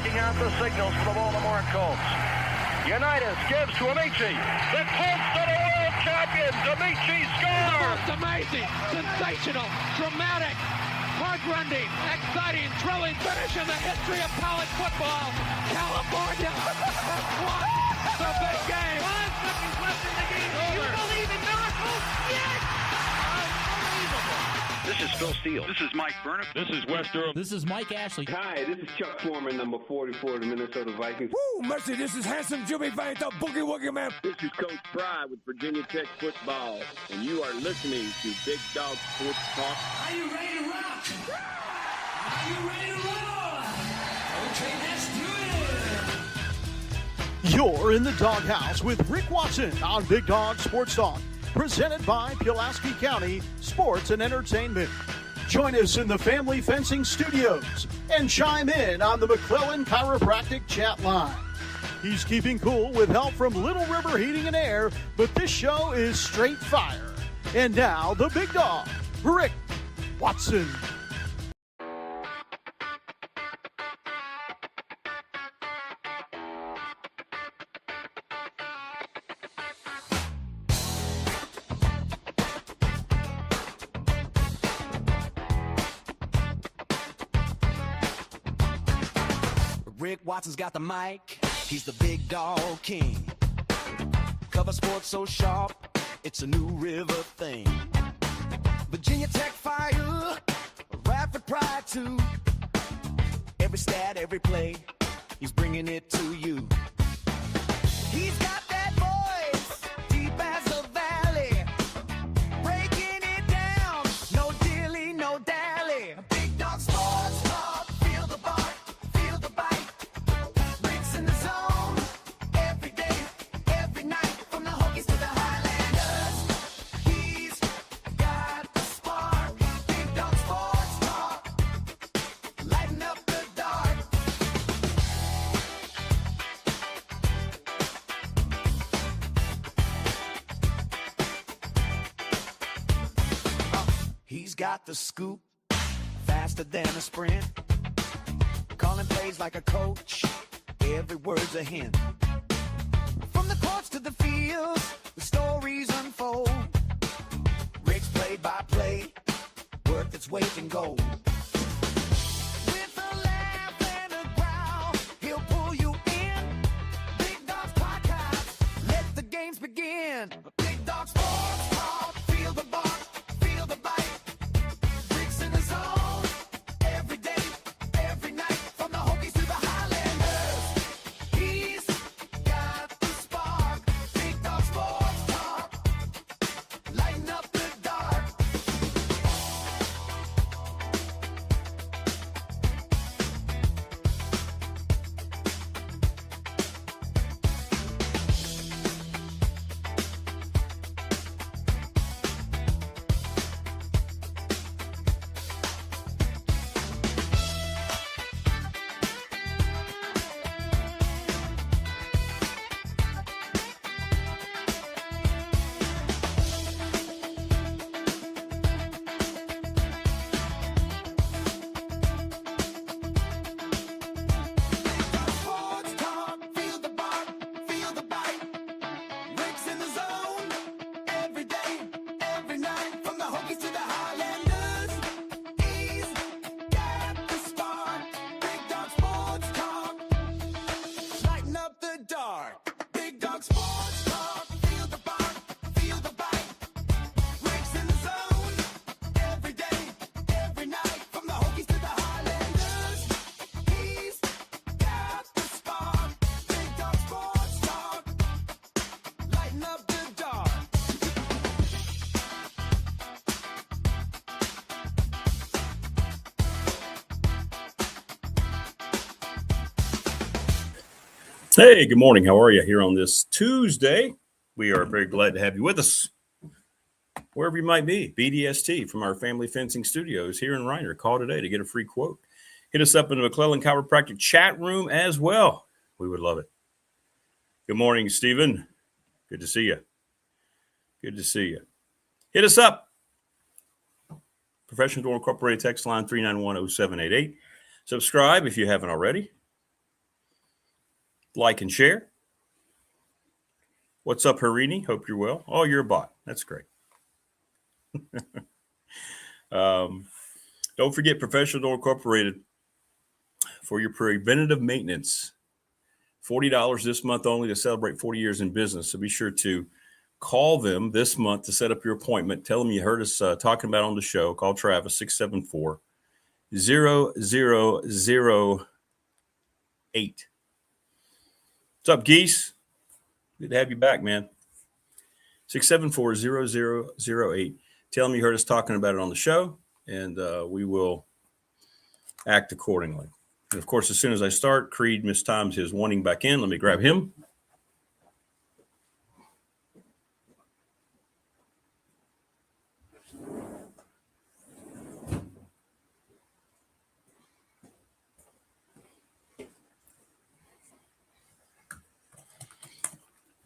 checking out the signals for the Baltimore Colts. Unitas gives to Amici. The Colts are the world champions. Amici scores. It's amazing, sensational, dramatic, heart-rending, exciting, thrilling finish in the history of college football. California has won the big game. 5 seconds left in the game. Do you believe in miracles? Yes! Unbelievable. This is Phil Steele. This is Mike Burnham. This is Wes Durham. This is Mike Ashley. Hi, this is Chuck Foreman, number 44 of the Minnesota Vikings. Woo, mercy, this is handsome Jimmy Vane, the Boogie Woogie Man. This is Coach Fry with Virginia Tech Football, and you are listening to Big Dog Sports Talk. Are you ready to rock? Are you ready to roll? Okay, let's do it. You're in the doghouse with Rick Watson on Big Dog Sports Talk, presented by Pulaski County Sports and Entertainment. Join us in the Family Fencing Studios and chime in on the McClellan Chiropractic chat line. He's keeping cool with help from Little River Heating and Air, but this show is straight fire. And now, the big dog, Rick Watson. Rick Watson's got the mic, he's the big dog king. Cover sports so sharp, it's a new river thing. Virginia Tech fire, rapid pride too. Every stat, every play, he's bringing it to you. He's got that voice, deep as a valley, breaking it down, no dilly, no dally. Big dog sports talk, feel the bark, feel the bite. Rick's in the zone, every day, every night, from the Hokies to the Highlanders. He's got the spark, Big dog sports talk, lighten up the dark. He's got the scoop, faster than a sprint. Calling plays like a coach, every word's a hint. From the courts to the fields, the stories unfold. Rick's play-by-play, worth its weight in gold. With a laugh and a growl, he'll pull you in. Big Dog's podcast, let the games begin. Big Dog Sports Talk, feel the bark, feel the bite. Rick's in the zone, every day, every night, from the Hokies to the Highlanders. He's got the spark, Big Dog Sports Talk, lighten up the dark. Sports talk, feel the bark, feel the bite. Rick's in the zone, every day, every night, from the Hokies to the Highlanders. He's got the spark, Big Dog Sports Talk, lighten up the dark. Big Dog Sports Talk, feel the bark, feel the bite. Rick's in the zone, every day, every night, from the Hokies to the Highlanders. He's got the spark, Big Dog Sports Talk, lighten up the dark. Hey, good morning. How are you here on this Tuesday? We are very glad to have you with us, wherever you might be. BDST from our Family Fencing Studios here in Reiner. Call today to get a free quote. Hit us up in the McClellan Chiropractic chat room as well. We would love it. Good morning, Stephen. Good to see you. Good to see you. Hit us up. Professional Door Incorporated text line 3910788. Subscribe if you haven't already. like, and share. What's up, Harini? Hope you're well. Oh, you're a bot. That's great. Don't forget Professional Door Incorporated for your preventative maintenance. $40 this month only to celebrate 40 years in business. So be sure to call them this month to set up your appointment. Tell them you heard us talking about on the show. Call Travis, 674-0008. What's up, Geese? Good to have you back, man. 674-0008. Tell them you heard us talking about it on the show, and we will act accordingly. And, of course, as soon as I start, Creed mistimes his wanting back in. Let me grab him.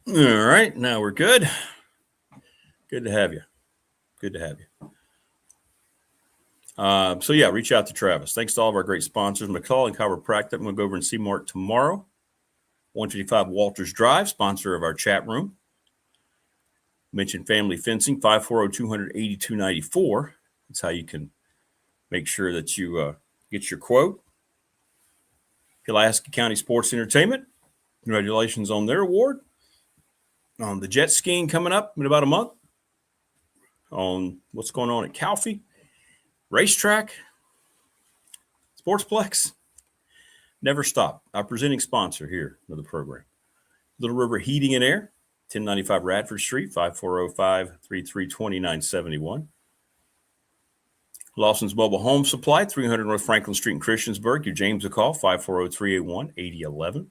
All right, now we're good. Good to have you. Good to have you. So, yeah, reach out to Travis. Thanks to all of our great sponsors, McCall and Chiropractic. I'm going to go over and see Mark tomorrow. 155 Walters Drive, sponsor of our chat room. Mention Family Fencing, 540-200-8294. That's how you can make sure that you get your quote. Pulaski County Sports Entertainment, congratulations on their award. On the jet skiing coming up in about a month. On what's going on at Calfee. Racetrack, Sportsplex, never stop. Our presenting sponsor here of the program. Little River Heating and Air, 1095 Radford Street, 540-533-2971. Lawson's Mobile Home Supply, 300 North Franklin Street in Christiansburg. Give James a call, 540-381-8011.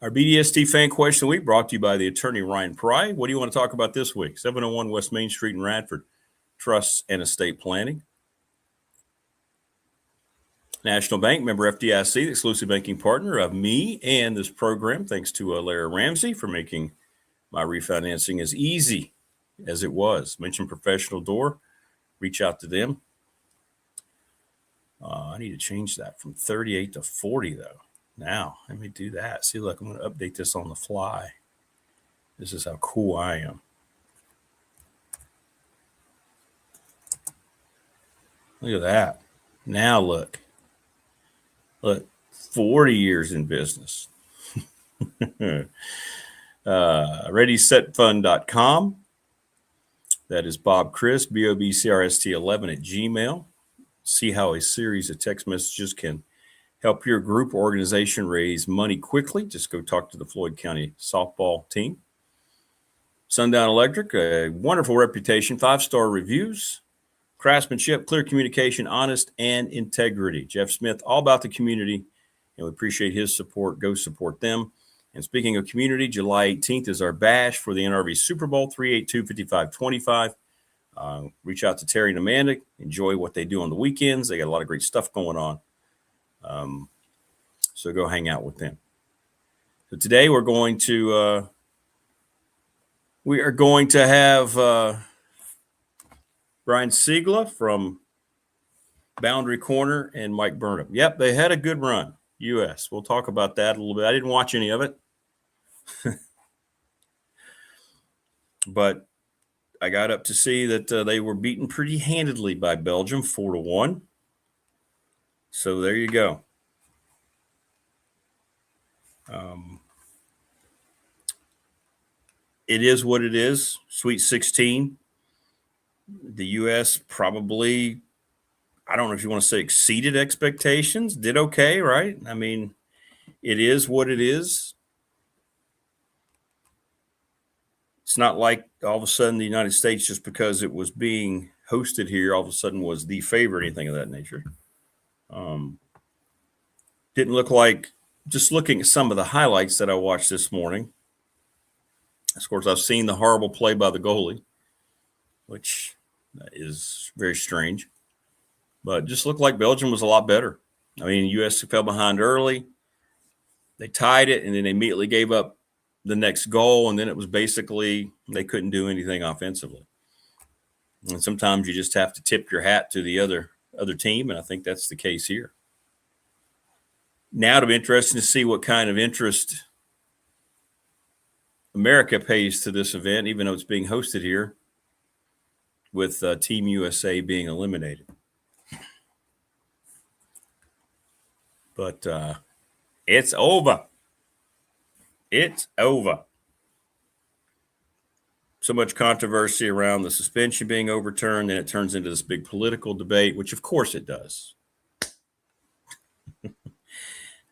Our BDST Fan Question of the Week brought to you by the attorney Ryan Pry. What do you want to talk about this week? 701 West Main Street in Radford. Trusts and estate planning. National Bank, member FDIC, the exclusive banking partner of me and this program. Thanks to Larry Ramsey for making my refinancing as easy as it was. Mention Professional Door. Reach out to them. I need to change that from 38 to 40, though. Now, let me do that. See, look, I'm going to update this on the fly. This is how cool I am. Look at that. Now look. Look, 40 years in business. ReadySetFund.com. That is Bob Christ, BOBCRST11 @gmail. See how a series of text messages can help your group or organization raise money quickly. Just go talk to the Floyd County softball team. Sundown Electric, a wonderful reputation, 5-star reviews. Craftsmanship, clear communication, honest, and integrity. Jeff Smith, all about the community, and we appreciate his support. Go support them. And speaking of community, July 18th is our bash for the NRV Super Bowl, 382-5525. Reach out to Terry and Amanda. Enjoy what they do on the weekends. They got a lot of great stuff going on. So go hang out with them. So today we are going to have Brian Siegler from Boundary Corner and Mike Burnham. Yep, they had a good run, U.S. We'll talk about that a little bit. I didn't watch any of it. But I got up to see that they were beaten pretty handedly by Belgium, 4-1. So there you go. It is what it is. Sweet 16. The U.S. probably, I don't know if you want to say exceeded expectations, did okay, right? I mean, it is what it is. It's not like all of a sudden the United States, just because it was being hosted here, all of a sudden was the favorite, anything of that nature. Didn't look like, just looking at some of the highlights that I watched this morning. Of course, I've seen the horrible play by the goalie, which is very strange. But just looked like Belgium was a lot better. I mean, U.S. fell behind early. They tied it, and then they immediately gave up the next goal, and then it was basically they couldn't do anything offensively. And sometimes you just have to tip your hat to the other team, and I think that's the case here. Now it'll be interesting to see what kind of interest America pays to this event, even though it's being hosted here, with Team USA being eliminated. But it's over. It's over. So much controversy around the suspension being overturned, and it turns into this big political debate, which of course it does.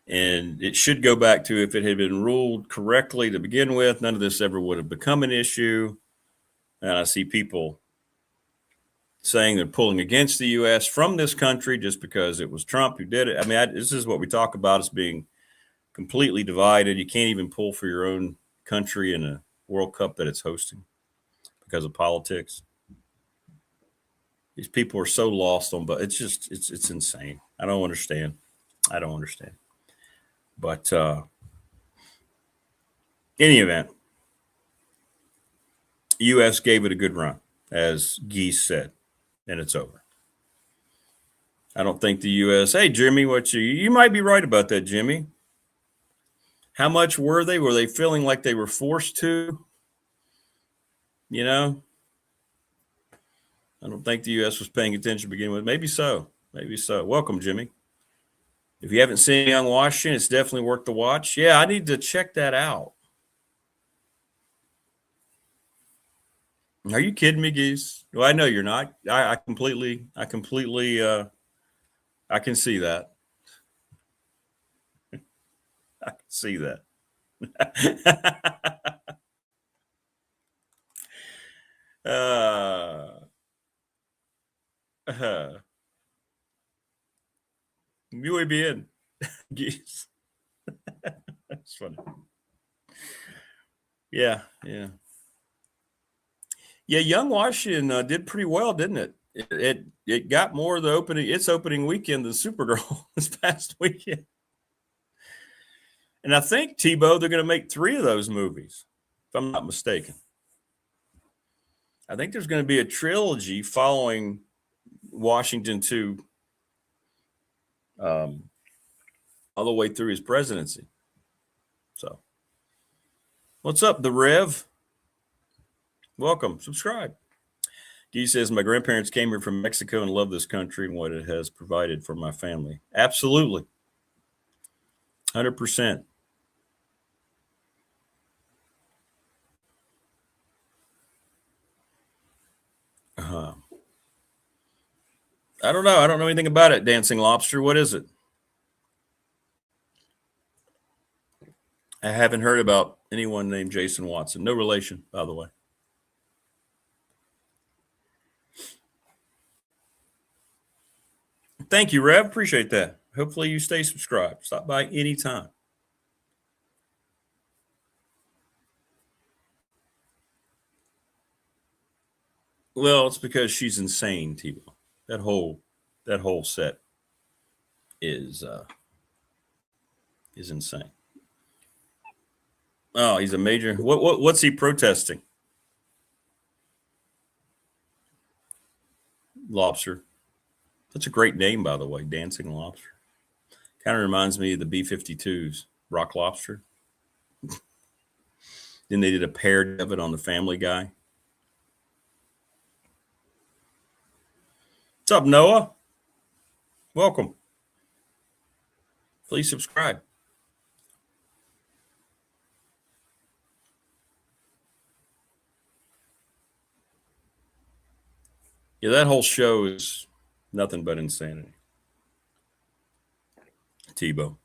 And it should go back to, if it had been ruled correctly to begin with, none of this ever would have become an issue. And I see people saying they're pulling against the U.S. from this country just because it was Trump who did it. I mean, this is what we talk about as being completely divided. You can't even pull for your own country in a World Cup that it's hosting because of politics. These people are so lost on, but it's just, it's insane. I don't understand. But any event, U.S. gave it a good run, as Geese said, and it's over. I don't think the U.S. Hey, Jimmy, you might be right about that, Jimmy. How much were they? Were they feeling like they were forced to? You know, I don't think the U.S. was paying attention to begin with. Maybe so. Welcome, Jimmy. If you haven't seen Young Washington, it's definitely worth the watch. Yeah, I need to check that out. Are you kidding me, Geese? Well, I know you're not. I completely, I can see that. I can see that. Muy bien, Geese. That's funny. Yeah. Young Washington did pretty well, didn't it? It got more of its opening weekend than Supergirl this past weekend. And I think, Tebow, they're going to make 3 of those movies, if I'm not mistaken. I think there's going to be a trilogy following Washington all the way through his presidency. So, what's up, the Rev? Welcome. Subscribe. Guy says, my grandparents came here from Mexico and love this country and what it has provided for my family. Absolutely. 100%. I don't know. I don't know anything about it, Dancing Lobster. What is it? I haven't heard about anyone named Jason Watson. No relation, by the way. Thank you, Rev. Appreciate that. Hopefully you stay subscribed. Stop by anytime. Well, it's because she's insane, Tebow. That whole set is insane. Oh, he's a major. What's he protesting? Lobster. That's a great name, by the way, Dancing Lobster. Kind of reminds me of the B-52s, Rock Lobster. Then they did a parody of it on the Family Guy. What's up, Noah? Welcome. Please subscribe. Yeah, that whole show is nothing but insanity. Tebow.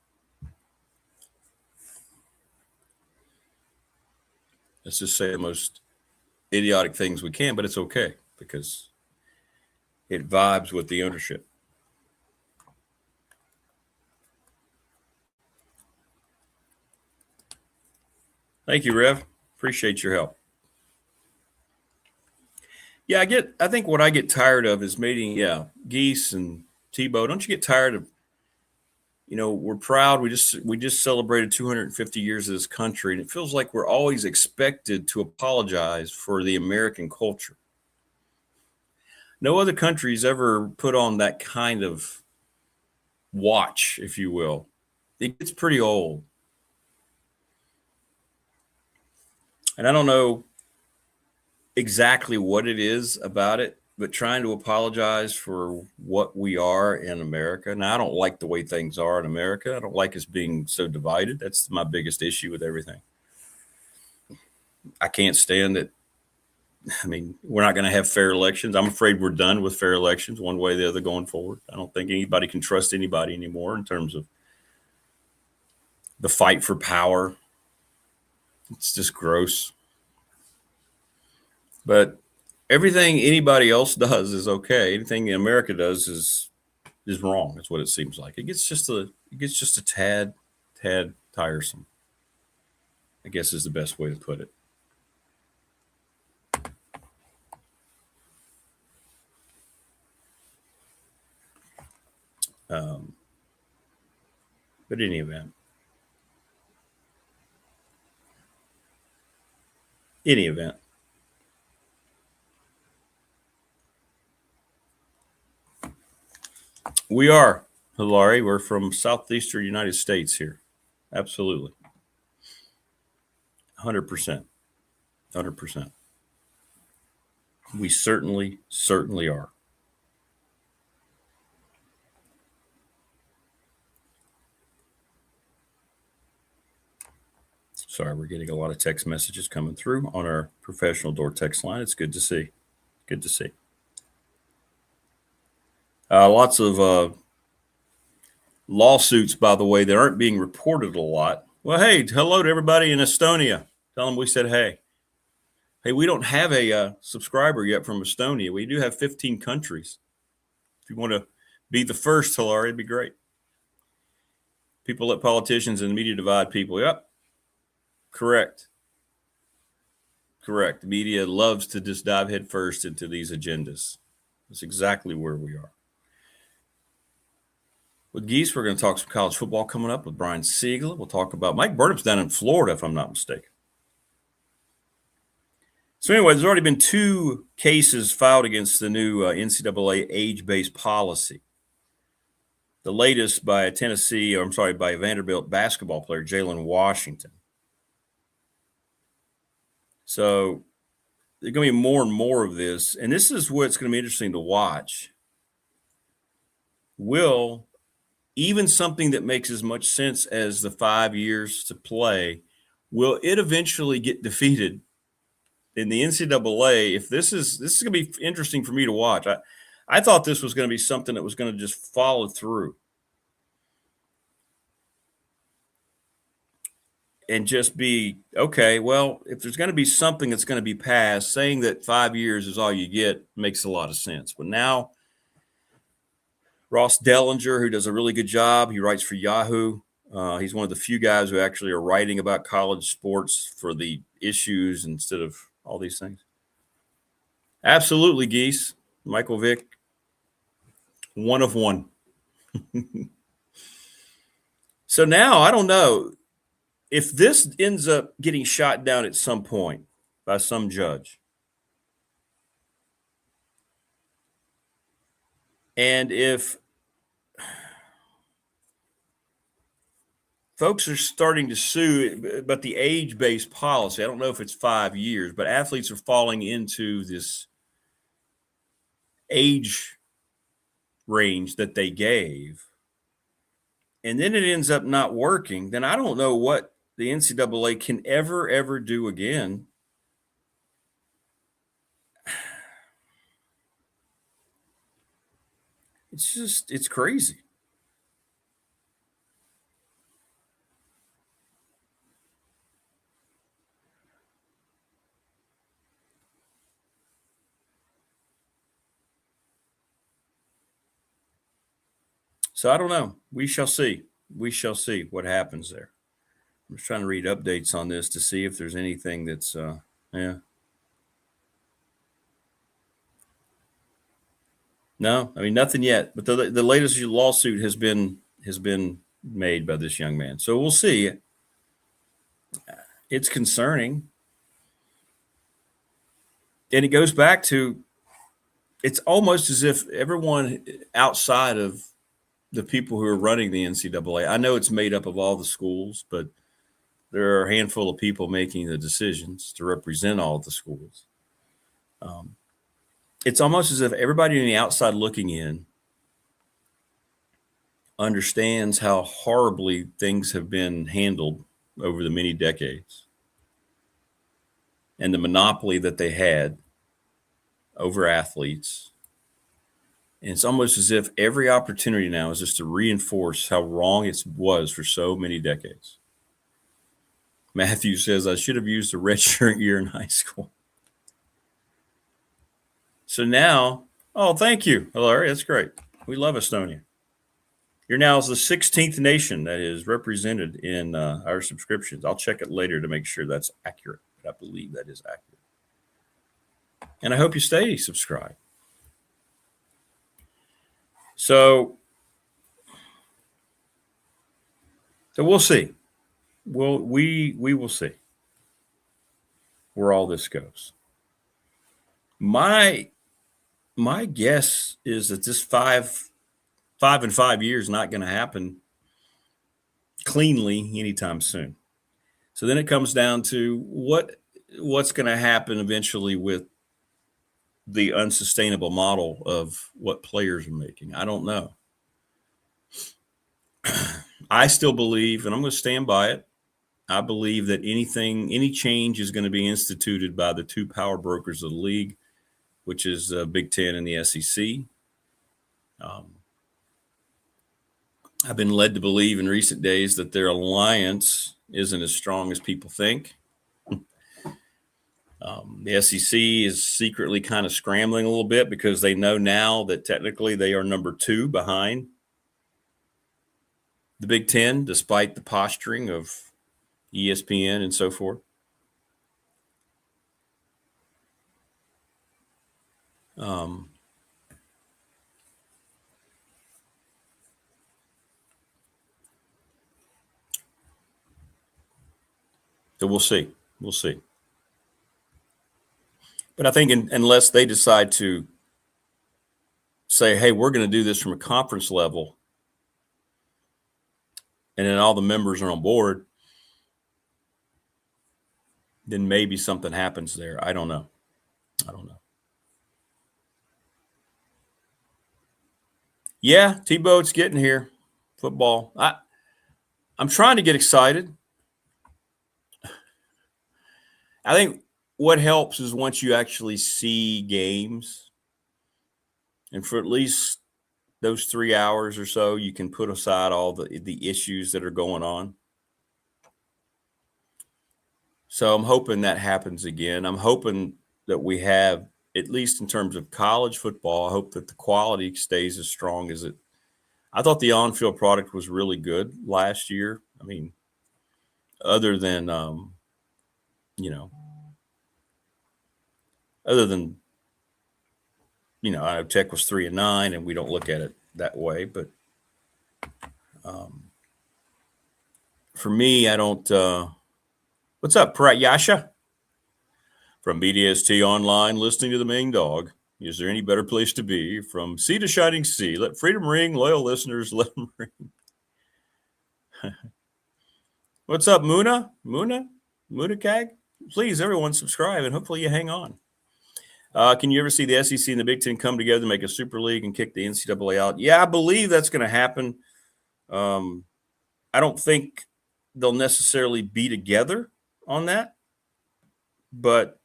Let's just say the most idiotic things we can, but it's okay because it vibes with the ownership. Thank you, Rev. Appreciate your help. Yeah, I think what I get tired of is meeting, Geese and Tebow. Don't you get tired of, we're proud. We just celebrated 250 years of this country, and it feels like we're always expected to apologize for the American culture. No other country's ever put on that kind of watch, if you will, it gets pretty old. And I don't know exactly what it is about it, but trying to apologize for what we are in America. Now, I don't like the way things are in America. I don't like us being so divided. That's my biggest issue with everything. I can't stand it. I mean, we're not going to have fair elections. I'm afraid we're done with fair elections one way or the other going forward. I don't think anybody can trust anybody anymore in terms of the fight for power. It's just gross. But everything anybody else does is okay. Anything America does is wrong. That's what it seems like. It gets just a tad tiresome, I guess is the best way to put it. But in any event, we are, Hilary. We're from southeastern United States here. Absolutely. 100%. 100%. We certainly are. Sorry, we're getting a lot of text messages coming through on our professional door text line. It's good to see. Good to see. Lots of lawsuits, by the way, that aren't being reported a lot. Well, hey, hello to everybody in Estonia. Tell them we said hey. Hey, we don't have a subscriber yet from Estonia. We do have 15 countries. If you want to be the first, Hilary, it'd be great. People let politicians and the media divide people. Yep. Correct. The media loves to just dive headfirst into these agendas. That's exactly where we are. With Geese, we're going to talk some college football coming up with Brian Siegel. We'll talk about Mike Burnham's down in Florida, if I'm not mistaken. So anyway, there's already been 2 cases filed against the new NCAA age-based policy. The latest by by Vanderbilt basketball player Jalen Washington. So there's going to be more and more of this. And this is what's going to be interesting to watch. Will even something that makes as much sense as the 5 years to play, will it eventually get defeated in the NCAA? If this is going to be interesting for me to watch. I thought this was going to be something that was going to just follow through. And just be, okay, well, if there's going to be something that's going to be passed, saying that 5 years is all you get makes a lot of sense. But now, Ross Dellinger, who does a really good job, he writes for Yahoo. He's one of the few guys who actually are writing about college sports for the issues instead of all these things. Absolutely, Geese. Michael Vick, one of one. So now, I don't know. If this ends up getting shot down at some point by some judge, and if folks are starting to sue about the age-based policy, I don't know if it's 5 years, but athletes are falling into this age range that they gave, and then it ends up not working, then I don't know what the NCAA can ever do again. It's crazy. So I don't know. We shall see. We shall see what happens there. I'm just trying to read updates on this to see if there's anything that's, No, I mean, nothing yet. But the latest lawsuit has been made by this young man. So we'll see. It's concerning. And it goes back to, it's almost as if everyone outside of the people who are running the NCAA. I know it's made up of all the schools, but there are a handful of people making the decisions to represent all the schools. It's almost as if everybody on the outside looking in understands how horribly things have been handled over the many decades and the monopoly that they had over athletes. And it's almost as if every opportunity now is just to reinforce how wrong it was for so many decades. Matthew says, I should have used a redshirt year in high school. So now, oh, thank you, Larry. That's great. We love Estonia. You're now the 16th nation that is represented in our subscriptions. I'll check it later to make sure that's accurate, but I believe that is accurate. And I hope you stay subscribed. So we'll see. We will see where all this goes. My guess is that this 5 and 5 years not going to happen cleanly anytime soon. So then it comes down to what's going to happen eventually with the unsustainable model of what players are making. I don't know. I still believe, and I'm going to stand by it, I believe that any change is going to be instituted by the two power brokers of the league, which is Big Ten and the SEC. I've been led to believe in recent days that their alliance isn't as strong as people think. The SEC is secretly kind of scrambling a little bit because they know now that technically they are number 2 behind the Big Ten, despite the posturing of ESPN and so forth. So we'll see. We'll see. But I think unless they decide to say, hey, we're going to do this from a conference level, and then all the members are on board, then maybe something happens there. I don't know. Yeah, T-Boat's getting here. Football. I'm trying to get excited. I think what helps is once you actually see games, and for at least those 3 hours or so, you can put aside all the issues that are going on. So I'm hoping that happens again. I'm hoping that we have, at least in terms of college football, I hope that the quality stays as strong as it. I thought the on-field product was really good last year. I mean, other than, I know Tech was 3-9, and we don't look at it that way. But for me, I don't. What's up, Pratyasha? From BDST Online, listening to the Ming Dog. Is there any better place to be? From sea to shining sea. Let freedom ring. Loyal listeners, let them ring. What's up, Muna Kag? Please, everyone, subscribe, and hopefully you hang on. Can you ever see the SEC and the Big Ten come together to make a super league and kick the NCAA out? Yeah, I believe that's going to happen. I don't think they'll necessarily be together on that, but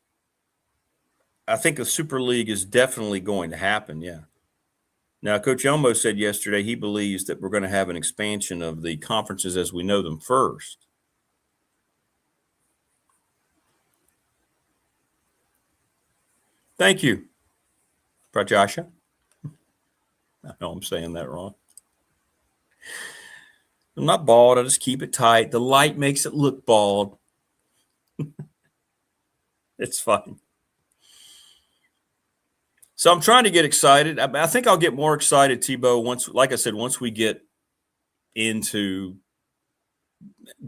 I think a super league is definitely going to happen. Yeah. Now, Coach Elmo said yesterday he believes that we're going to have an expansion of the conferences as we know them first. Thank you, Prajasha. I know I'm saying that wrong. I'm not bald. I just keep it tight. The light makes it look bald. It's fine. So I'm trying to get excited. I think I'll get more excited, Tebow, once we get into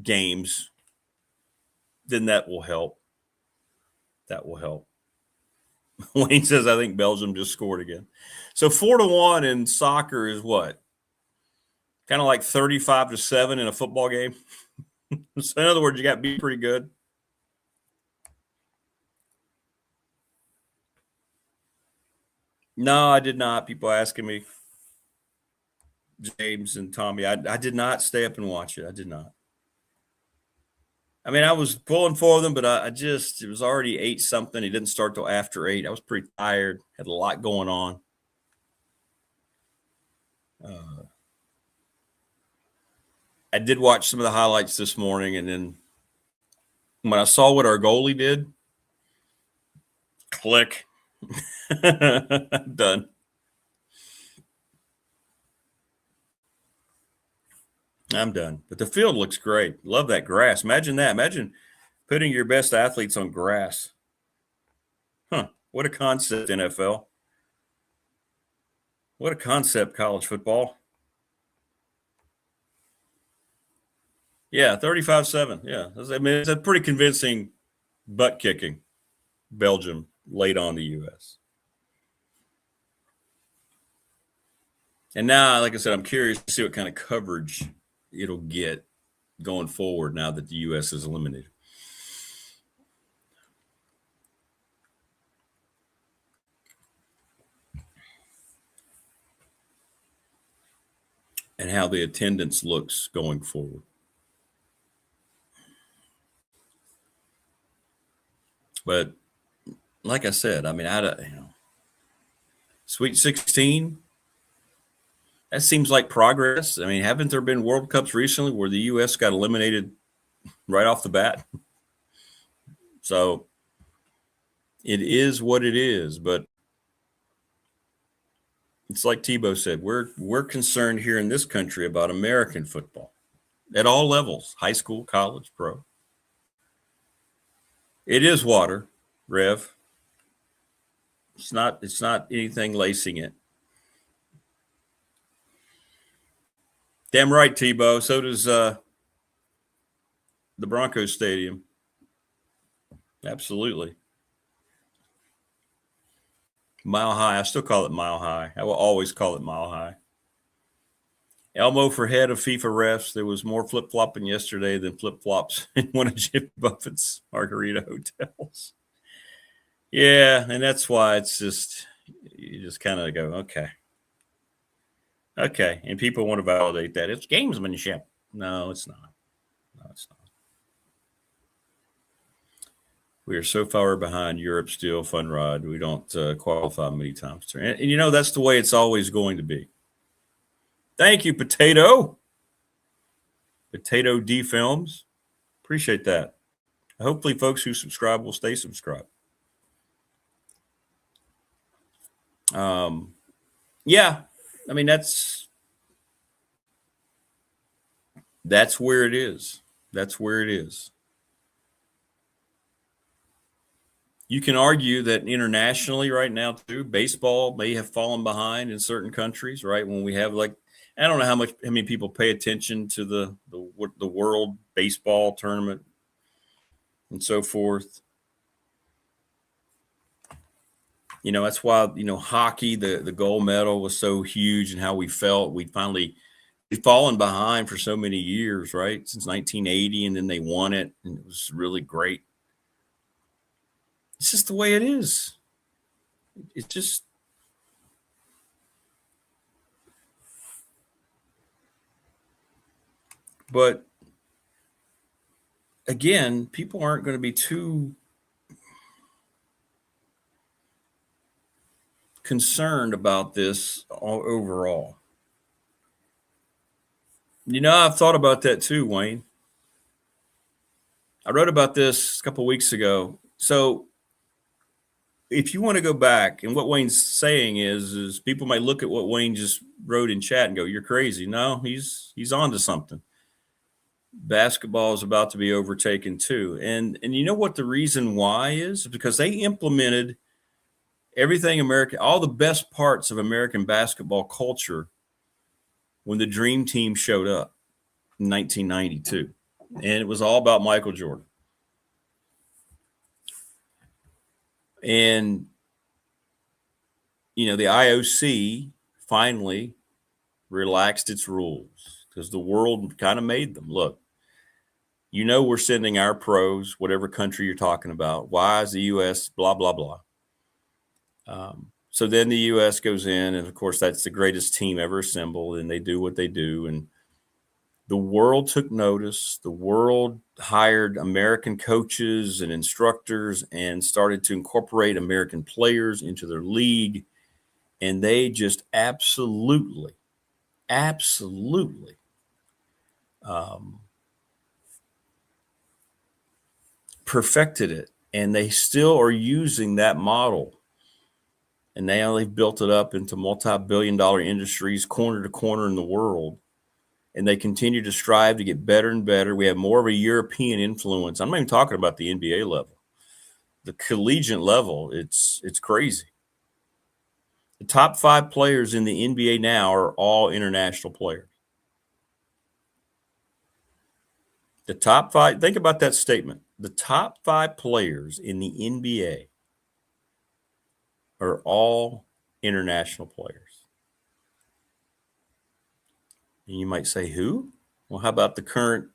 games, then that will help. Wayne says, I think Belgium just scored again. So 4-1 in soccer is what? Kind of like 35-7 in a football game. So in other words, you got to be pretty good. No, I did not. People asking me, James and Tommy, I did not stay up and watch it. I did not. I mean, I was pulling for them, but it was already 8-something. It didn't start till after 8. I was pretty tired, had a lot going on. I did watch some of the highlights this morning, and then when I saw what our goalie did, click, done. I'm done. But the field looks great. Love that grass. Imagine that. Imagine putting your best athletes on grass. Huh. What a concept, NFL. What a concept, college football. Yeah, 35-7. Yeah. I mean, it's a pretty convincing butt kicking. Belgium laid on the U.S. And now, like I said, I'm curious to see what kind of coverage it'll get going forward now that the U.S. is eliminated. And how the attendance looks going forward. But like I said, I mean, Sweet 16, that seems like progress. I mean, haven't there been World Cups recently where the U.S. got eliminated right off the bat? So it is what it is. But it's like Tebow said, we're concerned here in this country about American football at all levels, high school, college, pro. It is water, Rev. It's not anything lacing it. Damn right, Tebow. So does the Broncos Stadium. Absolutely. Mile High. I still call it Mile High. I will always call it Mile High. Elmo for head of FIFA refs. There was more flip-flopping yesterday than flip-flops in one of Jim Buffett's margarita hotels. Yeah, and that's why it's just, you just kind of go, okay. Okay, and people want to validate that. It's gamesmanship. No, it's not. No, it's not. We are so far behind Europe still, Fun Rod. We don't qualify many times. And you know, that's the way it's always going to be. Thank you, Potato. Potato D Films. Appreciate that. Hopefully, folks who subscribe will stay subscribed. Yeah, I mean, that's where it is. That's where it is. You can argue that internationally right now, too, baseball may have fallen behind in certain countries, right? When we have, like, I don't know how many people pay attention to the World Baseball Tournament and so forth. You know, that's why, you know, hockey, the gold medal was so huge, and how we felt. We've fallen behind for so many years, right? Since 1980, and then they won it, and it was really great. It's just the way it is. It's just. But again, people aren't going to be too concerned about this overall. You know, I've thought about that too, Wayne. I wrote about this a couple of weeks ago. So if you want to go back, and what Wayne's saying is people might look at what Wayne just wrote in chat and go, "You're crazy." No, he's on to something. Basketball is about to be overtaken too. And you know what the reason why is? Because they implemented everything American, all the best parts of American basketball culture when the Dream Team showed up in 1992. And it was all about Michael Jordan. And, you know, the IOC finally relaxed its rules. because the world kind of made them. Look, we're sending our pros, whatever country you're talking about. Why is the U.S. blah, blah, blah? So then the U.S. goes in, and, of course, that's the greatest team ever assembled, and they do what they do. And the world took notice. The world hired American coaches and instructors and started to incorporate American players into their league. And they just absolutely perfected it. And they still are using that model. And now they've built it up into multi-billion-dollar industries, corner to corner in the world. And they continue to strive to get better and better. We have more of a European influence. I'm not even talking about the NBA level. The collegiate level, it's crazy. The top 5 players in the NBA now are all international players. The top 5, think about that statement. The top 5 players in the NBA are all international players. And you might say, who? Well, how about the current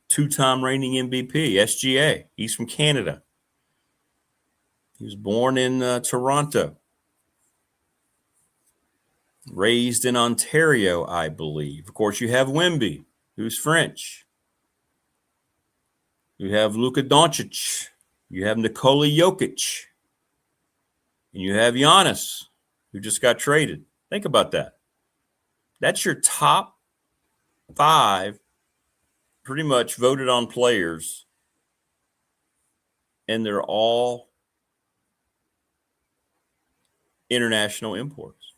2-time reigning MVP, SGA? He's from Canada. He was born in Toronto. Raised in Ontario, I believe. Of course, you have Wemby, who's French. You have Luka Doncic. You have Nikola Jokic. And you have Giannis, who just got traded. Think about that. That's your top 5 pretty much voted on players, and they're all international imports.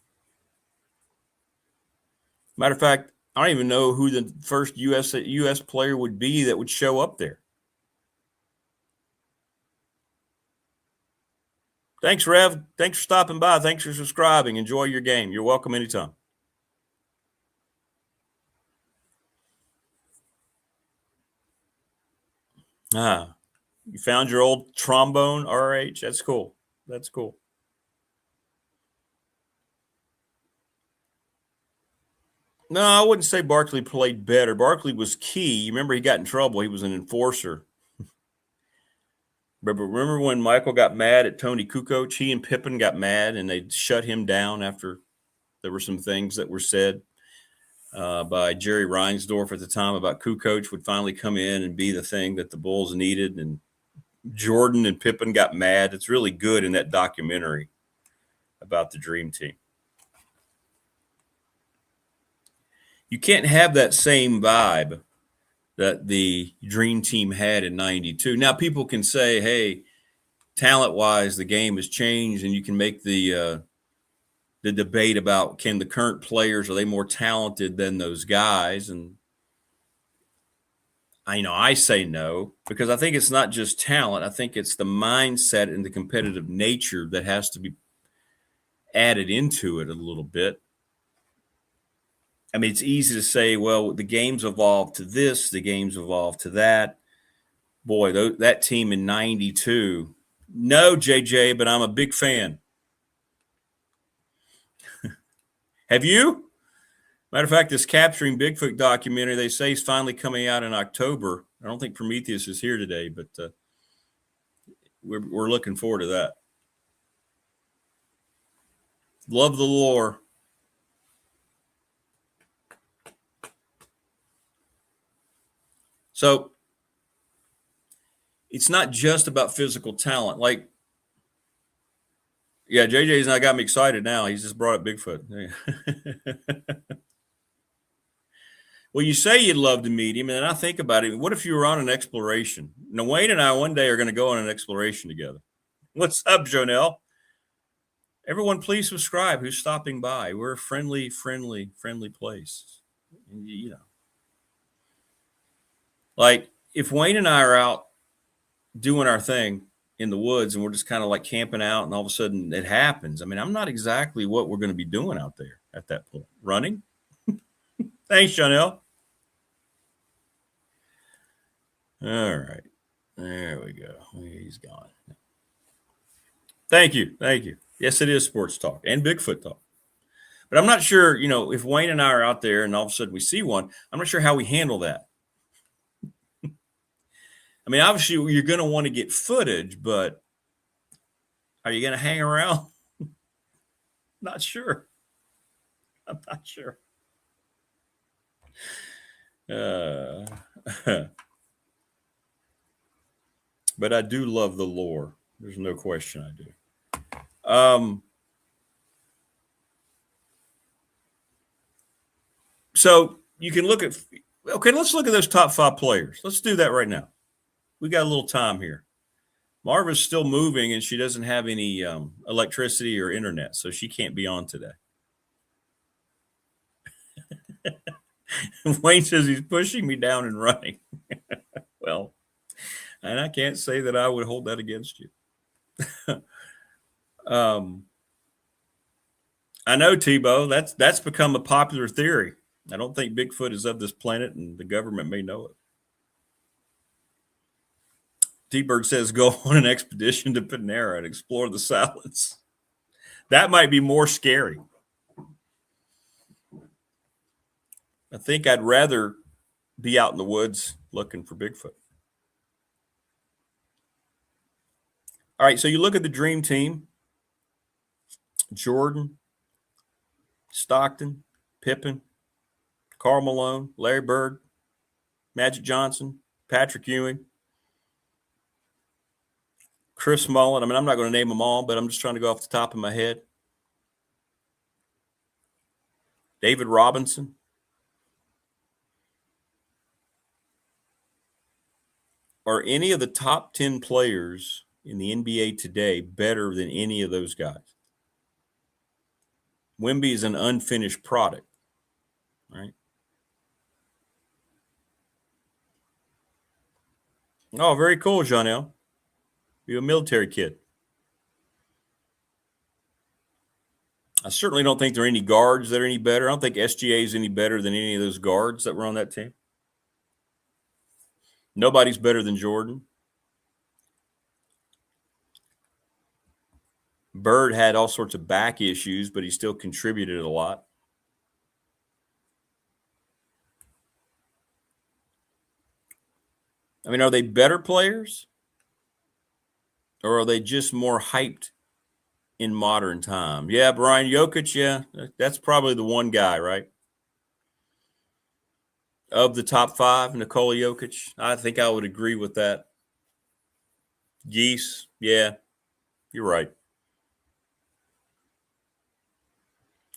Matter of fact, I don't even know who the first U.S. player would be that would show up there. Thanks, Rev. Thanks for stopping by. Thanks for subscribing. Enjoy your game. You're welcome anytime. You found your old trombone, RH? That's cool. That's cool. No, I wouldn't say Barkley played better. Barkley was key. You remember he got in trouble. He was an enforcer. Remember when Michael got mad at Tony Kukoc? He and Pippen got mad, and they shut him down after there were some things that were said by Jerry Reinsdorf at the time about Kukoc would finally come in and be the thing that the Bulls needed. And Jordan and Pippen got mad. It's really good in that documentary about the Dream Team. You can't have that same vibe that the Dream Team had in 92. Now, people can say, hey, talent-wise, the game has changed, and you can make the debate about can the current players, are they more talented than those guys? And I say no, because I think it's not just talent. I think it's the mindset and the competitive nature that has to be added into it a little bit. I mean, it's easy to say, well, the game's evolved to this, the game's evolved to that. Boy, that team in 92. No, JJ, but I'm a big fan. Have you? Matter of fact, this Capturing Bigfoot documentary, they say, is finally coming out in October. I don't think Prometheus is here today, but we're looking forward to that. Love the lore. So it's not just about physical talent. Like, yeah, JJ's not got me excited now. He's just brought up Bigfoot. Well, you say you'd love to meet him, and then I think about it. What if you were on an exploration? Now, Wayne and I one day are going to go on an exploration together. What's up, Jonelle? Everyone, please subscribe. Who's stopping by? We're a friendly place. You know. Like, if Wayne and I are out doing our thing in the woods and we're just kind of like camping out and all of a sudden it happens, I mean, I'm not exactly what we're going to be doing out there at that point. Running? Thanks, Jonelle. All right. There we go. He's gone. Thank you. Yes, it is sports talk and Bigfoot talk. But I'm not sure, if Wayne and I are out there and all of a sudden we see one, I'm not sure how we handle that. I mean, obviously you're going to want to get footage, but are you going to hang around? Not sure. I'm not sure. But I do love the lore. There's no question I do. So you can look at, let's look at those top 5 players. Let's do that right now. We got a little time here. Marva's still moving and she doesn't have any electricity or internet, so she can't be on today. Wayne says he's pushing me down and running. Well, and I can't say that I would hold that against you. I know, Tebow, that's become a popular theory. I don't think Bigfoot is of this planet, and the government may know it. T-Bird says go on an expedition to Panera and explore the salads. That might be more scary. I think I'd rather be out in the woods looking for Bigfoot. All right, so you look at the dream team. Jordan, Stockton, Pippen, Karl Malone, Larry Bird, Magic Johnson, Patrick Ewing, Chris Mullin. I mean, I'm not going to name them all, but I'm just trying to go off the top of my head. David Robinson. Are any of the top 10 players in the NBA today better than any of those guys? Wemby is an unfinished product, right? Oh, very cool, Janelle. You're a military kid. I certainly don't think there are any guards that are any better. I don't think SGA is any better than any of those guards that were on that team. Nobody's better than Jordan. Bird had all sorts of back issues, but he still contributed a lot. I mean, are they better players? Or are they just more hyped in modern time? Yeah, Brian Jokic, yeah, that's probably the one guy, right? Of the top 5, Nikola Jokic, I think I would agree with that. Geese, yeah, you're right.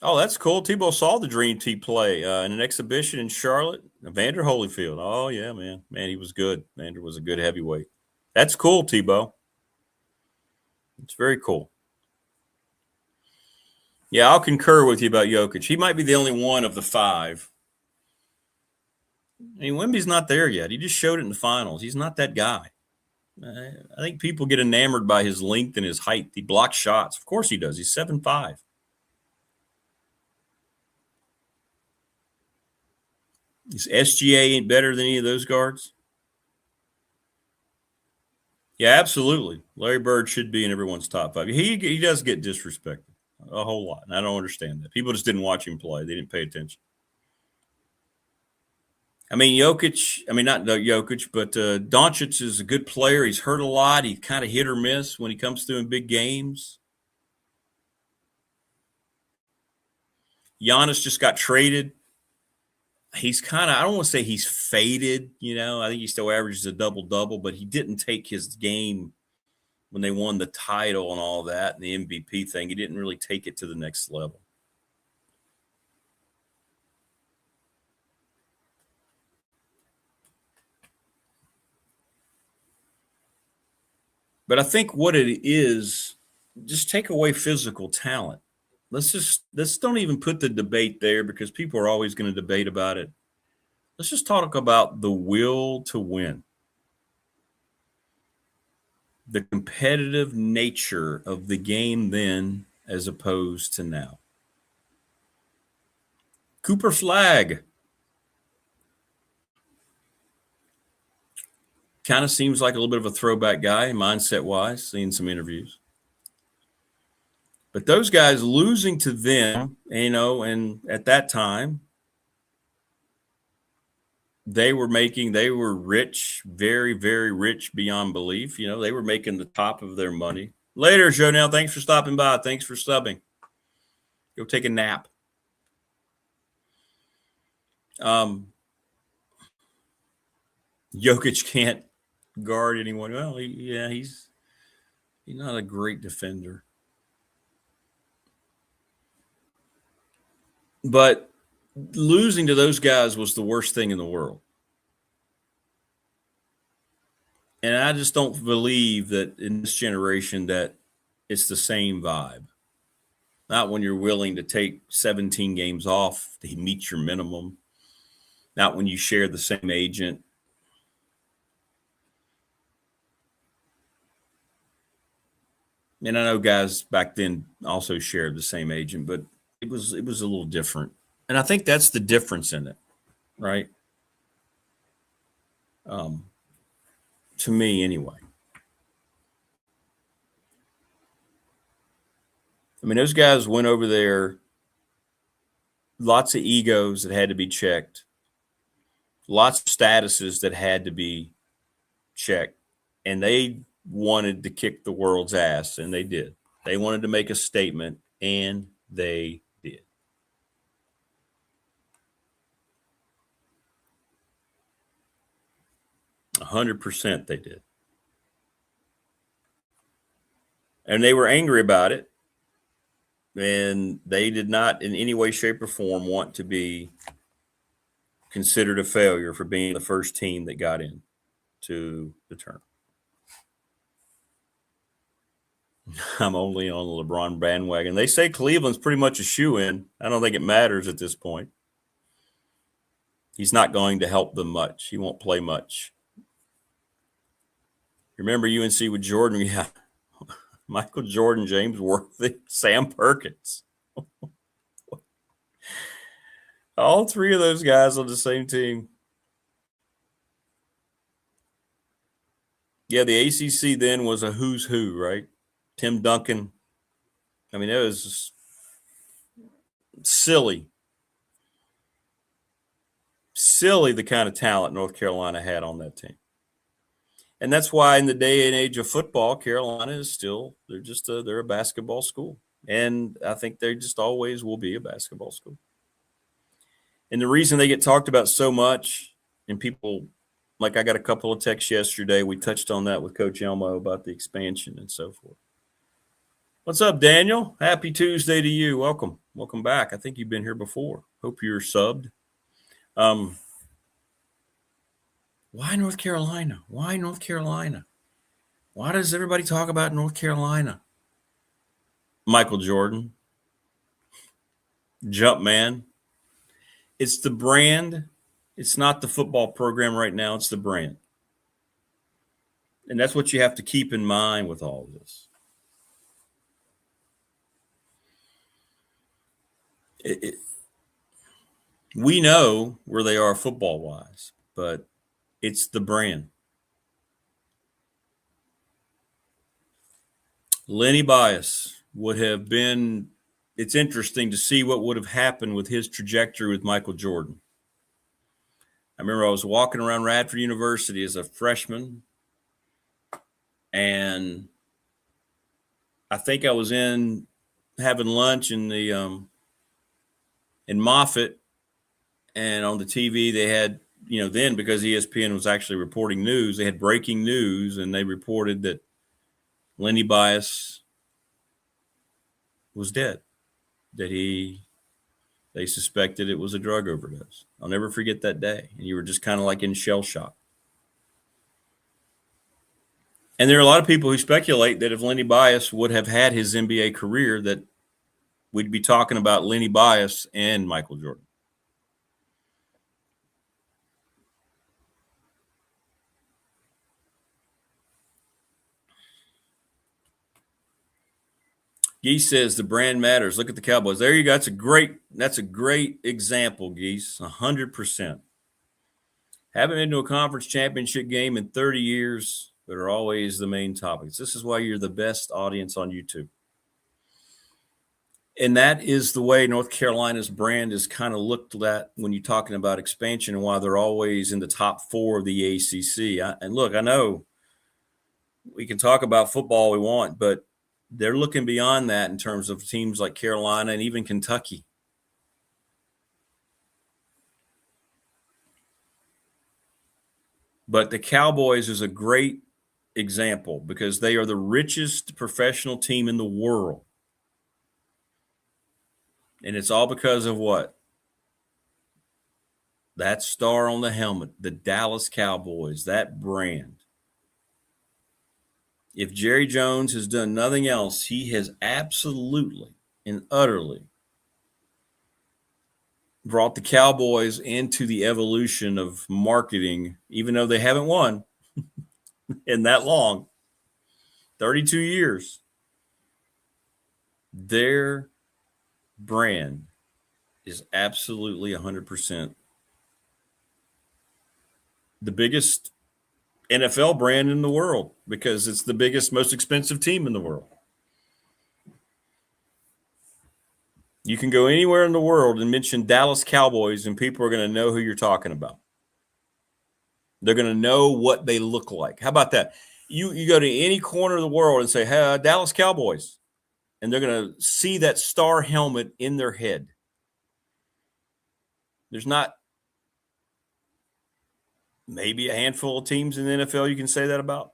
Oh, that's cool. Tebow saw the Dream Team play in an exhibition in Charlotte. Evander Holyfield. Oh, yeah, man. Man, he was good. Evander was a good heavyweight. That's cool, Tebow. It's very cool. Yeah, I'll concur with you about Jokic. He might be the only one of the 5. I mean, Wemby's not there yet. He just showed it in the finals. He's not that guy. I think people get enamored by his length and his height. He blocks shots. Of course he does. He's 7'5". Is SGA ain't better than any of those guards? Yeah, absolutely. Larry Bird should be in everyone's top 5. He does get disrespected a whole lot, and I don't understand that. People just didn't watch him play. They didn't pay attention. I mean, Jokic, not Jokic, but Doncic is a good player. He's hurt a lot. He kind of hit or miss when he comes through in big games. Giannis just got traded. He's kind of, I don't want to say he's faded, I think he still averages a double-double, but he didn't take his game when they won the title and all that and the MVP thing. He didn't really take it to the next level. But I think what it is, just take away physical talent. Let's don't even put the debate there because people are always going to debate about it. Let's just talk about the will to win. The competitive nature of the game then as opposed to now. Cooper Flagg. Kind of seems like a little bit of a throwback guy, mindset-wise, seeing some interviews. But those guys losing to them, and at that time, they were rich, very, very rich beyond belief. They were making the top of their money. Later, Jonelle, thanks for stopping by. Thanks for subbing. Go take a nap. Jokic can't guard anyone. Well, he's not a great defender. But losing to those guys was the worst thing in the world. And I just don't believe that in this generation that it's the same vibe. Not when you're willing to take 17 games off to meet your minimum. Not when you share the same agent. And I know guys back then also shared the same agent, but it was a little different. And I think that's the difference in it, right? To me, anyway. I mean, those guys went over there, lots of egos that had to be checked, lots of statuses that had to be checked, and they wanted to kick the world's ass, and they did. They wanted to make a statement, and they did. %, they did. And they were angry about it. And they did not in any way, shape, or form want to be considered a failure for being the first team that got in to the tournament. I'm only on the LeBron bandwagon. They say Cleveland's pretty much a shoe-in. I don't think it matters at this point. He's not going to help them much. He won't play much. Remember UNC with Jordan? Yeah. Michael Jordan, James Worthy, Sam Perkins. All three of those guys on the same team. Yeah, the ACC then was a who's who, right? Tim Duncan. I mean, it was silly. Silly the kind of talent North Carolina had on that team. And that's why in the day and age of football, Carolina is still, they're a basketball school. And I think they just always will be a basketball school. And the reason they get talked about so much, and people, like I got a couple of texts yesterday, we touched on that with Coach Elmo about the expansion and so forth. What's up, Daniel? Happy Tuesday to you. Welcome. Welcome back. I think you've been here before. Hope you're subbed. Why North Carolina? Why North Carolina? Why does everybody talk about North Carolina? Michael Jordan. Jumpman. It's the brand. It's not the football program right now. It's the brand. And that's what you have to keep in mind with all of this. We know where they are football-wise, but it's the brand. Lenny Bias would have been – it's interesting to see what would have happened with his trajectory with Michael Jordan. I remember I was walking around Radford University as a freshman, and I think I was in having lunch in the in Moffitt, and on the TV they had, then because ESPN was actually reporting news, they had breaking news, and they reported that Lenny Bias was dead, that they suspected it was a drug overdose. I'll never forget that day. And you were just kind of like in shell shock. And there are a lot of people who speculate that if Lenny Bias would have had his NBA career, that we'd be talking about Lenny Bias and Michael Jordan. Geese says the brand matters. Look at the Cowboys. There you go. That's a great example, Geese. 100%. Haven't been to a conference championship game in 30 years, but are always the main topics. This is why you're the best audience on YouTube. And that is the way North Carolina's brand is kind of looked at when you're talking about expansion and why they're always in the top 4 of the ACC. And look, I know we can talk about football we want, but they're looking beyond that in terms of teams like Carolina and even Kentucky. But the Cowboys is a great example because they are the richest professional team in the world. And it's all because of what? That star on the helmet, the Dallas Cowboys, that brand. If Jerry Jones has done nothing else, he has absolutely and utterly brought the Cowboys into the evolution of marketing, even though they haven't won in that long, 32 years. Their brand is absolutely 100% the biggest NFL brand in the world because it's the biggest, most expensive team in the world. You can go anywhere in the world and mention Dallas Cowboys and people are going to know who you're talking about. They're going to know what they look like. How about that? You go to any corner of the world and say, hey, Dallas Cowboys, and they're going to see that star helmet in their head. There's not maybe a handful of teams in the NFL you can say that about.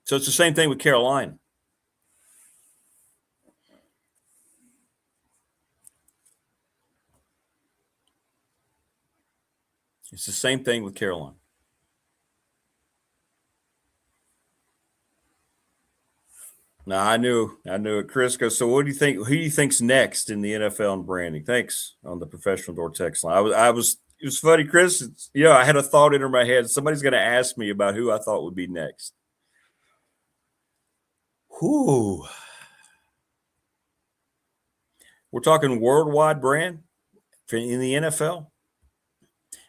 So it's the same thing with Carolina. It's the same thing with Carolina. Now I knew it. Chris goes, so what do you think? Who do you think's next in the NFL and branding? Thanks on the professional door text line. It was funny, Chris. I had a thought enter my head. Somebody's going to ask me about who I thought would be next. Whew. We're talking worldwide brand in the NFL.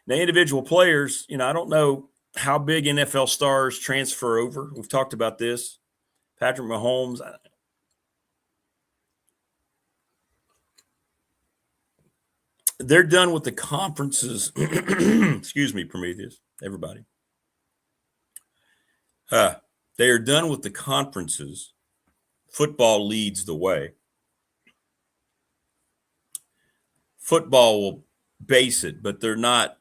Now, individual players, I don't know how big NFL stars transfer over. We've talked about this. Patrick Mahomes. They're done with the conferences. Excuse me, Prometheus, everybody. They are done with the conferences. Football leads the way. Football will base it, but they're not.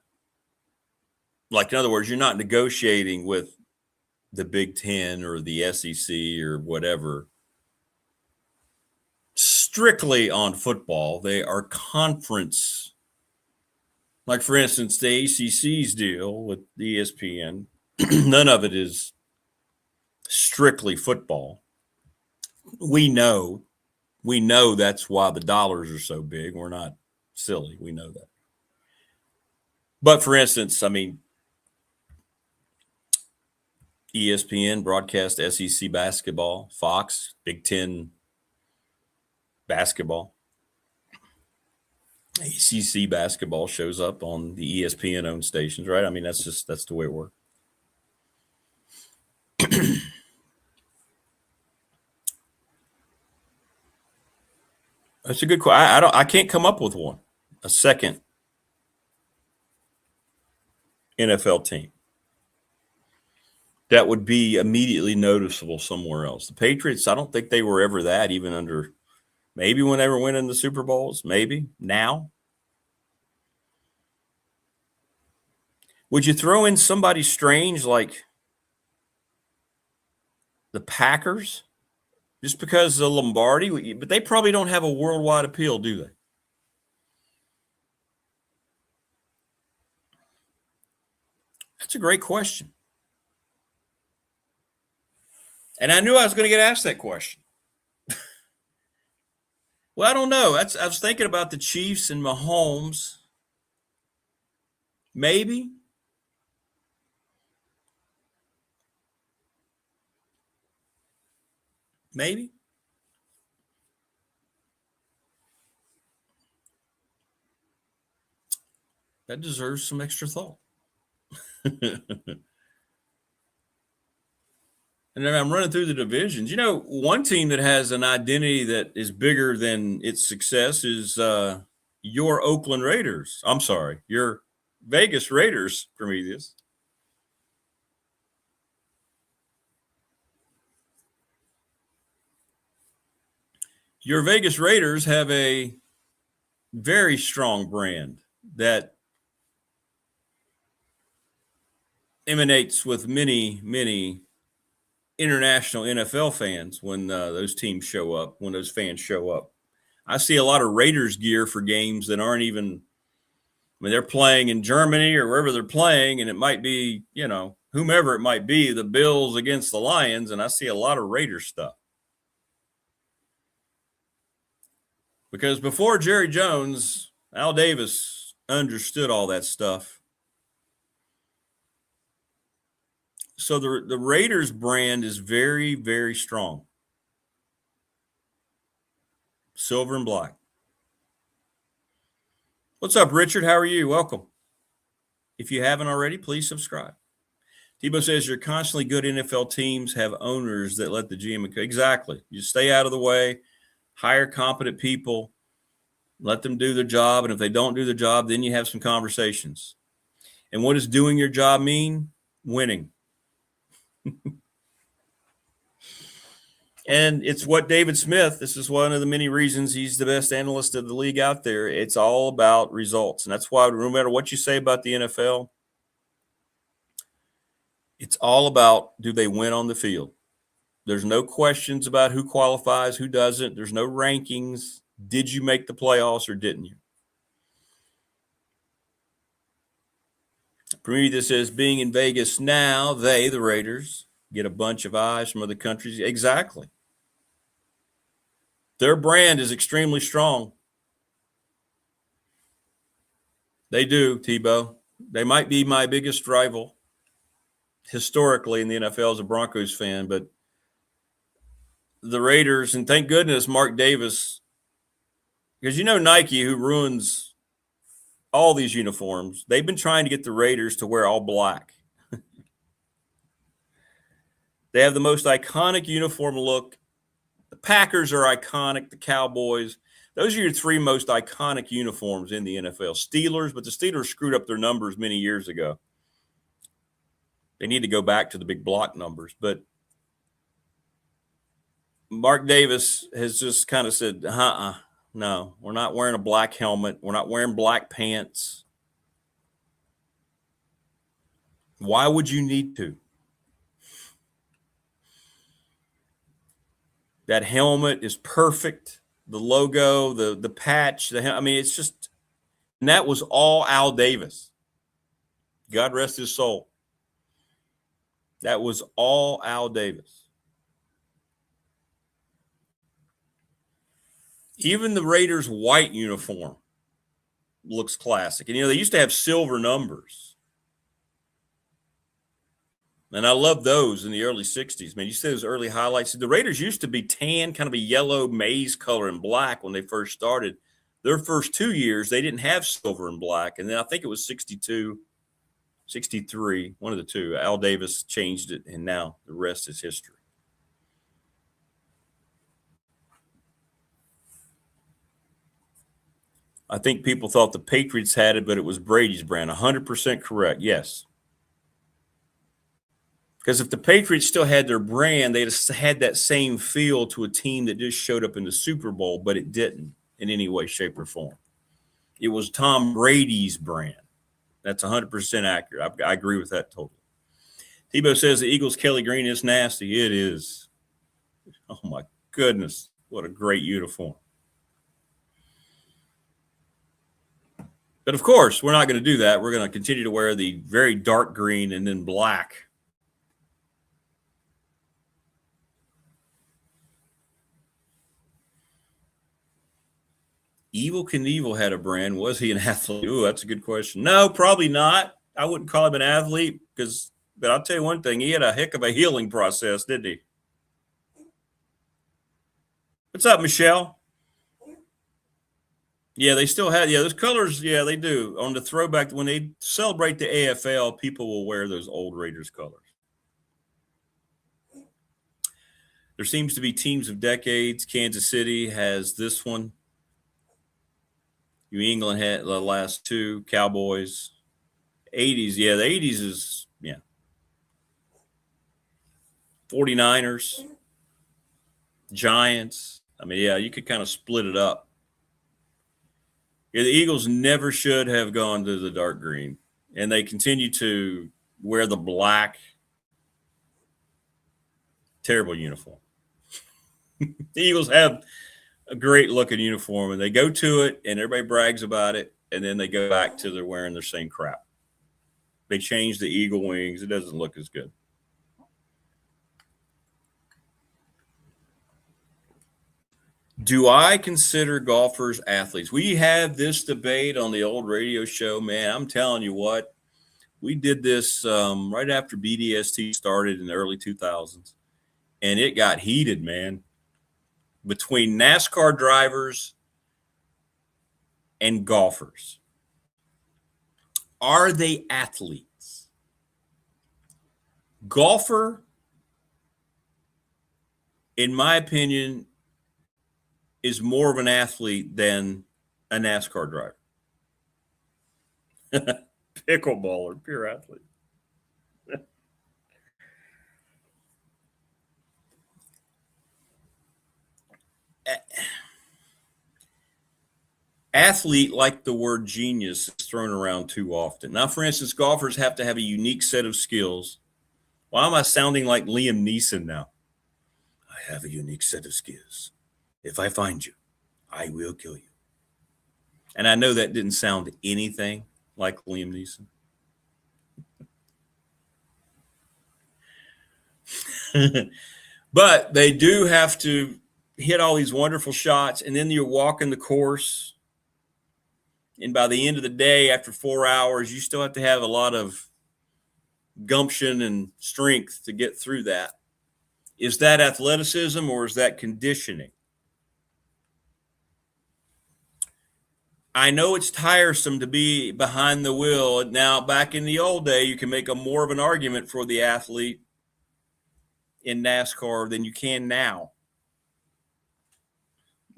Like, in other words, you're not negotiating with the Big Ten or the SEC or whatever. Strictly on football, they are conference. Like, for instance, the ACC's deal with the ESPN, none of it is strictly football. We know that's why the dollars are so big. We're not silly. We know that. But, for instance, ESPN broadcast SEC basketball, Fox, Big Ten basketball. ACC basketball shows up on the ESPN-owned stations, right? That's the way it works. That's a good question. I can't come up with one. A second NFL team that would be immediately noticeable somewhere else. The Patriots, I don't think they were ever that, even under maybe when they were winning the Super Bowls, maybe now. Would you throw in somebody strange like the Packers just because of Lombardi? But they probably don't have a worldwide appeal, do they? That's a great question. And I knew I was going to get asked that question. Well, I don't know. I was thinking about the Chiefs and Mahomes. Maybe. That deserves some extra thought. And then I'm running through the divisions. You know, one team that has an identity that is bigger than its success is your Oakland Raiders. I'm sorry, your Vegas Raiders, Prometheus. Your Vegas Raiders have a very strong brand that emanates with many, many international NFL fans when those teams show up, when those fans show up. I see a lot of Raiders gear for games that aren't even, I mean, they're playing in Germany or wherever they're playing, and it might be, you know, whomever it might be, the Bills against the Lions, and I see a lot of Raiders stuff. Because before Jerry Jones, Al Davis understood all that stuff. So the Raiders brand is very, very strong. Silver and black. What's up, Richard? How are you? Welcome. If you haven't already, please subscribe. Tebow says your constantly good NFL teams have owners that let the GM. Exactly. You stay out of the way, hire competent people, let them do their job. And if they don't do the job, then you have some conversations. And what does doing your job mean? Winning. And it's what David Smith, this is one of the many reasons he's the best analyst of the league out there. It's all about results. And that's why no matter what you say about the NFL, it's all about, do they win on the field? There's no questions about who qualifies, who doesn't. There's no rankings. Did you make the playoffs or didn't you? Prometheus says, being in Vegas now, they, the Raiders, get a bunch of eyes from other countries. Exactly. Their brand is extremely strong. They do, Tebow. They might be my biggest rival historically in the NFL as a Broncos fan, but the Raiders, and thank goodness Mark Davis, because you know Nike, who ruins all these uniforms, they've been trying to get the Raiders to wear all black. They have the most iconic uniform look. The Packers are iconic. The Cowboys. Those are your three most iconic uniforms in the NFL. Steelers, but the Steelers screwed up their numbers many years ago. They need to go back to the big block numbers. But Mark Davis has just kind of said, no, we're not wearing a black helmet. We're not wearing black pants. Why would you need to? That helmet is perfect. The logo, the patch, I mean, it's just, and that was all Al Davis. God rest his soul. That was all Al Davis. Even the Raiders' white uniform looks classic. And, you know, they used to have silver numbers. And I love those in the early 60s. Man, you see those early highlights. The Raiders used to be tan, kind of a yellow maize color and black when they first started. Their first 2 years, they didn't have silver and black. And then I think it was 62, 63, one of the two. Al Davis changed it, and now the rest is history. I think people thought the Patriots had it, but it was Brady's brand. 100% correct, yes. Because if the Patriots still had their brand, they'd have had that same feel to a team that just showed up in the Super Bowl, but it didn't in any way, shape, or form. It was Tom Brady's brand. That's 100% accurate. I agree with that totally. Tebow says the Eagles' Kelly Green is nasty. It is. Oh, my goodness. What a great uniform. But, of course, we're not going to do that. We're going to continue to wear the very dark green and then black. Evel Knievel had a brand. Was he an athlete? Ooh, that's a good question. No, probably not. I wouldn't call him an athlete but I'll tell you one thing. He had a heck of a healing process, didn't he? What's up, Michelle? Yeah, they still have, those colors, yeah, they do. On the throwback, when they celebrate the AFL, people will wear those old Raiders colors. There seems to be teams of decades. Kansas City has this one. New England had the last two. Cowboys. 80s. Yeah, the 80s is, 49ers. Giants. I mean, yeah, you could kind of split it up. Yeah, the Eagles never should have gone to the dark green, and they continue to wear the black. Terrible uniform. The Eagles have a great looking uniform, and they go to it, and everybody brags about it, and then they go back to they're wearing their same crap. They change the eagle wings. It doesn't look as good. Do I consider golfers athletes? We had this debate on the old radio show, man. I'm telling you what, we did this right after BDST started in the early 2000s, and it got heated, man, between NASCAR drivers and golfers. Are they athletes? Golfer, in my opinion, is more of an athlete than a NASCAR driver. Pickleballer, pure athlete. Athlete, like the word genius, is thrown around too often. Now, for instance, golfers have to have a unique set of skills. Why am I sounding like Liam Neeson now? I have a unique set of skills. If I find you, I will kill you. And I know that didn't sound anything like Liam Neeson. But they do have to hit all these wonderful shots, and then you're walking the course. And by the end of the day, after 4 hours, you still have to have a lot of gumption and strength to get through that. Is that athleticism or is that conditioning? I know it's tiresome to be behind the wheel. Now, back in the old day, you can make a more of an argument for the athlete in NASCAR than you can now.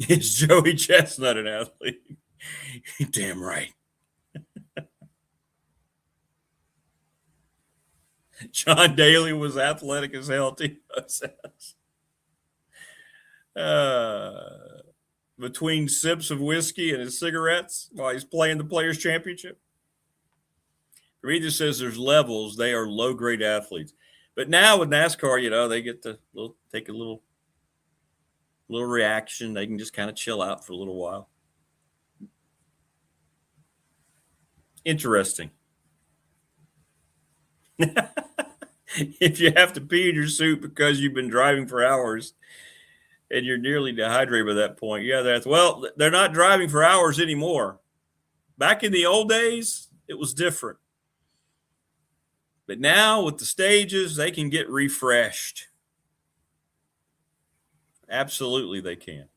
Is Joey Chestnut an athlete? Damn right. John Daly was athletic as hell, too. Between sips of whiskey and his cigarettes while he's playing the Players' Championship. For me, this says there's levels. They are low-grade athletes. But now with NASCAR, they get to take a little reaction. They can just kind of chill out for a little while. Interesting. If you have to pee in your suit because you've been driving for hours and you're nearly dehydrated by that point, they're not driving for hours anymore. Back in the old days, it was different. But now with the stages, they can get refreshed. Absolutely, they can.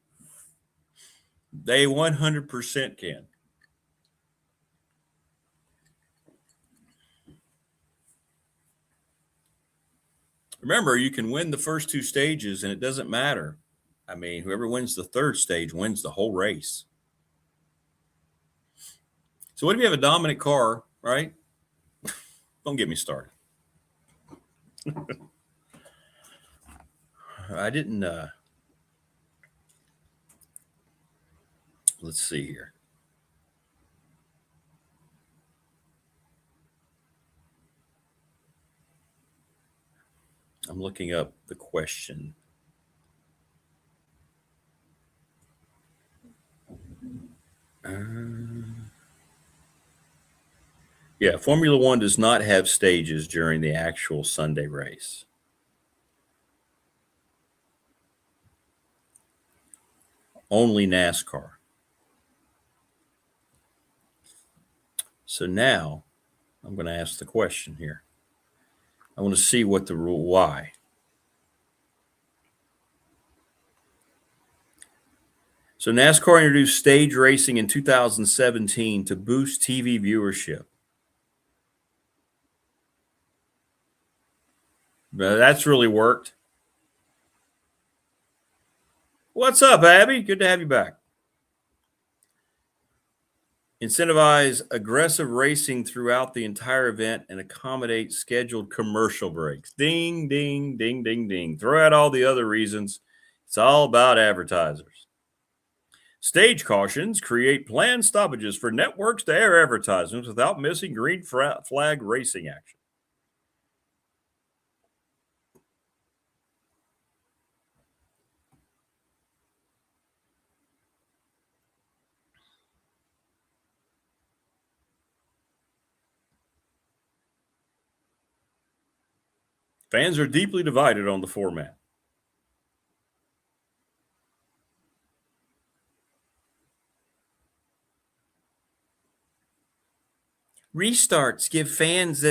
They 100% can. Remember, you can win the first two stages, and it doesn't matter. I mean, whoever wins the third stage wins the whole race. So what if you have a dominant car, right? Don't get me started. I didn't let's see here. I'm looking up the question. Formula One does not have stages during the actual Sunday race. Only NASCAR. So now I'm going to ask the question here. I want to see what the rule, why. So NASCAR introduced stage racing in 2017 to boost TV viewership. But that's really worked. What's up, Abby? Good to have you back. Incentivize aggressive racing throughout the entire event and accommodate scheduled commercial breaks. Ding, ding, ding, ding, ding. Throw out all the other reasons. It's all about advertisers. Stage cautions create planned stoppages for networks to air advertisements without missing green flag racing action. Fans are deeply divided on the format. Restarts give fans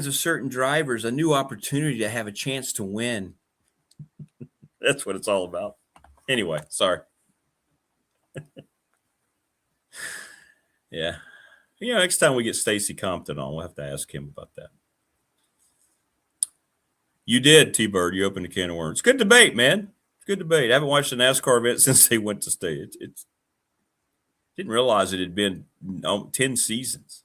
of certain drivers a new opportunity to have a chance to win. That's what it's all about. Anyway, sorry. Yeah. Next time we get Stacey Compton on, we'll have to ask him about that. You did, T-Bird. You opened a can of worms. Good debate, man. Good debate. I haven't watched a NASCAR event since they went to state. It's didn't realize it had been 10 seasons.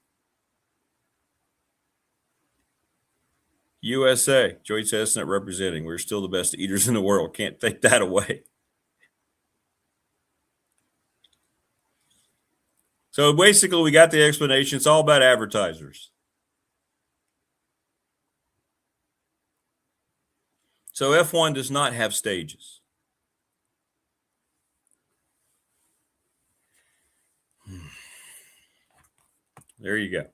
USA, Joey Chestnut representing. We're still the best eaters in the world. Can't take that away. So basically, we got the explanation. It's all about advertisers. So F1 does not have stages. There you go.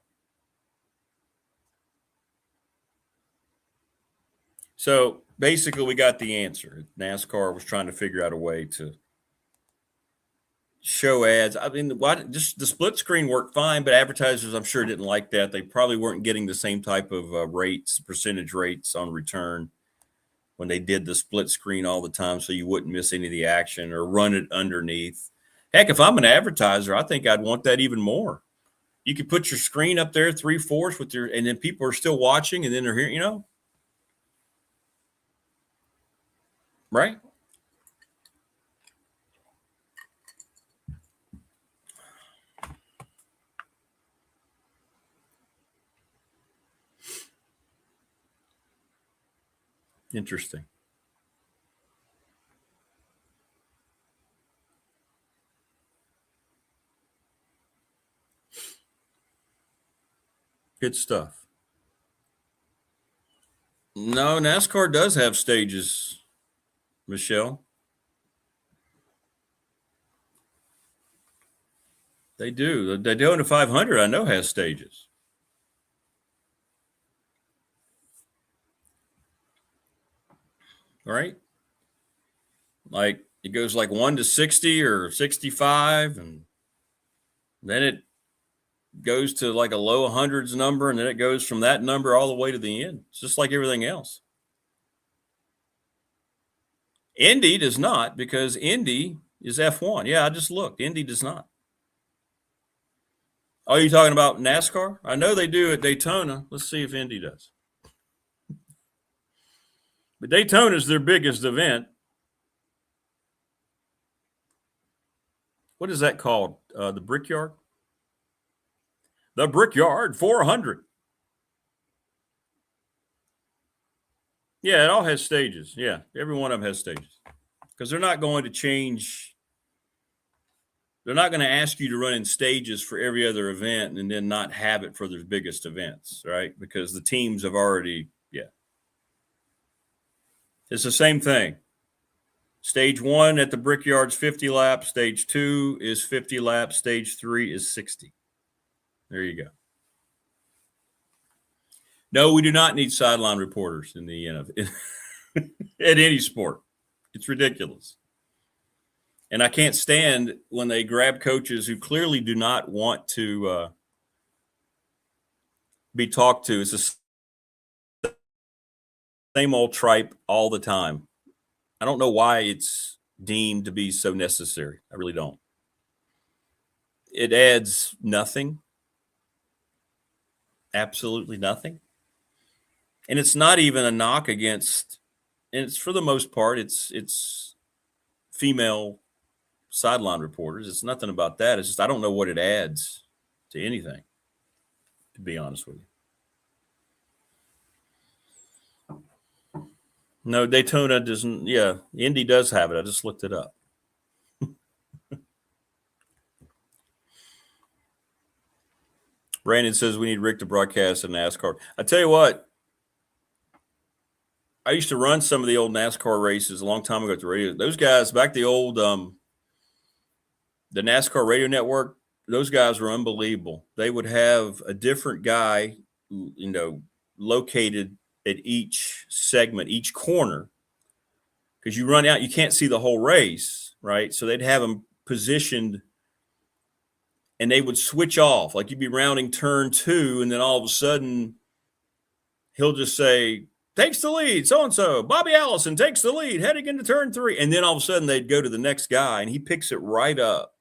So basically, we got the answer. NASCAR was trying to figure out a way to show ads. I mean, just the split screen worked fine, but advertisers, I'm sure, didn't like that. They probably weren't getting the same type of percentage rates on return when they did the split screen all the time, so you wouldn't miss any of the action or run it underneath. Heck, if I'm an advertiser, I think I'd want that even more. You could put your screen up there 3/4 with and then people are still watching, and then they're here, right? Interesting. Good stuff. No, NASCAR does have stages, Michelle. They do. The Daytona 500, I know, has stages. Right? Like it goes like 1 to 60 or 65, and then it goes to like a low hundreds number, and then it goes from that number all the way to the end. It's just like everything else. Indy does not, because Indy is F1. Yeah, I just looked. Indy does not. Oh, you talking about NASCAR? I know they do at Daytona. Let's see if Indy does. But Daytona is their biggest event. What is that called? The Brickyard? The Brickyard 400. Yeah, it all has stages. Yeah, every one of them has stages. Because they're not going to change. They're not going to ask you to run in stages for every other event and then not have it for their biggest events, right? Because the teams have already, It's the same thing. Stage 1 at the Brickyard's 50 laps. Stage 2 is 50 laps. Stage 3 is 60. There you go. No, we do not need sideline reporters in the at any sport. It's ridiculous. And I can't stand when they grab coaches who clearly do not want to be talked to. It's the same old tripe all the time. I don't know why it's deemed to be so necessary. I really don't. It adds nothing. Absolutely nothing. And it's not even a knock against, and it's for the most part, it's female sideline reporters. It's nothing about that. It's just I don't know what it adds to anything, to be honest with you. No, Daytona doesn't. Yeah, Indy does have it. I just looked it up. Brandon says we need Rick to broadcast a NASCAR. I tell you what, I used to run some of the old NASCAR races a long time ago at the radio. Those guys, back the old the NASCAR radio network, those guys were unbelievable. They would have a different guy, located at each segment, each corner, because you run out, you can't see the whole race, right? So they'd have them positioned, and they would switch off. Like you'd be rounding turn 2, and then all of a sudden he'll just say, takes the lead, so-and-so. Bobby Allison takes the lead, heading into turn 3. And then all of a sudden they'd go to the next guy, and he picks it right up.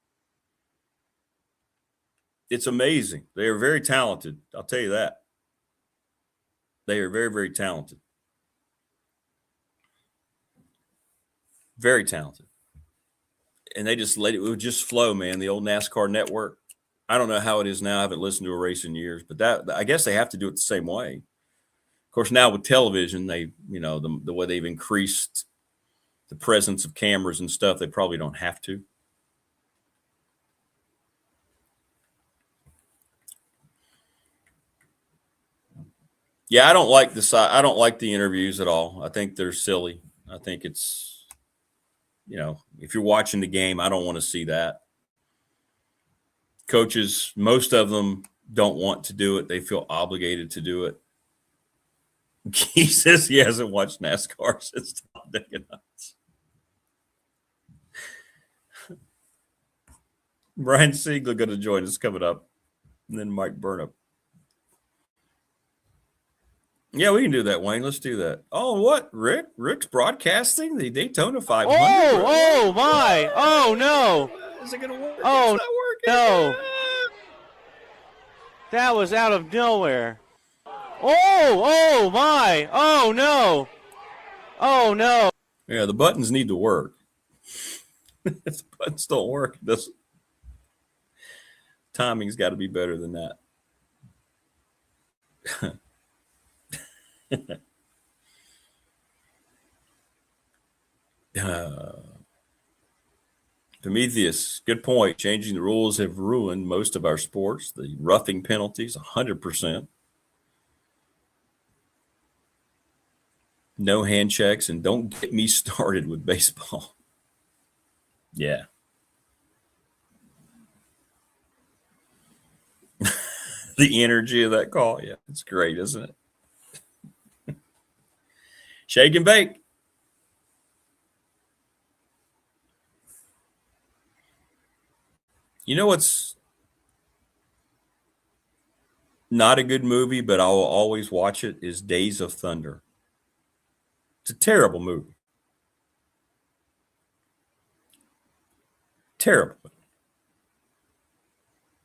It's amazing. They are very talented. I'll tell you that. They are very, very talented. Very talented. And they just it would just flow, man, the old NASCAR network. I don't know how it is now. I haven't listened to a race in years, but I guess they have to do it the same way. Of course, now with television, they, the way they've increased the presence of cameras and stuff, they probably don't have to. Yeah, I don't like the interviews at all. I think they're silly. I think it's, if you're watching the game, I don't want to see that. Coaches, most of them don't want to do it. They feel obligated to do it. He says he hasn't watched NASCAR since Talladega Nights. Brian Siegler going to join us coming up. And then Mike Burnham. Yeah, we can do that, Wayne. Let's do that. Oh, what? Rick's broadcasting the Daytona 500. Oh my. Oh, no. Is it going to work? Oh, it's not working. No. That was out of nowhere. Oh my. Oh, no. Oh, no. Yeah, the buttons need to work. If the buttons don't work, timing's got to be better than that. Prometheus, good point. Changing the rules have ruined most of our sports. The roughing penalties, 100%. No hand checks, and don't get me started with baseball. Yeah. The energy of that call. Yeah, it's great, isn't it? Shake and bake. You know what's not a good movie, but I will always watch it, is Days of Thunder. It's a terrible movie. Terrible.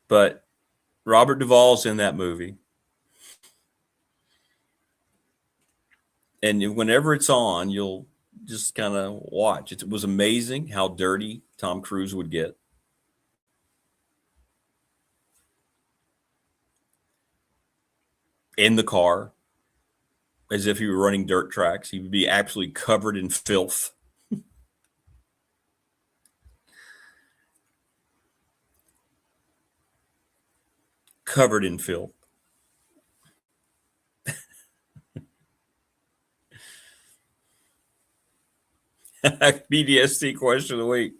But Robert Duvall's in that movie. And whenever it's on, you'll just kind of watch. It was amazing how dirty Tom Cruise would get. In the car, as if he were running dirt tracks. He would be absolutely covered in filth. Covered in filth. BDST question of the week.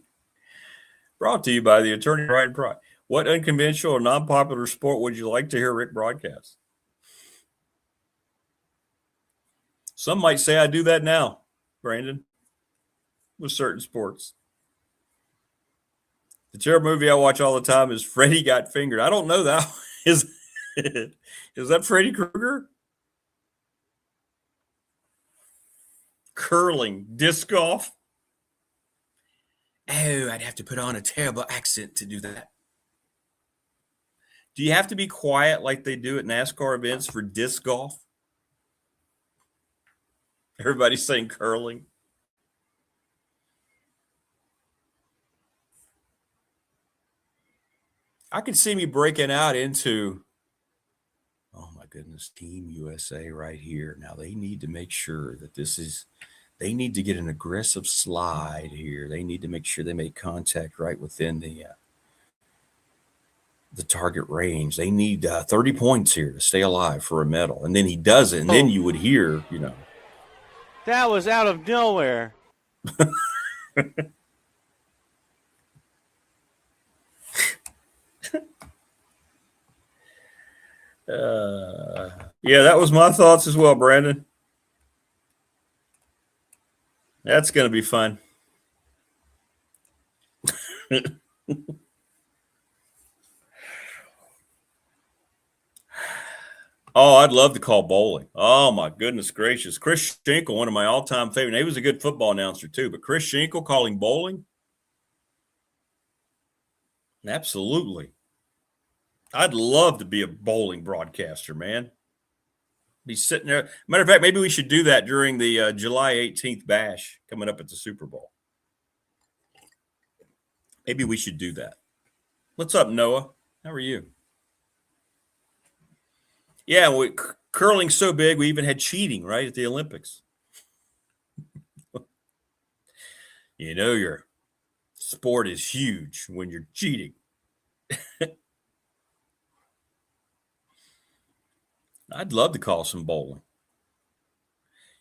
Brought to you by the attorney Ryan Pry. What unconventional or non-popular sport would you like to hear Rick broadcast? Some might say I do that now, Brandon, with certain sports. The terrible movie I watch all the time is Freddy Got Fingered. I don't know that. Is that Freddy Krueger? Curling, disc golf. Oh, I'd have to put on a terrible accent to do that. Do you have to be quiet like they do at NASCAR events for disc golf? Everybody's saying curling. I could see me breaking out into, oh my goodness, Team USA right here. Now they need to make sure that they need to get an aggressive slide here. They need to make sure they make contact right within the target range. They need 30 points here to stay alive for a medal. And then he does it, and then you would hear, That was out of nowhere. Yeah, that was my thoughts as well, Brandon. That's going to be fun. Oh, I'd love to call bowling. Oh, my goodness gracious. Chris Schenkel, one of my all-time favorite. He was a good football announcer, too. But Chris Schenkel calling bowling? Absolutely. I'd love to be a bowling broadcaster, man. Be sitting there. Matter of fact, maybe we should do that during the July 18th bash coming up at the Super Bowl. Maybe we should do that. What's up, Noah? How are you? Yeah, curling's so big, we even had cheating, right, at the Olympics. Your sport is huge when you're cheating. I'd love to call some bowling.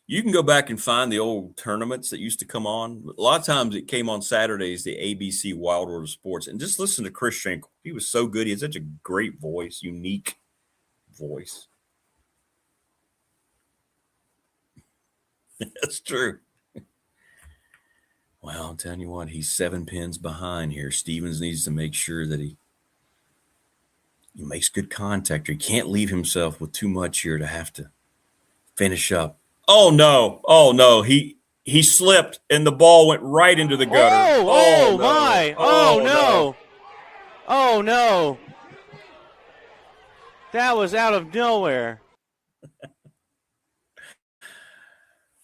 You can go back and find the old tournaments that used to come on. A lot of times it came on Saturdays, the ABC Wild World of Sports. And just listen to Chris Schenkel. He was so good. He had such a great voice, unique voice. That's true. Well, I'm telling you what, he's 7 pins behind here. Stevens needs to make sure that he makes good contact. He can't leave himself with too much here to have to finish up. Oh no. He slipped and the ball went right into the gutter. Oh my. Oh no. Oh no. That was out of nowhere.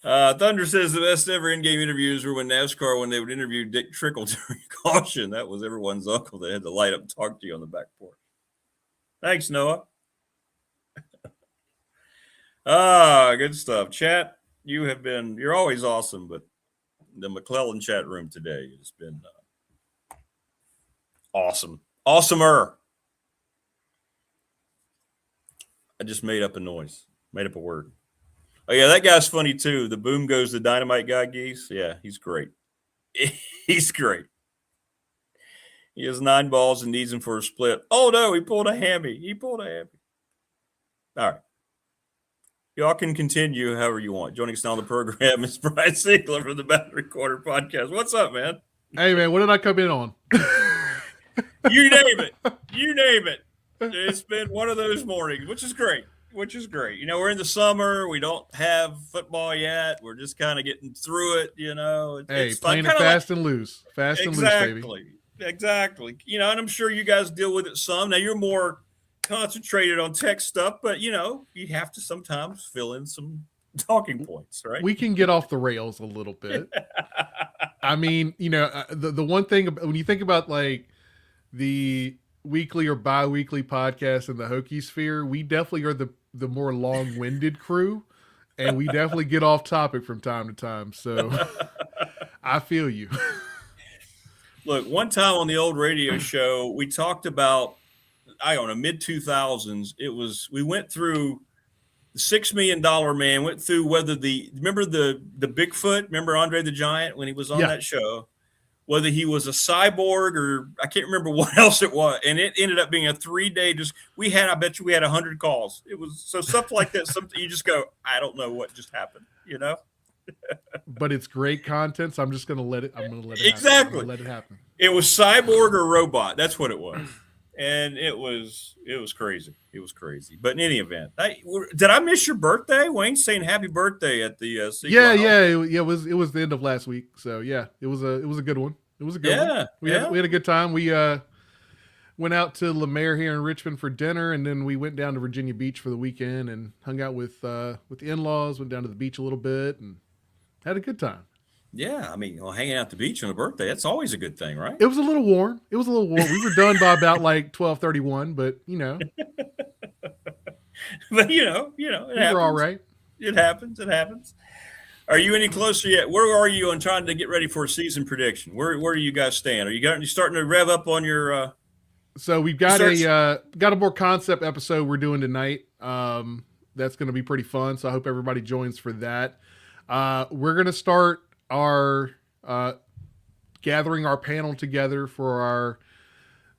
Thunder says the best ever in-game interviews were when they would interview Dick Trickle during caution. That was everyone's uncle that had to light up and talk to you on the back porch. Thanks, Noah. Good stuff. Chat, you're always awesome, but the McClellan chat room today has been awesome. Awesomer. I just made up a noise, made up a word. Oh, yeah, that guy's funny, too. The boom goes the dynamite guy, Geese. Yeah, he's great. He's great. He has 9 balls and needs him for a split. Oh, no, he pulled a hammy. All right. Y'all can continue however you want. Joining us now on the program is Brian Siegler from the Battery Quarter Podcast. What's up, man? Hey, man, what did I come in on? You name it. It's been one of those mornings, which is great. We're in the summer. We don't have football yet. We're just kind of getting through it, Hey, playing it fast and loose. Fast and loose, baby. Exactly. And I'm sure you guys deal with it some. Now, you're more concentrated on tech stuff, but, you have to sometimes fill in some talking points, right? We can get off the rails a little bit. I mean, the one thing, when you think about, like, the weekly or bi-weekly podcast in the Hokie sphere, we definitely are the more long-winded crew, and we definitely get off topic from time to time. So I feel you. Look, one time on the old radio show, we talked about, mid-2000s. We went through the $6 Million Man, went through remember the Bigfoot? Remember Andre the Giant when he was on that show? Whether he was a cyborg or I can't remember what else it was. And it ended up being a 3-day. I bet you we had 100 calls. It was so stuff like that. Something you just go, I don't know what just happened, But it's great content. So I'm just going to let it happen. Exactly. Let it happen. It was cyborg or robot. That's what it was. And it was crazy. It was crazy. But in any event, did I miss your birthday? Wayne's saying happy birthday at the Yeah. It was the end of last week. So yeah, it was a good one. It was a good one. We had a good time. We went out to La Mer here in Richmond for dinner, and then we went down to Virginia Beach for the weekend and hung out with the in-laws. Went down to the beach a little bit and had a good time. Yeah, I mean, hanging out at the beach on a birthday, that's always a good thing, right? It was a little warm. We were done by about like 12:31, but But it we happens. were all right. It happens. It happens. Are you any closer yet? Where are you on trying to get ready for a season prediction? Where do you guys stand? Are you starting to rev up on your? So we've got a more concept episode we're doing tonight. That's going to be pretty fun. So I hope everybody joins for that. We're going to start our gathering our panel together for our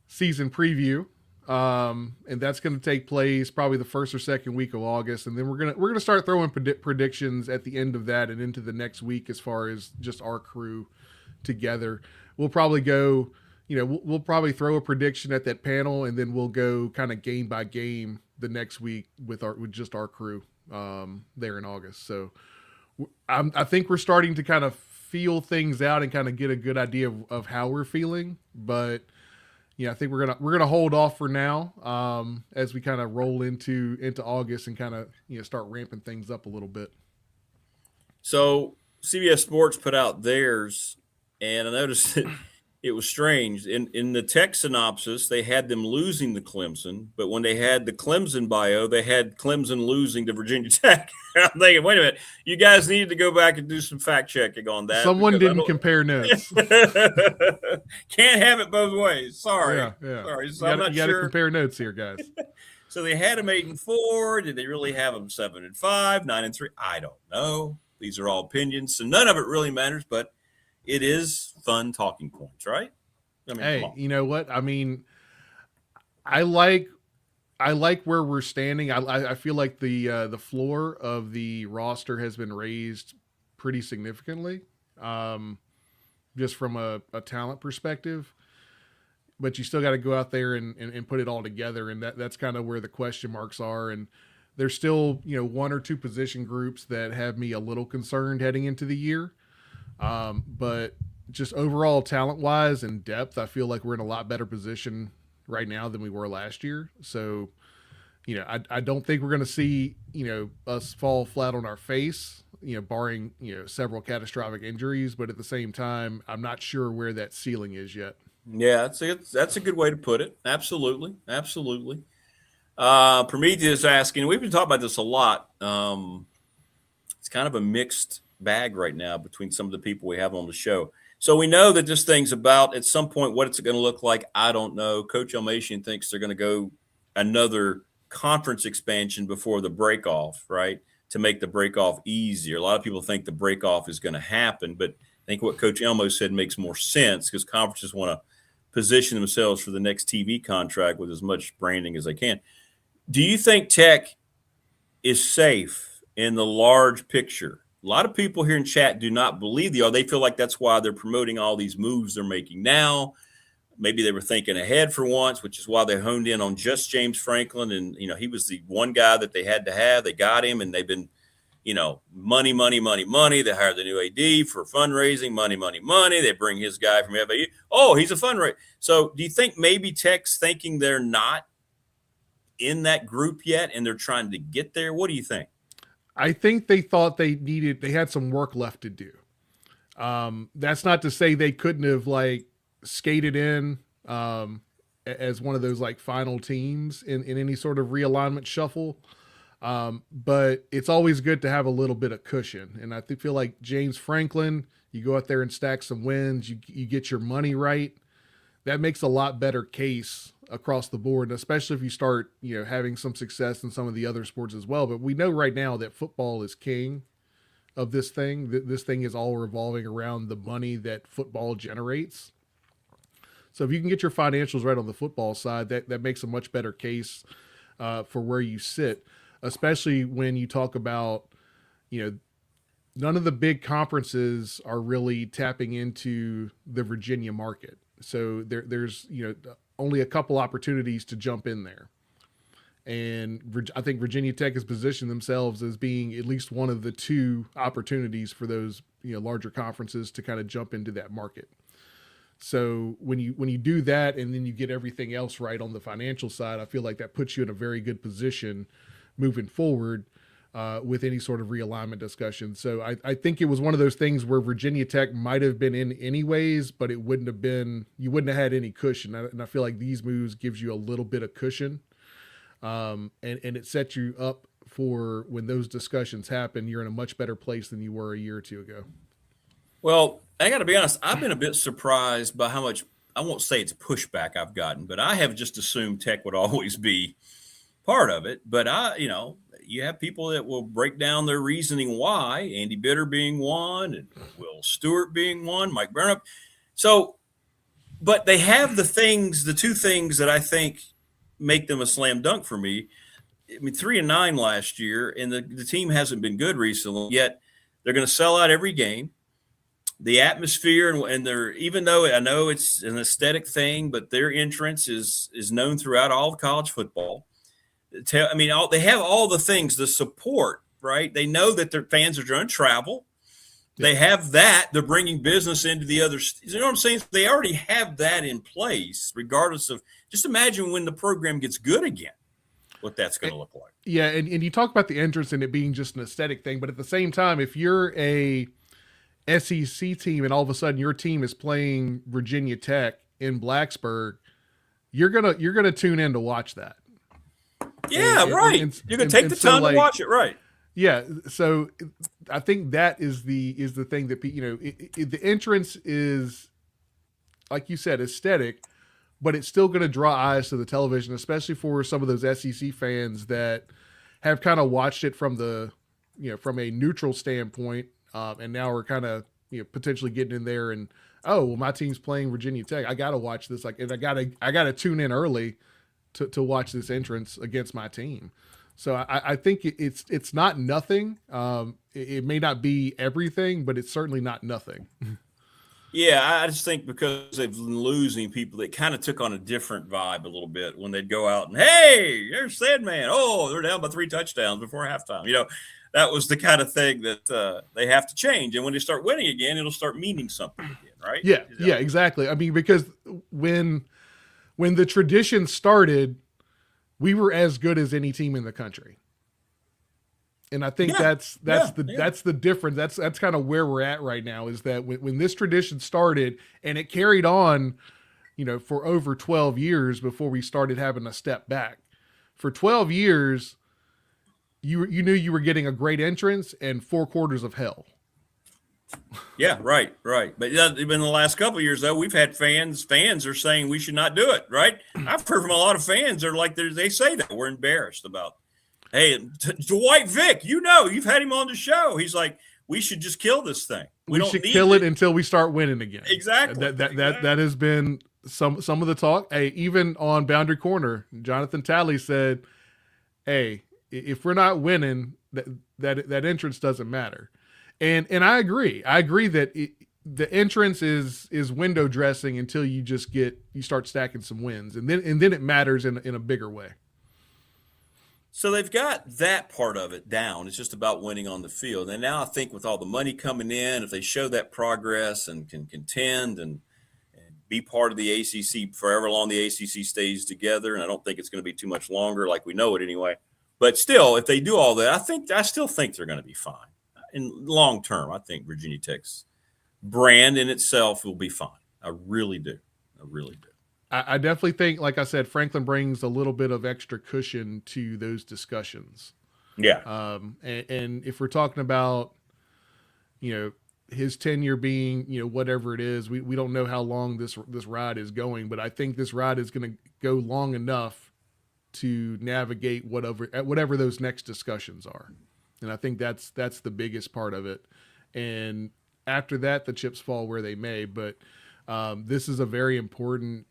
season preview. And that's going to take place probably the first or second week of August. And then we're going to start throwing predictions at the end of that and into the next week, as far as just our crew together. We'll probably go, we'll probably throw a prediction at that panel, and then we'll go kind of game by game the next week with just our crew, there in August. So I think we're starting to kind of feel things out and kind of get a good idea of how we're feeling, but I think we're gonna hold off for now, as we kind of roll into August and kind of start ramping things up a little bit. So CBS Sports put out theirs, and I noticed that it was strange. In the tech synopsis, they had them losing to Clemson, but when they had the Clemson bio, they had Clemson losing to Virginia Tech. I'm thinking, wait a minute, you guys needed to go back and do some fact checking on that. Someone didn't compare notes. Can't have it both ways. Sorry. Yeah. Sorry. So you got to compare notes here, guys. So they had them 8-4. Did they really have them 7-5, 9-3? I don't know. These are all opinions, so none of it really matters, but it is fun talking points, right? I mean, hey, you know what? I mean, I like where we're standing. I feel like the floor of the roster has been raised pretty significantly, just from a talent perspective. But you still got to go out there and put it all together, and that's kind of where the question marks are. And there's still one or two position groups that have me a little concerned heading into the year. But just overall talent wise and depth, I feel like we're in a lot better position right now than we were last year. So, I don't think we're going to see, us fall flat on our face, barring, several catastrophic injuries. But at the same time, I'm not sure where that ceiling is yet. Yeah, that's a good way to put it. Absolutely. Absolutely. Prometheus asking, we've been talking about this a lot. It's kind of a mixed bag right now between some of the people we have on the show. So we know that this thing's about, at some point, what it's going to look like. I don't know. Coach Elmasian thinks they're going to go another conference expansion before the break off, right? To make the break off easier. A lot of people think the break off is going to happen, but I think what Coach Elmo said makes more sense, because conferences want to position themselves for the next TV contract with as much branding as they can. Do you think Tech is safe in the large picture? A lot of people here in chat do not believe they are. They feel like that's why they're promoting all these moves they're making now. Maybe they were thinking ahead for once, which is why they honed in on just James Franklin. And, he was the one guy that they had to have. They got him, and they've been, money. They hired the new AD for fundraising, money. They bring his guy from FAU. Oh, he's a fundraiser. So do you think maybe Tech's thinking they're not in that group yet and they're trying to get there? What do you think? I think they thought they had some work left to do. That's not to say they couldn't have skated in as one of those final teams in any sort of realignment shuffle. But it's always good to have a little bit of cushion. And I feel like James Franklin, you go out there and stack some wins, you get your money right. That makes a lot better case across the board, especially if you start, having some success in some of the other sports as well. But we know right now that football is king of this thing. This thing is all revolving around the money that football generates. So if you can get your financials right on the football side, that makes a much better case for where you sit, especially when you talk about, none of the big conferences are really tapping into the Virginia market. So there's, only a couple opportunities to jump in there. And I think Virginia Tech has positioned themselves as being at least one of the two opportunities for those, larger conferences to kind of jump into that market. So when you do that, and then you get everything else right on the financial side, I feel like that puts you in a very good position moving forward with any sort of realignment discussion. So I think it was one of those things where Virginia Tech might have been in anyways, but you wouldn't have had any cushion. And I feel like these moves gives you a little bit of cushion. And it sets you up for when those discussions happen, you're in a much better place than you were a year or two ago. Well, I got to be honest. I've been a bit surprised by how much, I won't say it's pushback I've gotten, but I have just assumed Tech would always be part of it. But you have people that will break down their reasoning why, Andy Bitter being one, and Will Stewart being one, Mike Burnham. So, but they have the two things that I think make them a slam dunk for me. I mean, 3-9 last year, and the team hasn't been good recently, yet they're going to sell out every game. The atmosphere, and they're, even though I know it's an aesthetic thing, but their entrance is known throughout all of college football. They have all the things, the support, right? They know that their fans are going to travel. They have that. They're bringing business into the other. You know what I'm saying? They already have that in place, regardless of. Just imagine when the program gets good again, what that's going to look like. Yeah, and you talk about the entrance and it being just an aesthetic thing, but at the same time, if you're a SEC team and all of a sudden your team is playing Virginia Tech in Blacksburg, you're gonna tune in to watch that. Yeah, right. You're gonna take the time to watch it, right? Yeah, so I think that is the thing that the entrance is, like you said, aesthetic, but it's still going to draw eyes to the television, especially for some of those SEC fans that have kind of watched it from from a neutral standpoint, and now are kind of potentially getting in there and, oh, well, my team's playing Virginia Tech, I got to watch this, and I got to tune in early to watch this entrance against my team. So I think it's not nothing. It may not be everything, but it's certainly not nothing. Yeah, I just think because they've been losing people, it kind of took on a different vibe a little bit when they'd go out and, hey, there's Sandman. Oh, they're down by 3 touchdowns before halftime. That was the kind of thing that they have to change. And when they start winning again, it'll start meaning something again, right? Yeah, exactly. I mean, because when the tradition started, we were as good as any team in the country. And I think that's the difference. That's kind of where we're at right now, is that when this tradition started and it carried on, for over 12 years before we started having a step back. For 12 years, you knew you were getting a great entrance and 4 quarters of hell. Yeah, right. But in the last couple of years, though, we've had fans are saying we should not do it, right? I've heard from a lot of fans that are like, they say that we're embarrassed about, hey, Dwight Vick, you've had him on the show. He's like, we should just kill this thing. We should kill it until we start winning again. Exactly. That has been some of the talk. Hey, even on Boundary Corner, Jonathan Talley said, hey, if we're not winning, that entrance doesn't matter. And I agree. I agree that the entrance is window dressing until you start stacking some wins, and then it matters in a bigger way. So they've got that part of it down. It's just about winning on the field. And now I think with all the money coming in, if they show that progress and can contend and be part of the ACC forever long, the ACC stays together. And I don't think it's going to be too much longer, like we know it anyway. But still, if they do all that, I still think they're going to be fine. In long term, I think Virginia Tech's brand in itself will be fine. I really do. I definitely think, like I said, Franklin brings a little bit of extra cushion to those discussions. Yeah. And if we're talking about, his tenure being, whatever it is, we don't know how long this ride is going, but I think this ride is going to go long enough to navigate whatever those next discussions are. And I think that's the biggest part of it. And after that, the chips fall where they may. But this is a very important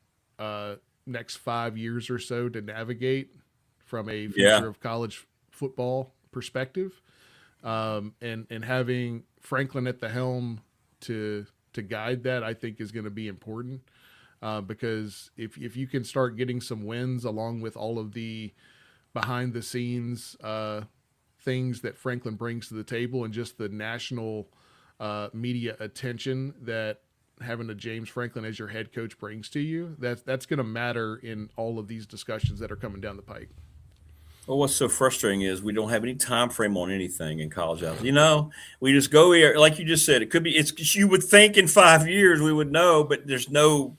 next 5 years or so to navigate from a future of college football perspective. And having Franklin at the helm to guide that, I think, is going to be important. Because if you can start getting some wins along with all of the behind the scenes things that Franklin brings to the table and just the national media attention that having a James Franklin as your head coach brings to you, that's going to matter in all of these discussions that are coming down the pike. Well, what's so frustrating is we don't have any time frame on anything in college athletics. You know, we just go here, like you just said. It could be. It's you would think in 5 years we would know, but there's no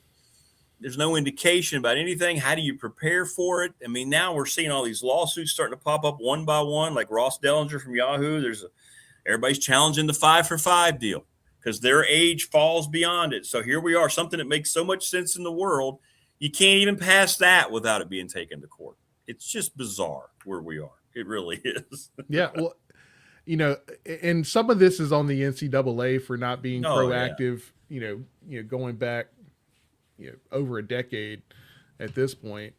indication about anything. How do you prepare for it? I mean, now we're seeing all these lawsuits starting to pop up one by one, like Ross Dellinger from Yahoo. Everybody's challenging the 5 for 5 deal because their age falls beyond it. So here we are, something that makes so much sense in the world. You can't even pass that without it being taken to court. It's just bizarre where we are. It really is. Yeah. Well, you know, and some of this is on the NCAA for not being proactive, yeah. you know, going back, over a decade at this point.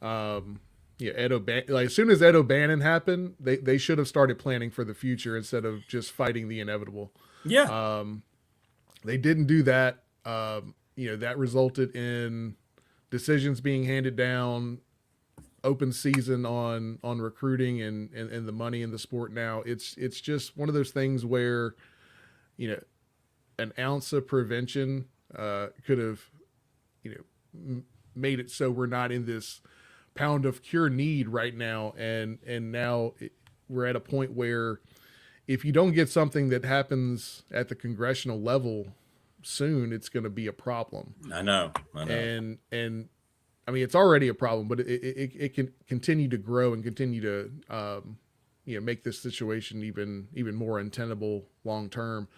Ed O'Bannon, like as soon as Ed O'Bannon happened, they should have started planning for the future instead of just fighting the inevitable. Yeah. They didn't do that. That resulted in decisions being handed down, open season on recruiting and the money in the sport. Now it's just one of those things where, an ounce of prevention could have, made it so we're not in this pound of cure need right now. And now we're at a point where if you don't get something that happens at the congressional level soon, it's going to be a problem. I know. And I mean, it's already a problem, but it can continue to grow and continue to, make this situation even more untenable long term.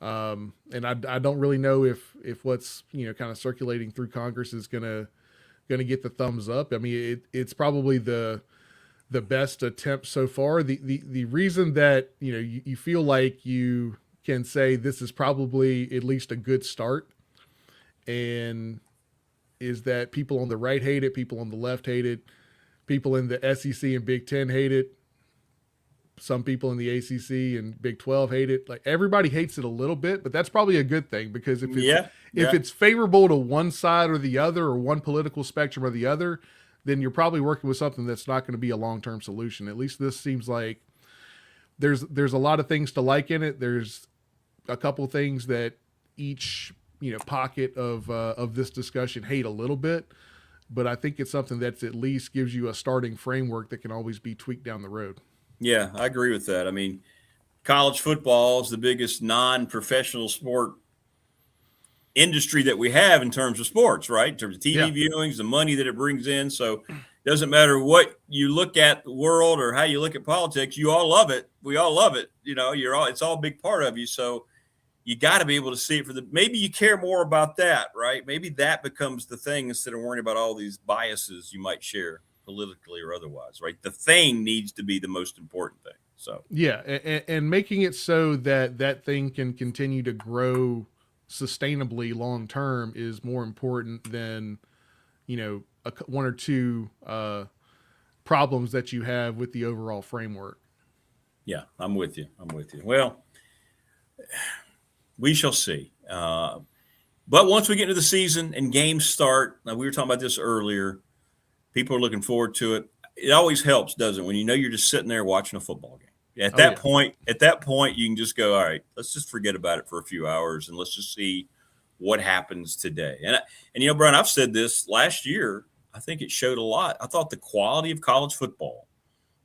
And I don't really know if what's kind of circulating through Congress is gonna get the thumbs up. I mean, it's probably the best attempt so far. The reason that you feel like you can say this is probably at least a good start, and is that people on the right hate it, people on the left hate it, people in the SEC and Big Ten hate it, some people in the ACC and Big 12 hate it. Like everybody hates it a little bit, but that's probably a good thing because if it's favorable to one side or the other, or one political spectrum or the other, then you're probably working with something that's not going to be a long-term solution. At least this seems like there's a lot of things to like in it. There's a couple things that each pocket of this discussion hate a little bit, but I think it's something that's at least gives you a starting framework that can always be tweaked down the road. Yeah, I agree with that. I mean, college football is the biggest non-professional sport industry that we have in terms of sports, right? In terms of TV viewings, the money that it brings in. So it doesn't matter what you look at the world or how you look at politics, you all love it. We all love it. It's all a big part of you. So you got to be able to see it maybe you care more about that, right? Maybe that becomes the thing instead of worrying about all these biases you might share politically or otherwise, right? The thing needs to be the most important thing. So yeah, and making it so that thing can continue to grow sustainably long term is more important than one or two problems that you have with the overall framework. Yeah, I'm with you. Well, we shall see. But once we get into the season and games start, we were talking about this earlier, people are looking forward to it. It always helps, doesn't it? When you're just sitting there watching a football game. At that point, you can just go, all right, let's just forget about it for a few hours and let's just see what happens today. And Brian, I've said this last year. I think it showed a lot. I thought the quality of college football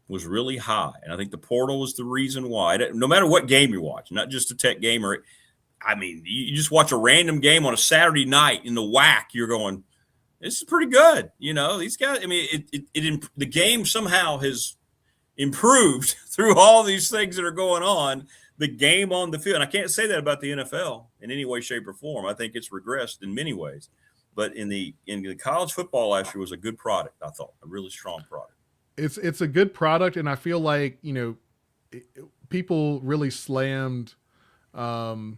was really high, and I think the portal was the reason why. No matter what game you watch, not just a Tech game you just watch a random game on a Saturday night in the WAC, you're going, this is pretty good. These guys, the game somehow has improved through all these things that are going on, the game on the field. And I can't say that about the NFL in any way, shape, or form. I think it's regressed in many ways. But in the college football last year was a good product, I thought, a really strong product. It's a good product, and I feel like, people really slammed some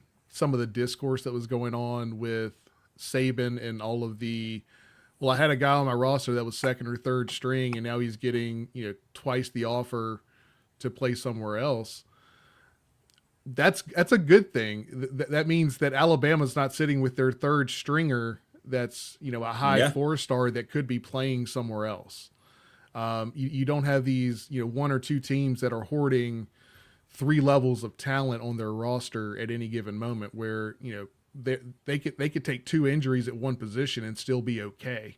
of the discourse that was going on with Saban and all of the I had a guy on my roster that was second or third string, and now he's getting, twice the offer to play somewhere else. That's a good thing. That means that Alabama's not sitting with their third stringer that's, a high 4-star that could be playing somewhere else. You don't have these, one or two teams that are hoarding 3 levels of talent on their roster at any given moment where, they could take 2 injuries at one position and still be okay.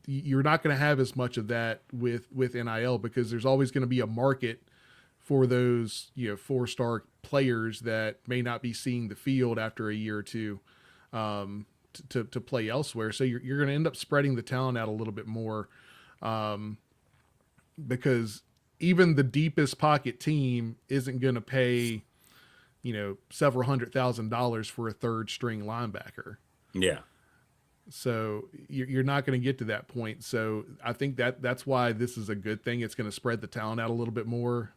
you're not going to have as much of that with NIL, because there's always going to be a market for those, 4-star players that may not be seeing the field after a year or two to play elsewhere. So you're going to end up spreading the talent out a little bit more, because even the deepest pocket team isn't going to pay, several $100,000 for a third string linebacker. Yeah. So you're not going to get to that point. So I think that's why this is a good thing. It's going to spread the talent out a little bit more.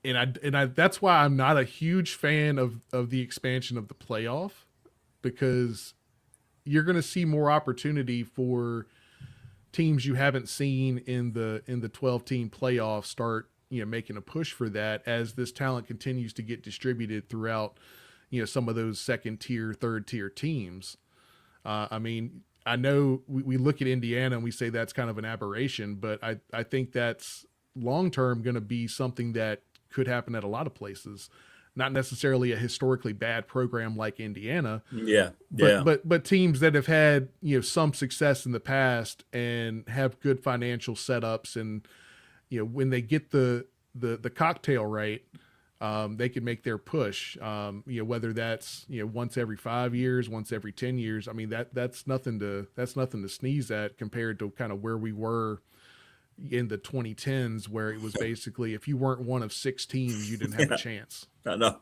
That's why I'm not a huge fan of the expansion of the playoff, because you're going to see more opportunity for teams you haven't seen in the 12-team playoff start, making a push for that as this talent continues to get distributed throughout, some of those second tier, third tier teams. I mean, I know we look at Indiana and we say that's kind of an aberration, but I think that's long-term going to be something that could happen at a lot of places. Not necessarily a historically bad program like Indiana. Yeah. But teams that have had, some success in the past and have good financial setups, and, when they get the cocktail right, they can make their push, whether that's, once every 5 years, once every 10 years. I mean, that's nothing to sneeze at compared to kind of where we were in the 2010s, where it was basically, if you weren't one of 6 teams, you didn't have a chance. I know.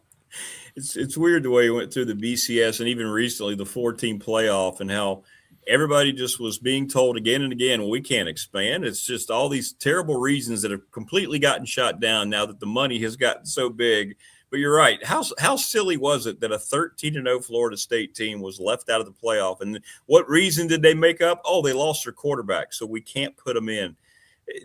It's weird the way you went through the BCS and even recently the 4-team playoff, and how everybody just was being told again and again, well, we can't expand. It's just all these terrible reasons that have completely gotten shot down now that the money has gotten so big. But you're right. How silly was it that a 13-0 Florida State team was left out of the playoff? And what reason did they make up? Oh, they lost their quarterback, so we can't put them in.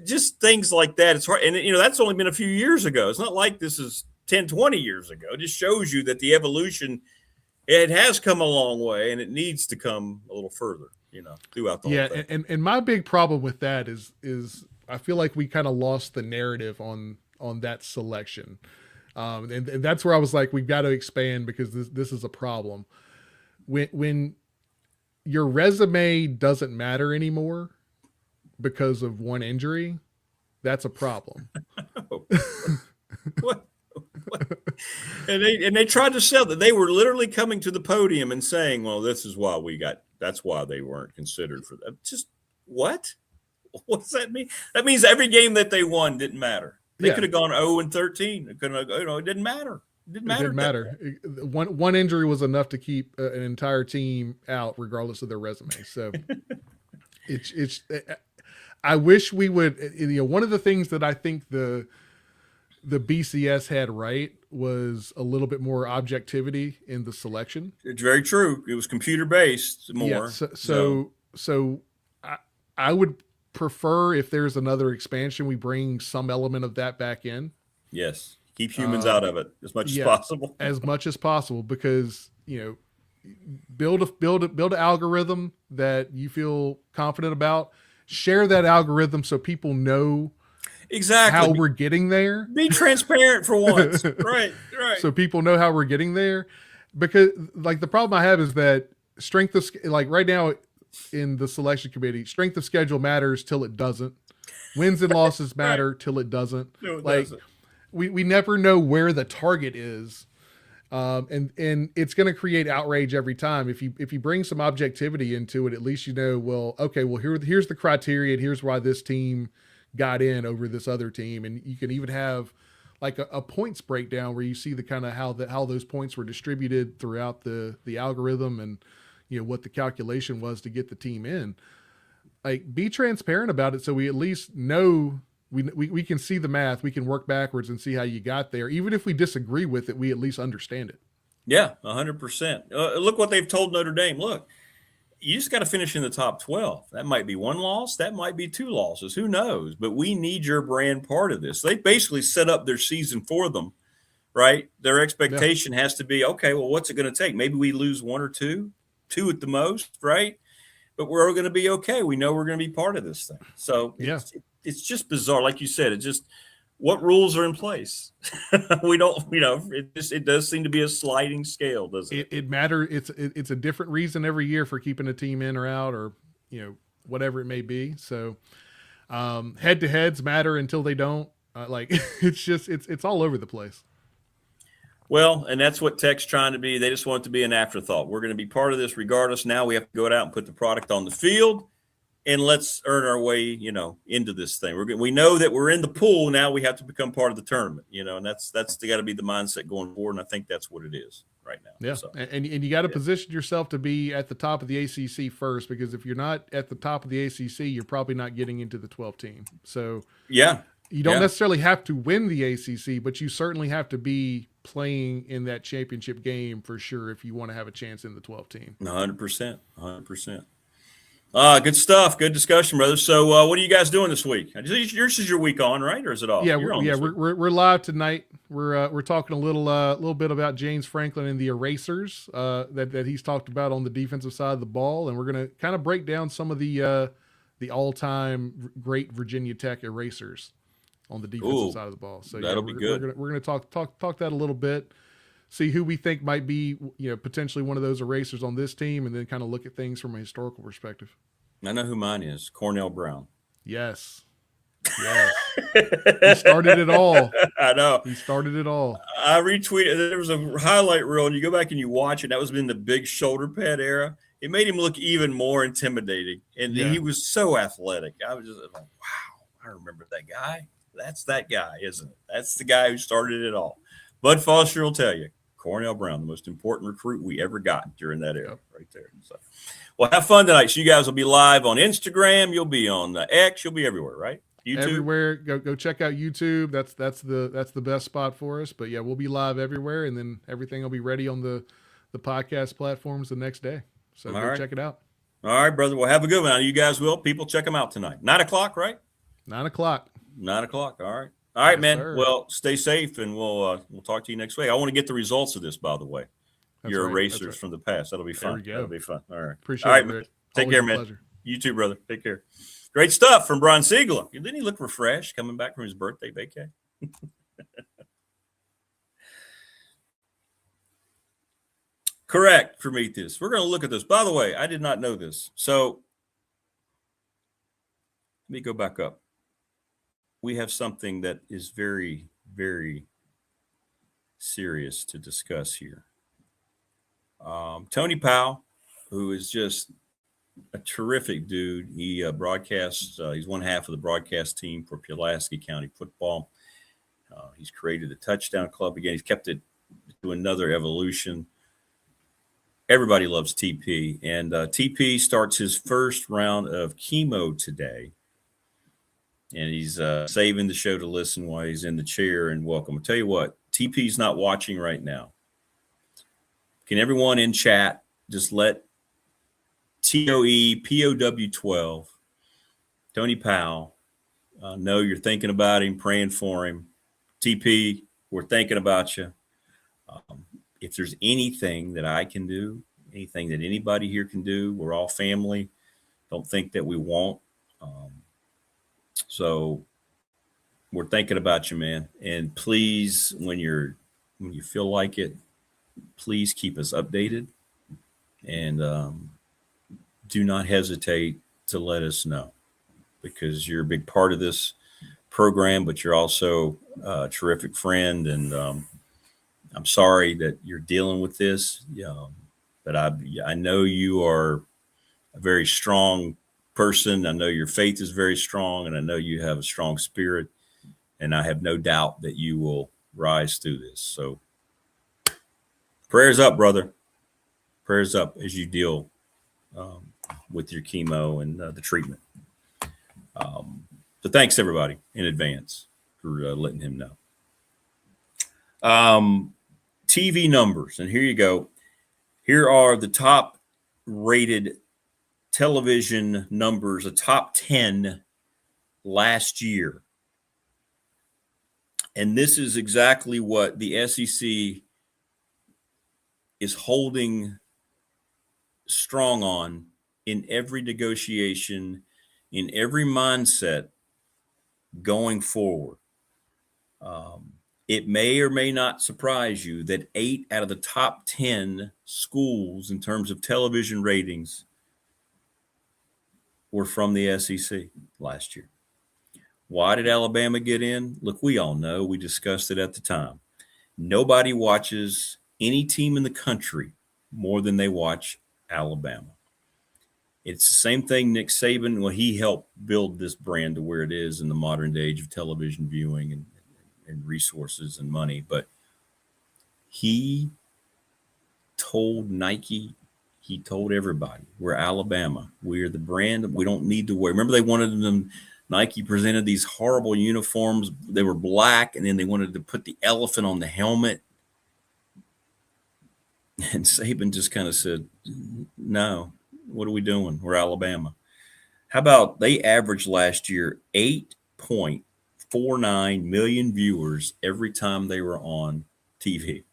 Just things like that. It's hard. And, that's only been a few years ago. It's not like this is 10, 20 years ago. It just shows you that the evolution, it has come a long way, and it needs to come a little further, throughout the whole thing. And my big problem with that is I feel like we kind of lost the narrative on that selection. And that's where I was like, we've got to expand, because this is a problem. When your resume doesn't matter anymore because of one injury, that's a problem. What? And they tried to sell that. They were literally coming to the podium and saying, well, this is why that's why they weren't considered for that. Just what does that mean? That means every game that they won didn't matter. They could have gone 0-13. It couldn't have, it didn't matter. It didn't matter. One injury was enough to keep an entire team out, regardless of their resume. So it's I wish we would, one of the things that I think the BCS had right was a little bit more objectivity in the selection. It's very true. It was computer based more. Yeah, so I would prefer, if there's another expansion, we bring some element of that back in. Yes. Keep humans out of it as much as possible. As much as possible, because, build an algorithm that you feel confident about. Share that algorithm so people know exactly how we're getting there. Be transparent for once. Right. So people know how we're getting there. Because like the problem I have is that right now in the selection committee, strength of schedule matters till it doesn't. Wins and losses matter till it doesn't. No, it doesn't. We never know where the target is. And it's going to create outrage every time. If you bring some objectivity into it, at least here's the criteria, and here's why this team got in over this other team. And you can even have like a points breakdown where you see the kind of how those points were distributed throughout the algorithm, and what the calculation was to get the team in. Like, be transparent about it so we at least know. We can see the math. We can work backwards and see how you got there. Even if we disagree with it, we at least understand it. Yeah, 100%. Look what they've told Notre Dame. Look, you just got to finish in the top 12. That might be 1 loss. That might be 2 losses. Who knows? But we need your brand part of this. They basically set up their season for them, right? Their expectation has to be, okay, well, what's it going to take? Maybe we lose 1 or 2 at the most, right? But we're going to be okay. We know we're going to be part of this thing. So it's just bizarre. Like you said, what rules are in place? We don't, it does seem to be a sliding scale, doesn't it? It matters. It's a different reason every year for keeping a team in or out, or whatever it may be. So head to heads matter until they don't. It's all over the place. Well, and that's what Tech's trying to be. They just want it to be an afterthought. We're going to be part of this regardless. Now we have to go out and put the product on the field, and let's earn our way, into this thing. We know that we're in the pool. Now we have to become part of the tournament, and that's got to be the mindset going forward. And I think that's what it is right now. Yeah. So, and you got to position yourself to be at the top of the ACC first, because if you're not at the top of the ACC, you're probably not getting into the 12 team. So yeah. You don't necessarily have to win the ACC, but you certainly have to be playing in that championship game for sure if you want to have a chance in the 12 team. 100%. 100%. Good stuff. Good discussion, brother. So what are you guys doing this week? Yours is your week on, right? Or is it off? Yeah, we're live tonight. We're talking a little bit about James Franklin and the erasers that he's talked about on the defensive side of the ball, and we're going to kind of break down some of the all-time great Virginia Tech erasers on the defensive side of the ball. So that'll be good. We're going to talk that a little bit, see who we think might be, potentially one of those erasers on this team, and then kind of look at things from a historical perspective. I know who mine is. Cornell Brown. Yes. He started it all. I know. He started it all. I retweeted. There was a highlight reel, and you go back and you watch it. That was in the big shoulder pad era. It made him look even more intimidating, and he was so athletic. I was just like, wow, I remember that guy. That's that guy, isn't it? That's the guy who started it all. Bud Foster will tell you, Cornell Brown, the most important recruit we ever got during that era, right there. So, well, have fun tonight. So you guys will be live on Instagram. You'll be on X. You'll be everywhere, right? YouTube. Everywhere. Go check out YouTube. That's the best spot for us. But yeah, we'll be live everywhere, and then everything will be ready on the podcast platforms the next day. So check it out. All right, brother. Well, have a good one. You guys will. People, check them out tonight. 9:00, right? 9:00. 9:00. All right, yes, man. Sir. Well, stay safe, and we'll talk to you next week. I want to get the results of this, by the way. Your erasers from the past. That'll be fun. There we go. That'll be fun. All right. Appreciate all right, it, Rick. Take Always care, a man. pleasure. You too, brother. Take care. Great stuff from Brian Siegler. Didn't he look refreshed coming back from his birthday vacay? Correct, Prometheus. We're going to look at this. By the way, I did not know this. So let me go back up. We have something that is very, very serious to discuss here. Tony Powell, who is just a terrific dude. He broadcasts. He's one half of the broadcast team for Pulaski County football. He's created the Touchdown Club again. He's kept it to another evolution. Everybody loves TP, and TP starts his first round of chemo today. And he's saving the show to listen while he's in the chair and welcome. I'll tell you what, TP's not watching right now. Can everyone in chat just let TOE POW12, Tony Powell, know you're thinking about him, praying for him. TP, we're thinking about you. If there's anything that I can do, anything that anybody here can do, we're all family. Don't think that we won't. So we're thinking about you, man. And please, when you feel like it, please keep us updated. And do not hesitate to let us know, because you're a big part of this program, but you're also a terrific friend. And I'm sorry that you're dealing with this. But I know you are a very strong person. I know your faith is very strong, and I know you have a strong spirit, and I have no doubt that you will rise through this. So prayers up, brother. Prayers up as you deal with your chemo and the treatment. So thanks, everybody, in advance for letting him know. TV numbers, and here you go. Here are the top rated television numbers, a top 10 last year. And this is exactly what the SEC is holding strong on in every negotiation, in every mindset going forward. It may or may not surprise you that 8 out of the top 10 schools in terms of television ratings were from the SEC last year. Why did Alabama get in? Look, we all know. We discussed it at the time. Nobody watches any team in the country more than they watch Alabama. It's the same thing Nick Saban, well, he helped build this brand to where it is in the modern age of television viewing and resources and money. But he told Nike, he told everybody, we're Alabama. We're the brand. We don't need to wear. Remember, they wanted them, Nike presented these horrible uniforms. They were black, and then they wanted to put the elephant on the helmet. And Saban just kind of said, no, what are we doing? We're Alabama. How about they averaged last year 8.49 million viewers every time they were on TV?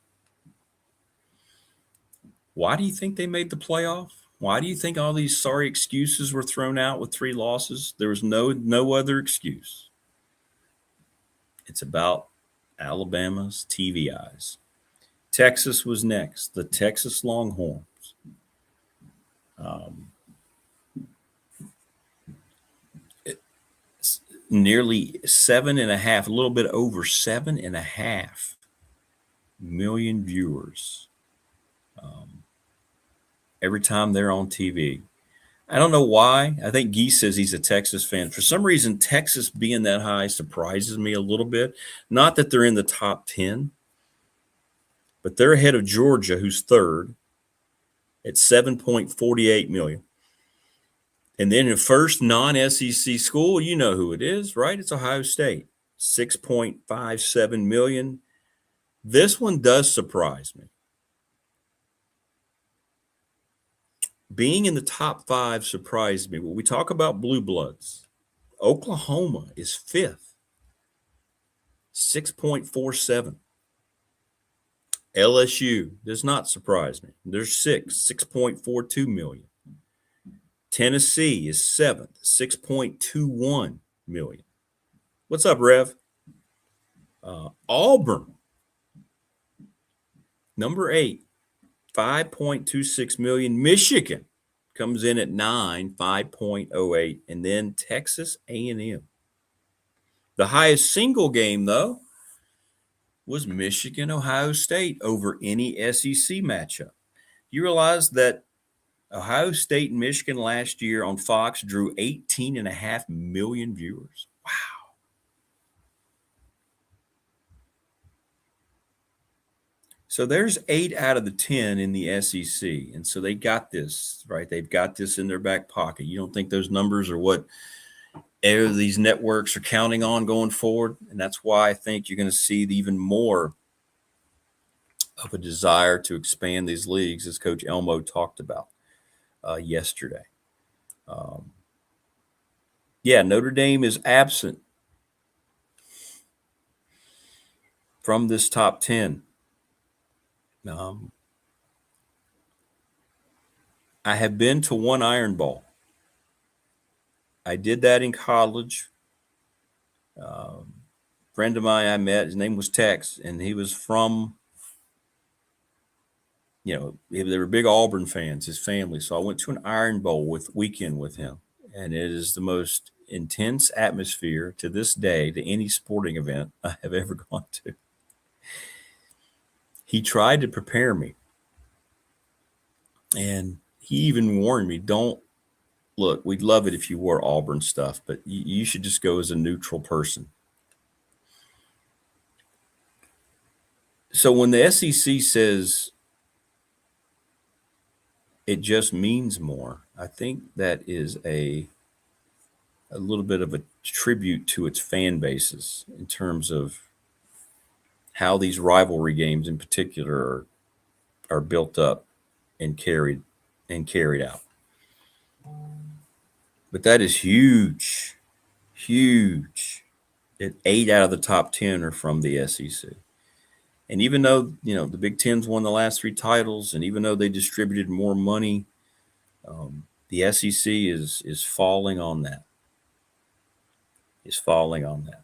Why do you think they made the playoff? Why do you think all these sorry excuses were thrown out with 3 losses? There was no other excuse. It's about Alabama's TV eyes. Texas was next, the Texas Longhorns. Nearly 7.5, a little bit over 7.5 million viewers every time they're on TV. I don't know why. I think Geese says he's a Texas fan. For some reason, Texas being that high surprises me a little bit. Not that they're in the top 10, but they're ahead of Georgia, who's third, at 7.48 million. And then the first non-SEC school, you know who it is, right? It's Ohio State, 6.57 million. This one does surprise me. Being in the top 5 surprised me. When we talk about blue bloods, Oklahoma is 5th, 6.47. LSU does not surprise me. They're 6.42 million. Tennessee is 7th, 6.21 million. What's up, Rev? Auburn, number 8, 5.26 million. Michigan comes in at 9, 5.08, and then Texas A&M. The highest single game, though, was Michigan-Ohio State over any SEC matchup. You realize that Ohio State and Michigan last year on Fox drew 18.5 million viewers. Wow. So there's 8 out of the 10 in the SEC. And so they got this, right? They've got this in their back pocket. You don't think those numbers are what these networks are counting on going forward? And that's why I think you're going to see even more of a desire to expand these leagues, as Coach Elmo talked about yesterday. Notre Dame is absent from this top 10. I have been to one Iron Bowl. I did that in college. Friend of mine I met, his name was Tex, and he was from, they were big Auburn fans, his family. So I went to an Iron Bowl weekend with him, and it is the most intense atmosphere to this day to any sporting event I have ever gone to. He tried to prepare me, and he even warned me, look, we'd love it if you wore Auburn stuff, but you should just go as a neutral person. So when the SEC says it just means more, I think that is a little bit of a tribute to its fan bases in terms of how these rivalry games in particular are built up and carried out. But that is huge, huge. 8 out of the top 10 are from the SEC. And even though, the Big Ten's won the last 3 titles, and even though they distributed more money, the SEC is falling on that. Is falling on that.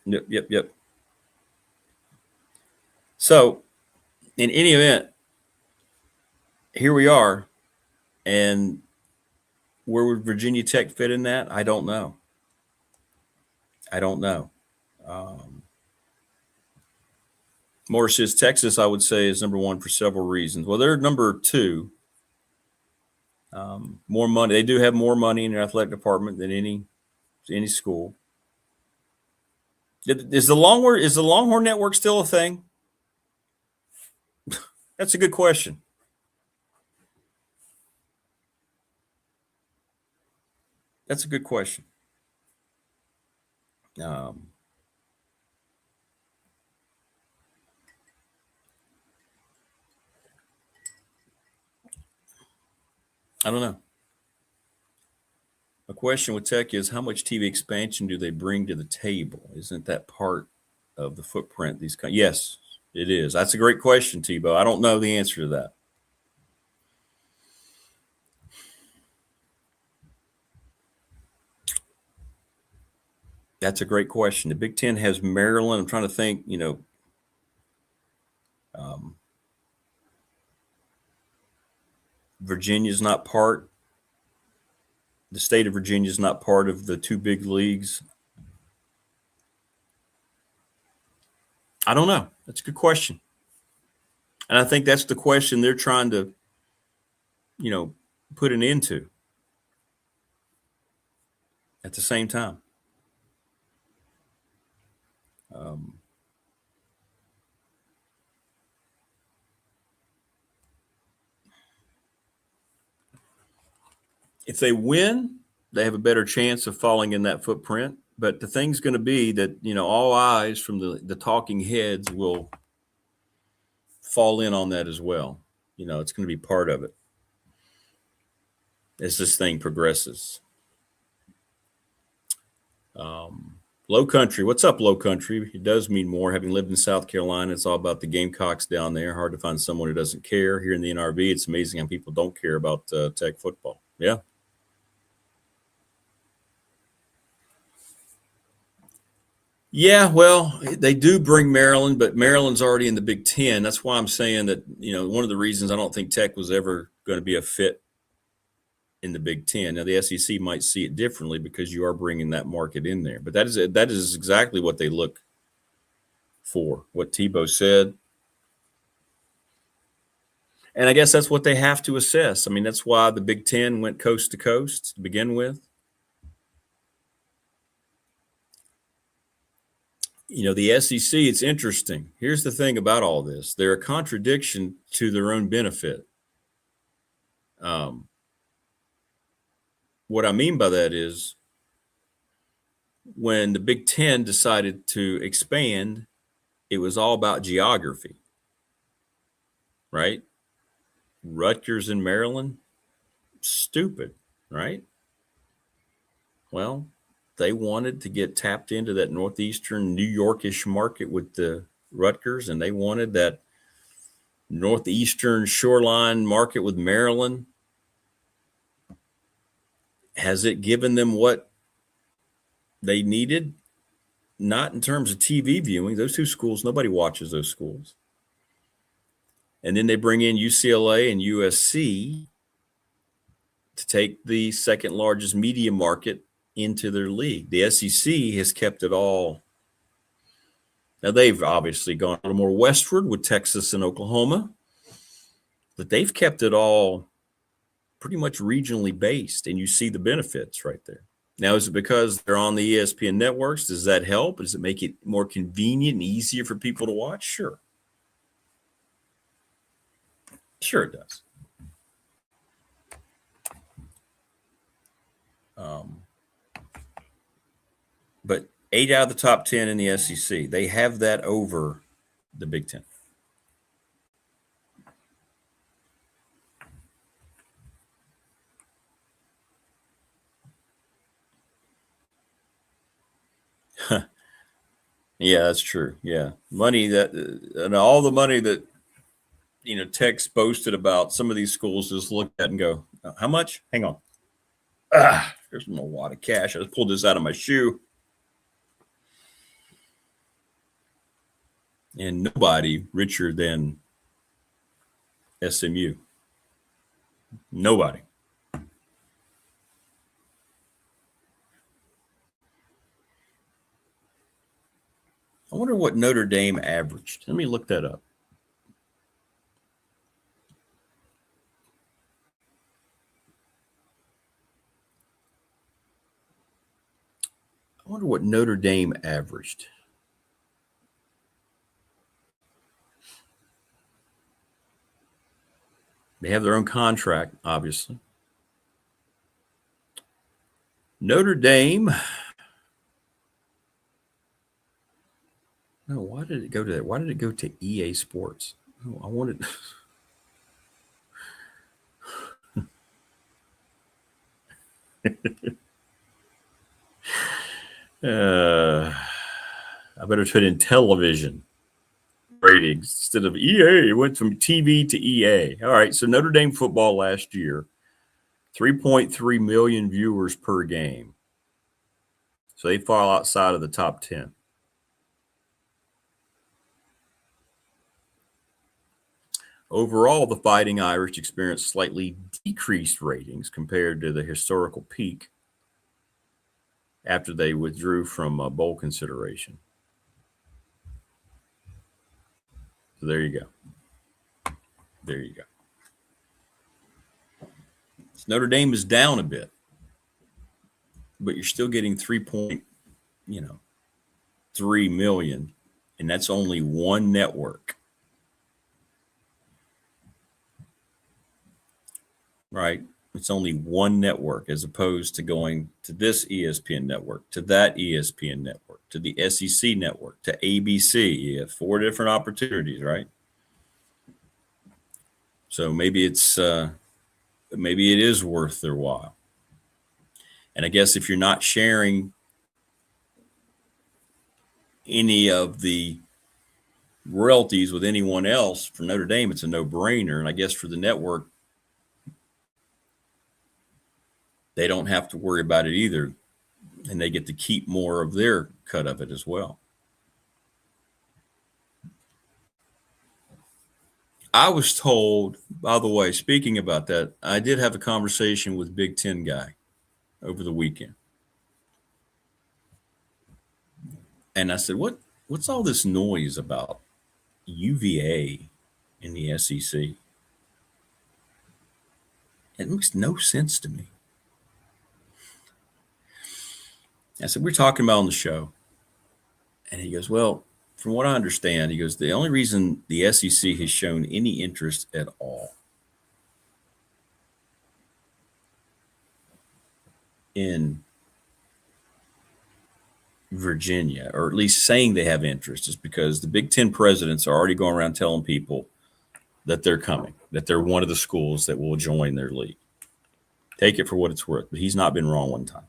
Yep. So, in any event, here we are. And where would Virginia Tech fit in that? I don't know. Morris says Texas, I would say, is number one for several reasons. Well, they're number two. More money. They do have more money in their athletic department than any school. Is the Longhorn Network still a thing? That's a good question. That's a good question. I don't know. A question with Tech is, how much TV expansion do they bring to the table? Isn't that part of the footprint? Yes, it is. That's a great question, Tebow. I don't know the answer to that. That's a great question. The Big Ten has Maryland. I'm trying to think, Virginia's not part. The state of Virginia is not part of the two big leagues. I don't know. That's a good question. And I think that's the question they're trying to, put an end to at the same time. If they win, they have a better chance of falling in that footprint. But the thing's going to be that, all eyes from the talking heads will fall in on that as well. It's going to be part of it as this thing progresses. Low Country. What's up, Low Country? It does mean more. Having lived in South Carolina, it's all about the Gamecocks down there. Hard to find someone who doesn't care. Here in the NRV, it's amazing how people don't care about Tech football. Yeah. Yeah, well, they do bring Maryland, but Maryland's already in the Big Ten. That's why I'm saying that, one of the reasons I don't think Tech was ever going to be a fit in the Big Ten. Now, the SEC might see it differently because you are bringing that market in there. But that is exactly what they look for, what Tebow said. And I guess that's what they have to assess. I mean, that's why the Big Ten went coast to coast to begin with. The SEC, it's interesting. Here's the thing about all this. They're a contradiction to their own benefit. What I mean by that is when the Big Ten decided to expand, it was all about geography, right? Rutgers in Maryland, stupid, right? Well, they wanted to get tapped into that northeastern New Yorkish market with the Rutgers, and they wanted that northeastern shoreline market with Maryland. Has it given them what they needed? Not in terms of TV viewing. Those two schools, nobody watches those schools. And then they bring in UCLA and USC to take the second largest media market into their league. The SEC has kept it all. Now, they've obviously gone a little more westward with Texas and Oklahoma, but they've kept it all pretty much regionally based, and you see the benefits right there. Now, is it because they're on the ESPN networks? Does that help? Does it make it more convenient and easier for people to watch? Sure. Sure it does. But 8 out of the top 10 in the SEC, they have that over the Big Ten. Yeah, that's true. Yeah. Money that, and all the money that, Tech's boasted about, some of these schools just look at and go, how much? Hang on. There's a wad of cash. I just pulled this out of my shoe. And nobody richer than SMU. Nobody. I wonder what Notre Dame averaged. Let me look that up. I wonder what Notre Dame averaged. They have their own contract, obviously. Notre Dame. No, why did it go to that? Why did it go to EA Sports? Oh, I wanted. I better put in television ratings instead of EA. It went from TV to EA. All right, so Notre Dame football last year, 3.3 million viewers per game. So they fall outside of the top 10. Overall, the Fighting Irish experienced slightly decreased ratings compared to the historical peak after they withdrew from bowl consideration. So there you go. There you go. So Notre Dame is down a bit, but you're still getting 3 million, and that's only one network. Right? It's only one network as opposed to going to this ESPN network, to that ESPN network, to the SEC network, to ABC. You have 4 different opportunities, right? So maybe it is worth their while. And I guess if you're not sharing any of the royalties with anyone else, for Notre Dame, it's a no-brainer. And I guess for the network, they don't have to worry about it either, and they get to keep more of their cut of it as well. I was told, by the way, speaking about that, I did have a conversation with Big Ten guy over the weekend. And I said, what's all this noise about UVA in the SEC? It makes no sense to me. I said, we're talking about on the show. And he goes, well, from what I understand, he goes, the only reason the SEC has shown any interest at all in Virginia, or at least saying they have interest, is because the Big Ten presidents are already going around telling people that they're coming, that they're one of the schools that will join their league. Take it for what it's worth, but he's not been wrong one time.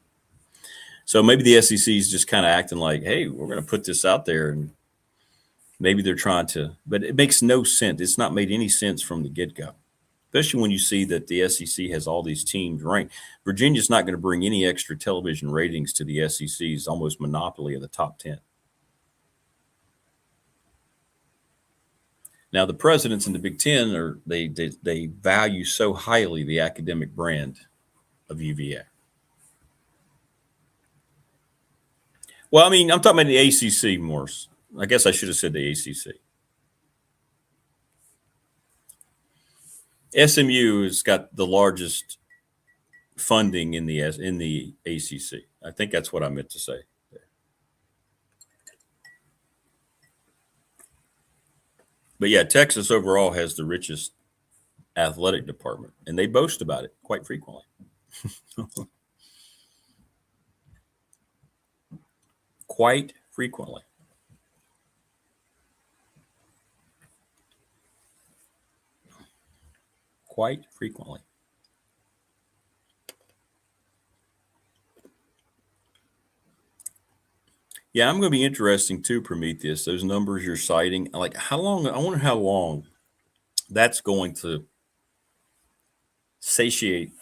So maybe the SEC is just kind of acting like, hey, we're going to put this out there, and maybe they're trying to, but it makes no sense. It's not made any sense from the get-go, especially when you see that the SEC has all these teams ranked. Virginia's not going to bring any extra television ratings to the SEC's almost monopoly of the top 10. Now, the presidents in the Big Ten they value so highly the academic brand of UVA. Well, I mean, I'm talking about the ACC, Morris. I guess I should have said the ACC. SMU has got the largest funding in the ACC. I think that's what I meant to say there. But yeah, Texas overall has the richest athletic department, and they boast about it quite frequently. Quite frequently. Quite frequently. Yeah, I'm going to be interesting too, Prometheus. Those numbers you're citing, like how long, I wonder how long that's going to satiate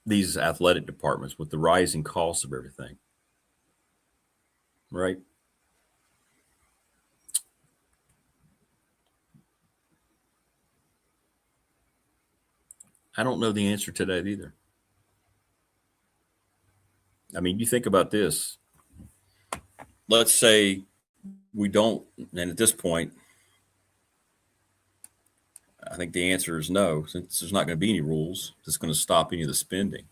these athletic departments with the rising costs of everything. Right? I don't know the answer to that either. I mean, you think about this. Let's say we don't, and at this point, I think the answer is no, since there's not going to be any rules that's going to stop any of the spending.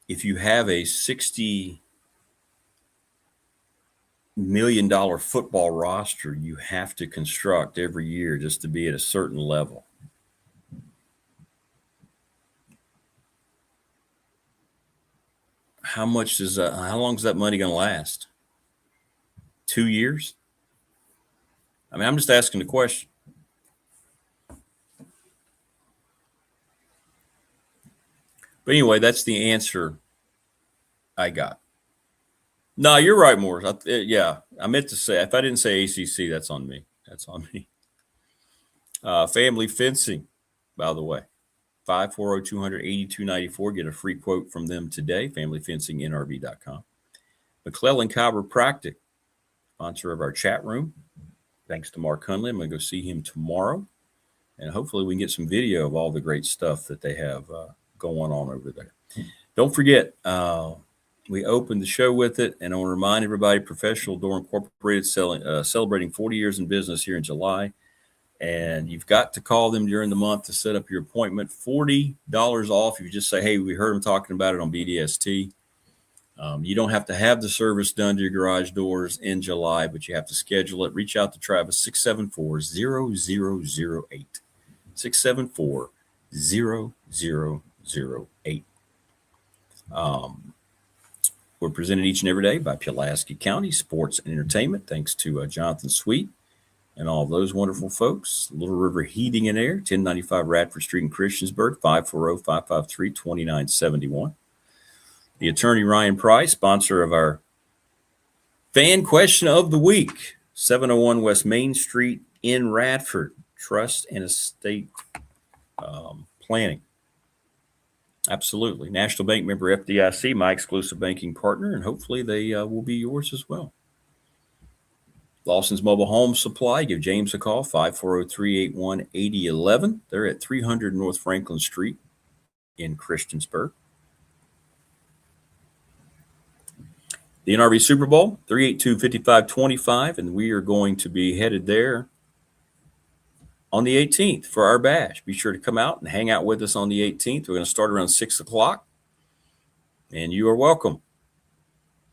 If you have a $60 million football roster, you have to construct every year just to be at a certain level. How much does that, how long is that money going to last? 2 years? I mean, I'm just asking the question. But anyway, that's the answer I got. No, you're right, Morris. I meant to say, if I didn't say ACC, that's on me. That's on me. Family Fencing, by the way, 540-200-8294. Get a free quote from them today, familyfencingnrv.com. McClellan Chiropractic, sponsor of our chat room. Thanks to Mark Hunley. I'm going to go see him tomorrow. And hopefully we can get some video of all the great stuff that they have going on over there. Don't forget, we opened the show with it, and I want to remind everybody, Professional Door Incorporated celebrating 40 years in business here in July. And you've got to call them during the month to set up your appointment. $40 off if you just say, hey, we heard them talking about it on BDST. You don't have to have the service done to your garage doors in July, but you have to schedule it. Reach out to Travis, 674-0008. 674-0008. We're presented each and every day by Pulaski County Sports and Entertainment. Thanks to Jonathan Sweet and all those wonderful folks. Little River Heating and Air, 1095 Radford Street in Christiansburg, 540-553-2971. The attorney Ryan Price, sponsor of our fan question of the week, 701 West Main Street in Radford, trust and estate planning. Absolutely. National Bank member FDIC, my exclusive banking partner, and hopefully they will be yours as well. Lawson's Mobile Home Supply. Give James a call, 540-381-8011. They're at 300 North Franklin Street in Christiansburg. The NRV Super Bowl, 382-5525, and we are going to be headed there on the 18th for our bash. Be sure to come out and hang out with us on the 18th. We're going to start around 6 o'clock, and you are welcome.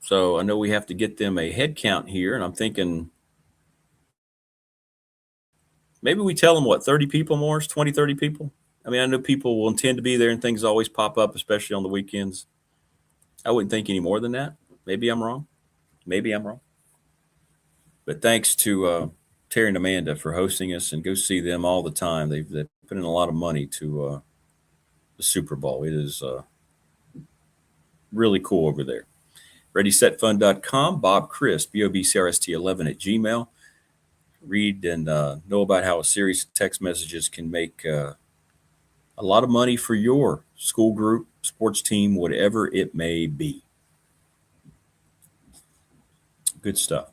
So I know we have to get them a head count here, and I'm thinking maybe we tell them, 30 people, Morris, 20, 30 people? I mean, I know people will intend to be there, and things always pop up, especially on the weekends. I wouldn't think any more than that. Maybe I'm wrong. But thanks to Terry and Amanda for hosting us, and go see them all the time. They've put in a lot of money to the Super Bowl. It is really cool over there. ReadySetFund.com, Bob Christ, BOBCRST11 at Gmail. Read and know about how a series of text messages can make a lot of money for your school group, sports team, whatever it may be. Good stuff.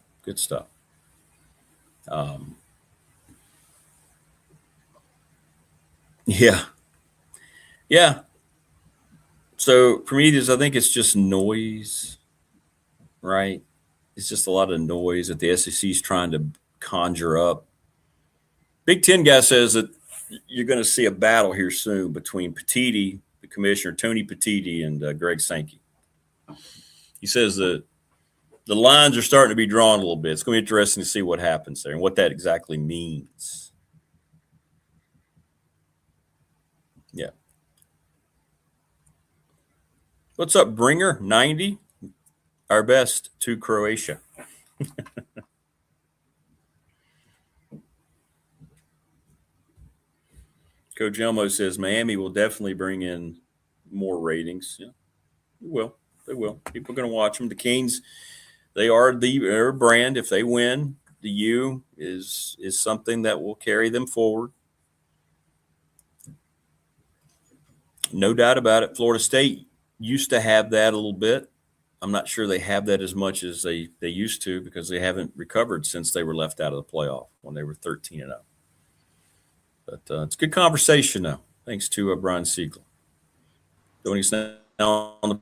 Yeah. So for me, I think it's just noise, right? It's just a lot of noise that the SEC is trying to conjure up. Big Ten guy says that you're going to see a battle here soon between Petitti, the commissioner, Tony Petitti, and Greg Sankey. He says that the lines are starting to be drawn a little bit. It's going to be interesting to see what happens there and what that exactly means. Yeah. What's up, Bringer? 90. Our best to Croatia. Coach Elmo says Miami will definitely bring in more ratings. Yeah, they will. People are going to watch them. The Canes, they are their brand. If they win, the U is something that will carry them forward. No doubt about it. Florida State used to have that a little bit. I'm not sure they have that as much as they used to because they haven't recovered since they were left out of the playoff when they were 13-0. But it's a good conversation now. Thanks to Brian Siegel. Joining us now on the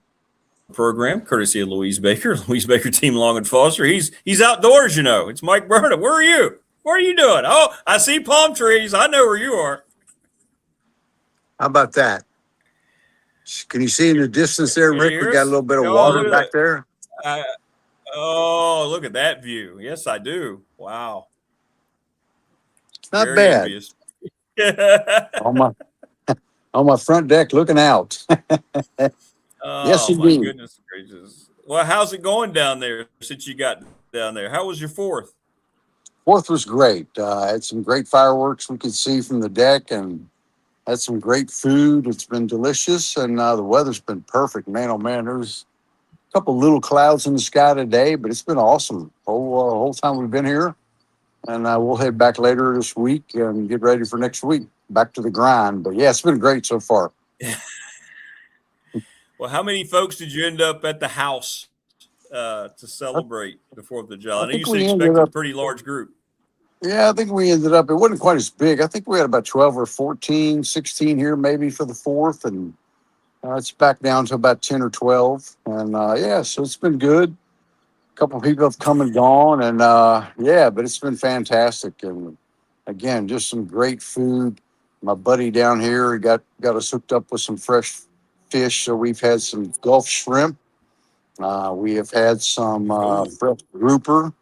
program, courtesy of Louise Baker, Louise Baker Team Long and Foster. He's outdoors, you know. It's Mike Burnham. Where are you? What are you doing? Oh, I see palm trees. I know where you are. How about that? Can you see in the distance there, Rick? We got a little bit of water back there. Oh, look at that view. Yes, I do. Wow. It's not bad. on my front deck looking out. Yes, indeed. My goodness gracious. Well, how's it going down there since you got down there? How was your 4th? 4th was great. Had some great fireworks we could see from the deck and had some great food. It's been delicious, and the weather's been perfect. Man, oh, man, there's a couple little clouds in the sky today, but it's been awesome whole time we've been here. And we'll head back later this week and get ready for next week. Back to the grind. But, yeah, it's been great so far. Well, how many folks did you end up at the house to celebrate the 4th of July? I know you said expect a pretty large group. Yeah, I think we ended up, it wasn't quite as big. I think we had about 12 or 14, 16 here maybe for the 4th. And it's back down to about 10 or 12. And, yeah, so it's been good. A couple of people have come and gone. And, yeah, but it's been fantastic. And, again, just some great food. My buddy down here got us hooked up with some fresh fish. So we've had some Gulf shrimp. We have had some fresh grouper.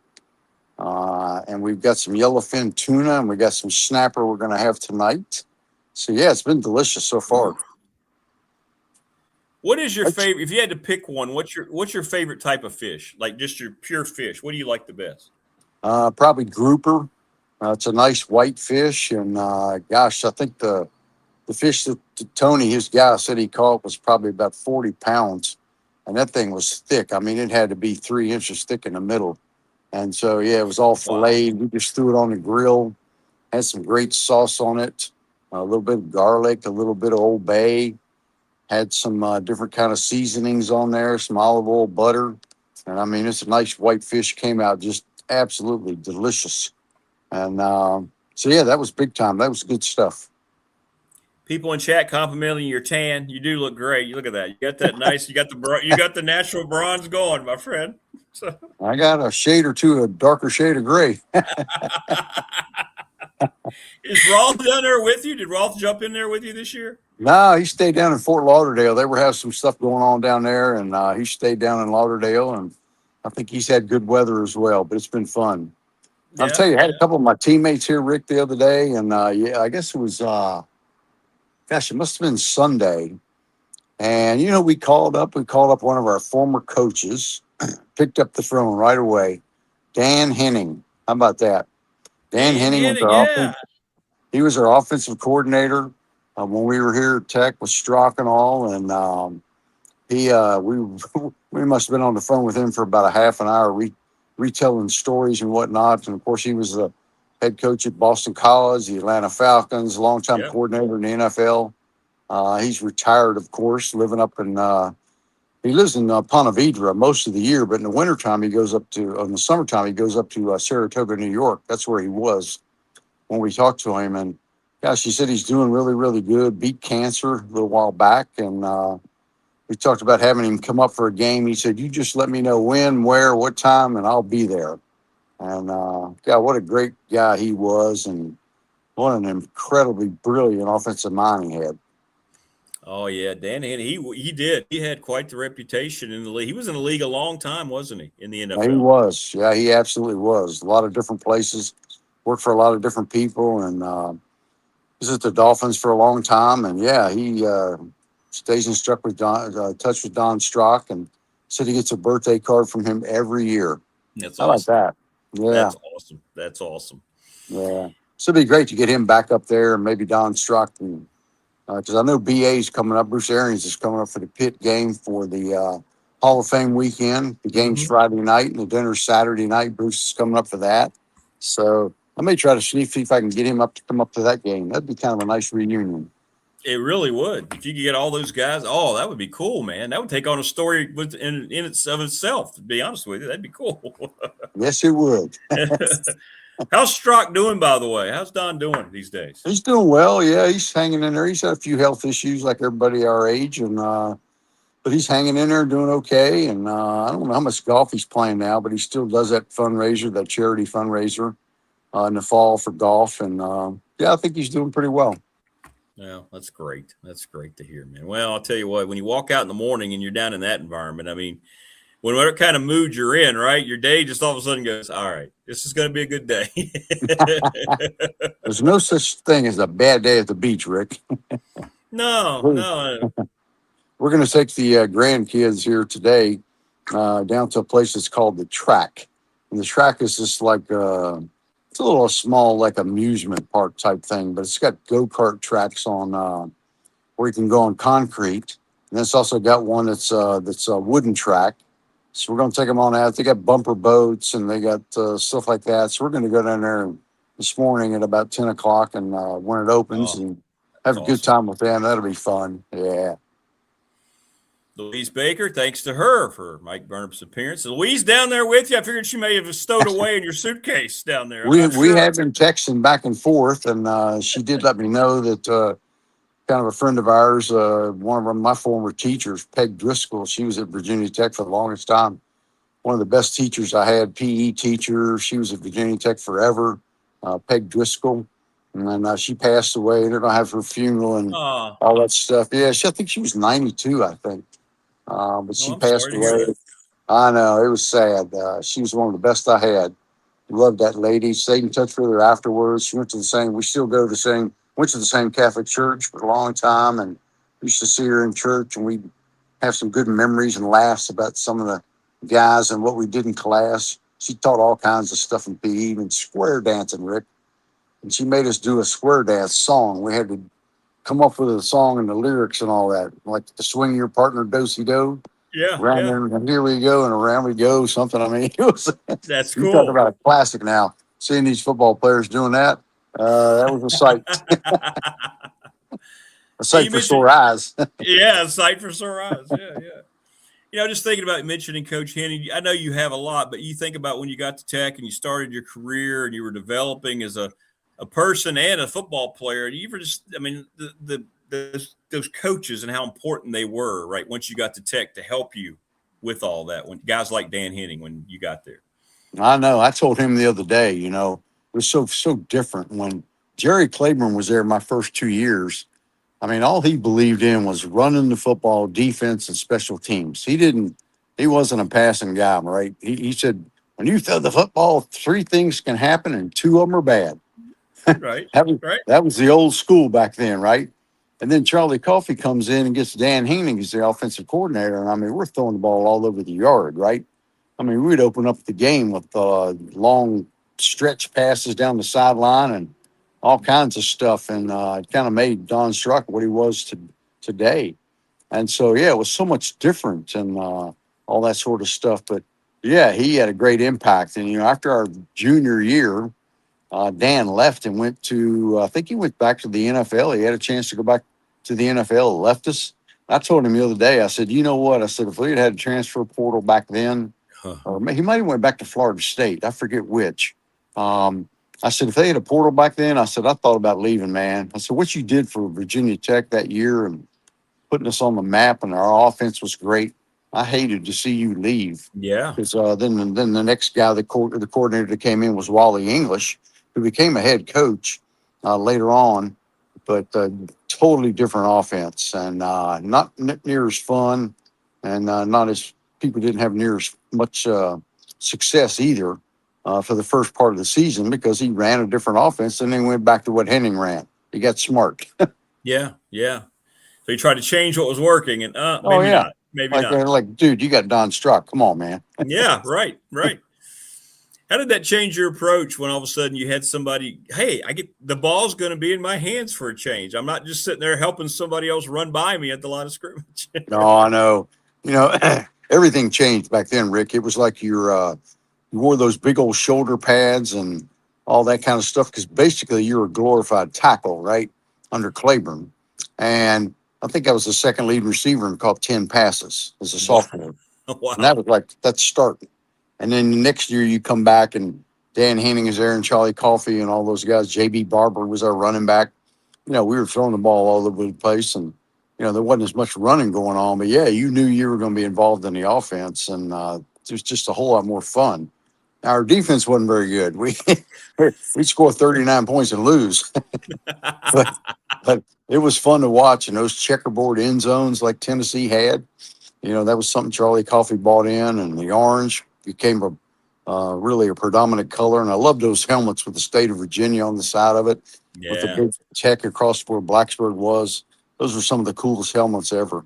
And we've got some yellowfin tuna, and we got some snapper we're going to have tonight. So, yeah, it's been delicious so far. What is your favorite? If you had to pick one, what's your favorite type of fish? Like just your pure fish. What do you like the best? Probably grouper. It's a nice white fish, and gosh, I think the fish that Tony, his guy, said he caught was probably about 40 pounds, and that thing was thick. I mean, it had to be 3 inches thick in the middle. And so, yeah, it was all filleted. We just threw it on the grill, had some great sauce on it, a little bit of garlic, a little bit of Old Bay, had some different kind of seasonings on there, some olive oil, butter. And, I mean, it's a nice white fish, came out just absolutely delicious. And so, yeah, that was big time. That was good stuff. People in chat complimenting your tan. You do look great. You look at that. You got that nice. You got the natural bronze going, my friend. So. I got a shade or two, a darker shade of gray. Is Rolf down there with you? Did Rolf jump in there with you this year? No, he stayed down in Fort Lauderdale. They were having some stuff going on down there, and he stayed down in Lauderdale, and I think he's had good weather as well, but it's been fun. Yeah, I'll tell you, I had a couple of my teammates here, Rick, the other day, and yeah, I guess it was, gosh, it must have been Sunday. And, you know, we called up one of our former coaches, picked up the phone right away, Dan Henning. How about that? Dan Henning was our offensive. He was our offensive coordinator when we were here at Tech with Strock and all, and we must have been on the phone with him for about a half an hour, retelling stories and whatnot. And of course, he was the head coach at Boston College, the Atlanta Falcons, longtime coordinator in the NFL. He's retired, of course, living up in. He lives in Ponte Vedra most of the year, but in the wintertime, in the summertime, he goes up to Saratoga, New York. That's where he was when we talked to him. And gosh, he said he's doing really, really good, beat cancer a little while back. And we talked about having him come up for a game. He said, you just let me know when, where, what time, and I'll be there. And God, what a great guy he was. And what an incredibly brilliant offensive mind he had. Oh, yeah, Dan Henning, he did. He had quite the reputation in the league. He was in the league a long time, wasn't he, in the NFL? Yeah, he was. Yeah, he absolutely was. A lot of different places, worked for a lot of different people, and was at the Dolphins for a long time. And, yeah, he stays in touch with Don Strock, and said he gets a birthday card from him every year. That's I awesome. like that. Yeah. That's awesome. Yeah. So it'd be great to get him back up there, and maybe Don Strock and because I know BA's coming up. Bruce Arians is coming up for the Pitt game for the Hall of Fame weekend. The game's Friday night and the dinner's Saturday night. Bruce is coming up for that. So I may try to see if I can get him up to come up to that game. That'd be kind of a nice reunion. It really would. If you could get all those guys, oh, that would be cool, man. That would take on a story in itself. To be honest with you, that'd be cool. Yes, it would. How's Strock doing, by the way? How's Don doing these days? He's doing well. Yeah, he's hanging in there. He's had a few health issues like everybody our age, and but he's hanging in there, doing okay. And I don't know how much golf he's playing now, but he still does that fundraiser, that charity fundraiser in the fall for golf. And yeah, I think he's doing pretty well. Yeah, that's great. That's great to hear, man. Well, I'll tell you what, when you walk out in the morning and you're down in that environment, I mean, whatever kind of mood you're in, right? Your day just all of a sudden goes, all right, this is going to be a good day. There's no such thing as a bad day at the beach, Rick. No. We're going to take the grandkids here today down to a place that's called the Track. And the Track is just like it's a little small, like amusement park type thing, but it's got go-kart tracks on where you can go on concrete. And it's also got one that's a wooden track. So we're going to take them on out. They got bumper boats and they got stuff like that. So we're going to go down there this morning at about 10 o'clock and when it opens and have a good time with them. That'll be fun. Yeah. Louise Baker, thanks to her for Mike Burnup's appearance. Louise down there with you? I figured she may have stowed away in your suitcase down there. We have been texting back and forth, and she did let me know that kind of a friend of ours, one of my former teachers, Peg Driscoll, she was at Virginia Tech for the longest time. One of the best teachers I had, PE teacher. She was at Virginia Tech forever, Peg Driscoll. And then she passed away. They're going to have her funeral and all that stuff. Yeah, I think she was 92, I think. But she passed away. I know, it was sad. She was one of the best I had. Loved that lady. Stayed in touch with her afterwards. She went to we still go to went to the same Catholic church for a long time and used to see her in church, and we'd have some good memories and laughs about some of the guys and what we did in class. She taught all kinds of stuff in PE, even square dancing, Rick. And she made us do a square dance song. We had to come up with a song and the lyrics and all that, like the swing your partner do-si-do. Yeah. And here we go and around we go, something. I mean, it was, that's you cool. talk about a classic now. Seeing these football players doing that, that was a sight. A sight for sore eyes. Yeah, a sight for sore eyes. Yeah. Just thinking about mentioning Coach Henning, I know you have a lot, but you think about when you got to Tech and you started your career and you were developing as a person and a football player. You were just, I mean, those coaches and how important they were, right? Once you got to Tech to help you with all that, when guys like Dan Henning, when you got there. I know. I told him the other day, it was so different when Jerry Claiborne was there my first 2 years. I mean, all he believed in was running the football, defense, and special teams. He wasn't a passing guy, right? He said, when you throw the football, 3 things can happen and 2 of them are bad. Right. That was the old school back then, right? And then Charlie Coffey comes in and gets Dan Henning as the offensive coordinator. And I mean, we're throwing the ball all over the yard, right? I mean, we'd open up the game with long stretch passes down the sideline and all kinds of stuff. And it kind of made Don Strock what he was today. And so, yeah, it was so much different and all that sort of stuff. But, yeah, he had a great impact. And, after our junior year, Dan left and went to, I think he went back to the NFL. He had a chance to go back to the NFL, left us. I told him the other day, I said, you know what? I said, if we had a transfer portal back then, or he might have went back to Florida State. I forget which. I said, if they had a portal back then, I said, I thought about leaving, man. I said, what you did for Virginia Tech that year and putting us on the map and our offense was great. I hated to see you leave. Yeah. Because then the next guy, the coordinator that came in was Wally English, who became a head coach later on, but totally different offense and not near as fun and not as people didn't have near as much success either for the first part of the season because he ran a different offense and then went back to what Henning ran. He got smart. Yeah. So he tried to change what was working and maybe not. Maybe not. Like, dude, you got Don Strock. Come on, man. Yeah, right. How did that change your approach when all of a sudden you had somebody, hey, the ball's going to be in my hands for a change. I'm not just sitting there helping somebody else run by me at the line of scrimmage. No, I know. Everything changed back then, Rick. It was like you wore those big old shoulder pads and all that kind of stuff because basically you're a glorified tackle, right, under Claiborne. And I think I was the second leading receiver and caught 10 passes as a sophomore. Wow. And that was like, that's starting. And then the next year you come back and Dan Henning is there and Charlie Coffey and all those guys. JB Barber was our running back. We were throwing the ball all over the place, and, there wasn't as much running going on. But, yeah, you knew you were going to be involved in the offense, and it was just a whole lot more fun. Now, our defense wasn't very good. We'd score 39 points and lose. but it was fun to watch, and those checkerboard end zones like Tennessee had, that was something Charlie Coffey bought in, and the orange became really a predominant color. And I love those helmets with the state of Virginia on the side of it, with the big check across where Blacksburg was. Those were some of the coolest helmets ever.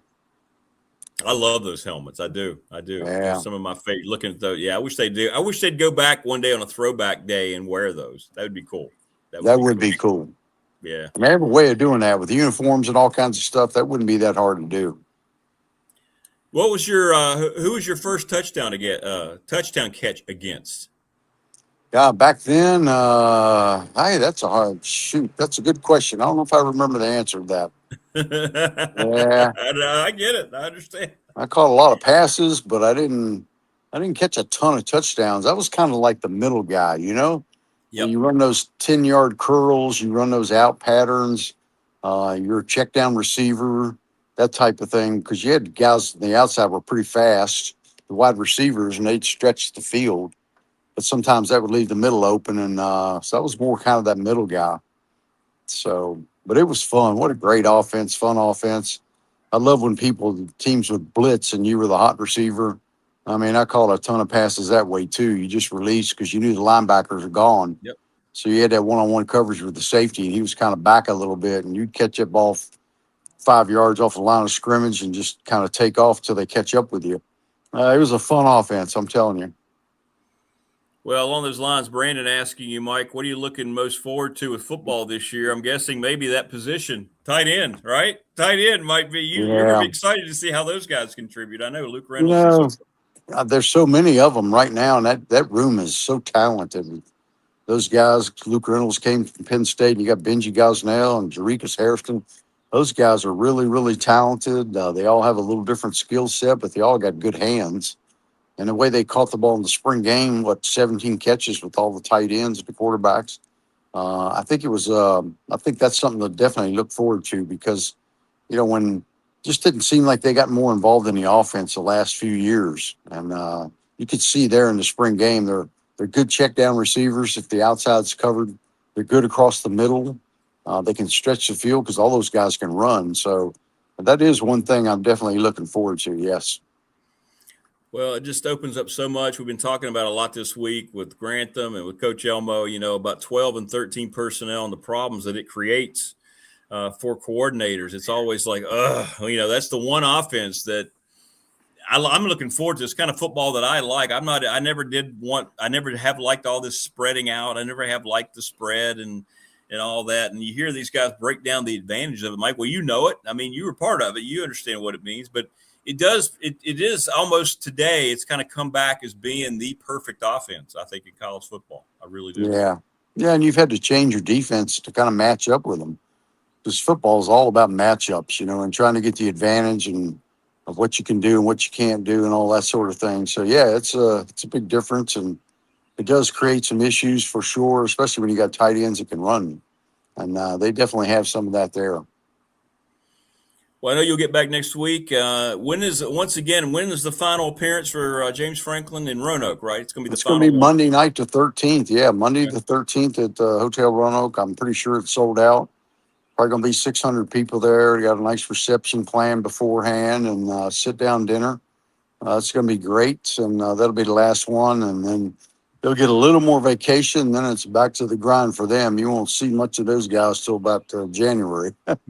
I love those helmets. I do. Yeah. Some of my favorite. Looking at those, I wish they do. I wish they'd go back one day on a throwback day and wear those. That would be cool. That would be cool. Yeah. And they have a way of doing that with uniforms and all kinds of stuff. That wouldn't be that hard to do. What was your who was your first touchdown catch against? Yeah, back then, hey, that's a good question. I don't know if I remember the answer to that. Yeah, I get it. I understand. I caught a lot of passes, but I didn't catch a ton of touchdowns. I was kind of like the middle guy, Yep. You run those 10-yard curls, you run those out patterns, you're a check down receiver, that type of thing, because you had guys on the outside were pretty fast, the wide receivers, and they'd stretch the field. But sometimes that would leave the middle open, and so I was more kind of that middle guy. So, but it was fun. What a great offense, fun offense. I love when teams would blitz and you were the hot receiver. I mean, I caught a ton of passes that way too. You just released because you knew the linebackers were gone. Yep. So you had that one-on-one coverage with the safety, and he was kind of back a little bit, and you'd catch that ball 5 yards off the line of scrimmage and just kind of take off till they catch up with you. It was a fun offense, I'm telling you. Well, along those lines, Brandon asking you, Mike, what are you looking most forward to with football this year? I'm guessing maybe that position, tight end, right? Tight end might be you. You're going to be excited to see how those guys contribute. I know Luke Reynolds. There's so many of them right now, and that room is so talented. Those guys, Luke Reynolds came from Penn State, and you got Benji Gosnell and Jarekus Harrison. Those guys are really, really talented. They all have a little different skill set, but they all got good hands. And the way they caught the ball in the spring game, 17 catches with all the tight ends, the quarterbacks. I think that's something to definitely look forward to because, when just didn't seem like they got more involved in the offense the last few years. And you could see there in the spring game, they're good check down receivers. If the outside's covered, they're good across the middle. They can stretch the field because all those guys can run. So that is one thing I'm definitely looking forward to. Yes. Well, it just opens up so much. We've been talking about a lot this week with Grantham and with Coach Elmo, about 12 and 13 personnel and the problems that it creates for coordinators. It's always like, that's the one offense that I'm looking forward to. This kind of football that I like. I never have liked all this spreading out. I never have liked the spread and all that. And you hear these guys break down the advantages of it, Mike. Well, you know it. I mean, you were part of it. You understand what it means, but it is almost today. It's kind of come back as being the perfect offense, I think, in college football. I really do. Yeah. Yeah. And you've had to change your defense to kind of match up with them because football is all about matchups, and trying to get the advantage and of what you can do and what you can't do and all that sort of thing. So yeah, it's a big difference, and it does create some issues for sure, especially when you got tight ends that can run. And they definitely have some of that there. Well, I know you'll get back next week. When is the final appearance for James Franklin in Roanoke, right? It's going to be going to be Monday night the 13th. Yeah, Monday the 13th at Hotel Roanoke. I'm pretty sure it's sold out. Probably going to be 600 people there. We got a nice reception planned beforehand and sit-down dinner. It's going to be great, and that'll be the last one. And then they'll get a little more vacation, then it's back to the grind for them. You won't see much of those guys till about January. They'll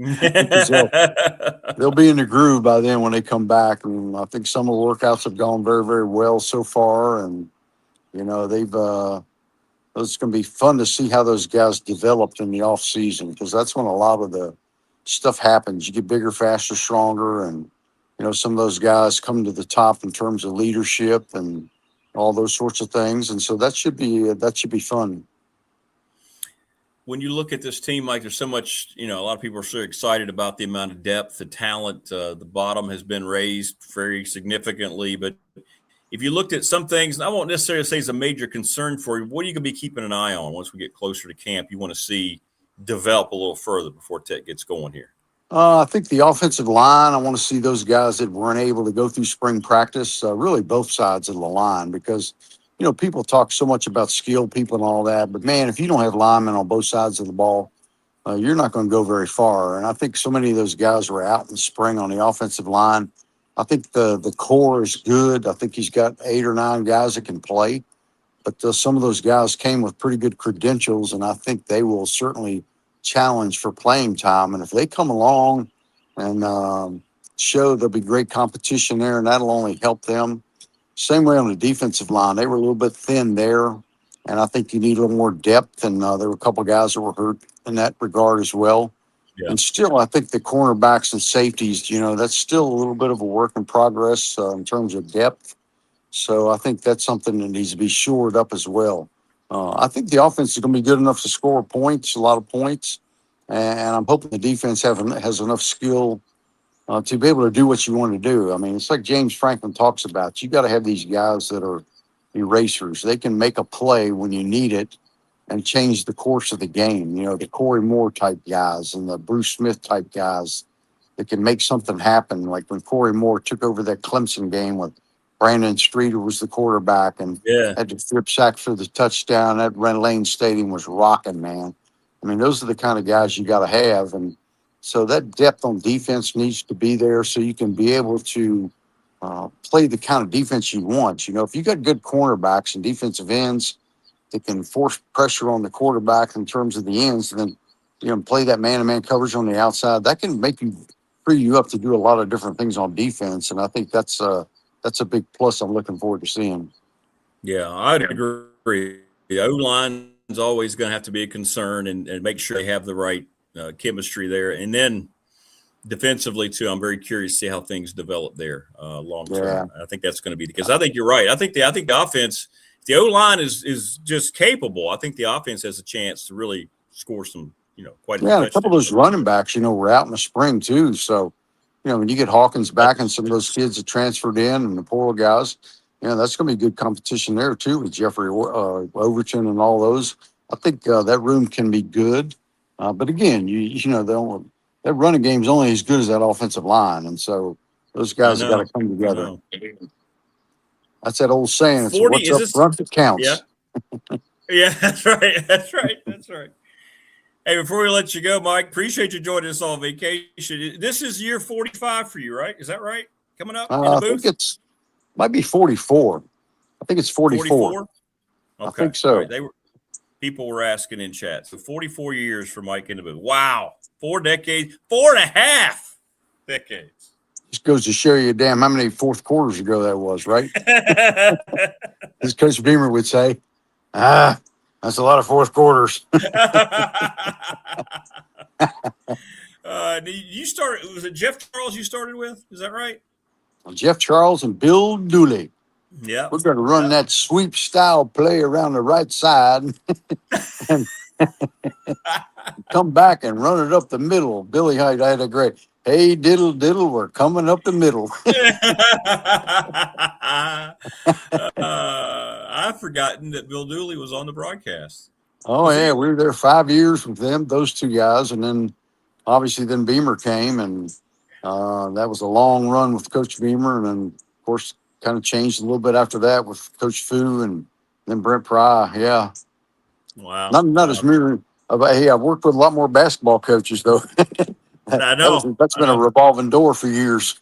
be in the groove by then when they come back. And I think some of the workouts have gone very, very well so far. And, it's going to be fun to see how those guys developed in the off season because that's when a lot of the stuff happens. You get bigger, faster, stronger. And, some of those guys come to the top in terms of leadership and – all those sorts of things. And so that should be fun. when you look at this team, like there's so much, a lot of people are so excited about the amount of depth, the talent. The bottom has been raised very significantly. But if you looked at some things, and I won't necessarily say it's a major concern for you, what are you going to be keeping an eye on once we get closer to camp? You want to see develop a little further before Tech gets going here? I think the offensive line, I want to see those guys that weren't able to go through spring practice, really both sides of the line, because, people talk so much about skilled people and all that. But, man, if you don't have linemen on both sides of the ball, you're not going to go very far. And I think so many of those guys were out in the spring on the offensive line. I think the core is good. I think he's got 8 or 9 guys that can play. But some of those guys came with pretty good credentials, and I think they will certainly challenge for playing time. And if they come along and show there'll be great competition there, and that'll only help them. Same way on the defensive line. They were a little bit thin there, and I think you need a little more depth. And there were a couple of guys that were hurt in that regard as well. Yeah. And still, I think the cornerbacks and safeties, that's still a little bit of a work in progress in terms of depth. So I think that's something that needs to be shored up as well. I think the offense is going to be good enough to score points, a lot of points. And I'm hoping the defense has enough skill to be able to do what you want to do. I mean, it's like James Franklin talks about. You got to have these guys that are erasers. They can make a play when you need it and change the course of the game. The Corey Moore type guys and the Bruce Smith type guys that can make something happen. Like when Corey Moore took over that Clemson game with Brandon Streeter was the quarterback and had to strip sack for the touchdown. That Ren Lane Stadium was rocking, man. I mean, those are the kind of guys you got to have. And so that depth on defense needs to be there so you can be able to play the kind of defense you want. If you got good cornerbacks and defensive ends that can force pressure on the quarterback in terms of the ends, and then, play that man-to-man coverage on the outside, that can free you up to do a lot of different things on defense. And I think that's a big plus I'm looking forward to seeing. Yeah, I'd agree. The O-line is always going to have to be a concern and make sure they have the right chemistry there. And then defensively, too, I'm very curious to see how things develop there long term. Yeah. I think that's going to be because I think you're right. I think the offense, if the O-line is just capable, I think the offense has a chance to really score some, quite a a couple of those running backs, were out in the spring, too. So, when you get Hawkins back and some of those kids that transferred in and the portal guys, that's going to be good competition there, too, with Jeffrey Overton and all those. I think that room can be good. But, again, that running game is only as good as that offensive line. And so those guys have got to come together. That's that old saying. It's what's up front that counts. Yeah. Yeah, that's right. That's right. That's right. Hey, before we let you go, Mike, appreciate you joining us on vacation. This is year 45 for you, right? Is that right? Coming up in the booth? I think might be 44. I think it's 44. 44? Okay. I think so. Right. People were asking in chat. So 44 years for Mike in the booth. Wow. 4 decades, 4.5 decades. Just goes to show you, damn, how many fourth quarters ago that was, right? As Coach Beamer would say, that's a lot of fourth quarters. You started, was it Jeff Charles you started with? Is that right? Jeff Charles and Bill Dooley. Yeah. We're going to run that sweep style play around the right side and come back and run it up the middle. Billy Hyde had a great, hey, diddle, diddle, we're coming up the middle. I've forgotten that Bill Dooley was on the broadcast. Oh, yeah. We were there 5 years with them, those two guys. And then, obviously, then Beamer came. And that was a long run with Coach Beamer. And then, of course, kind of changed a little bit after that with Coach Fu and then Brent Pry. Yeah. Wow. Not as mirroring. Hey, I've worked with a lot more basketball coaches, though. I know. That's been a revolving door for years.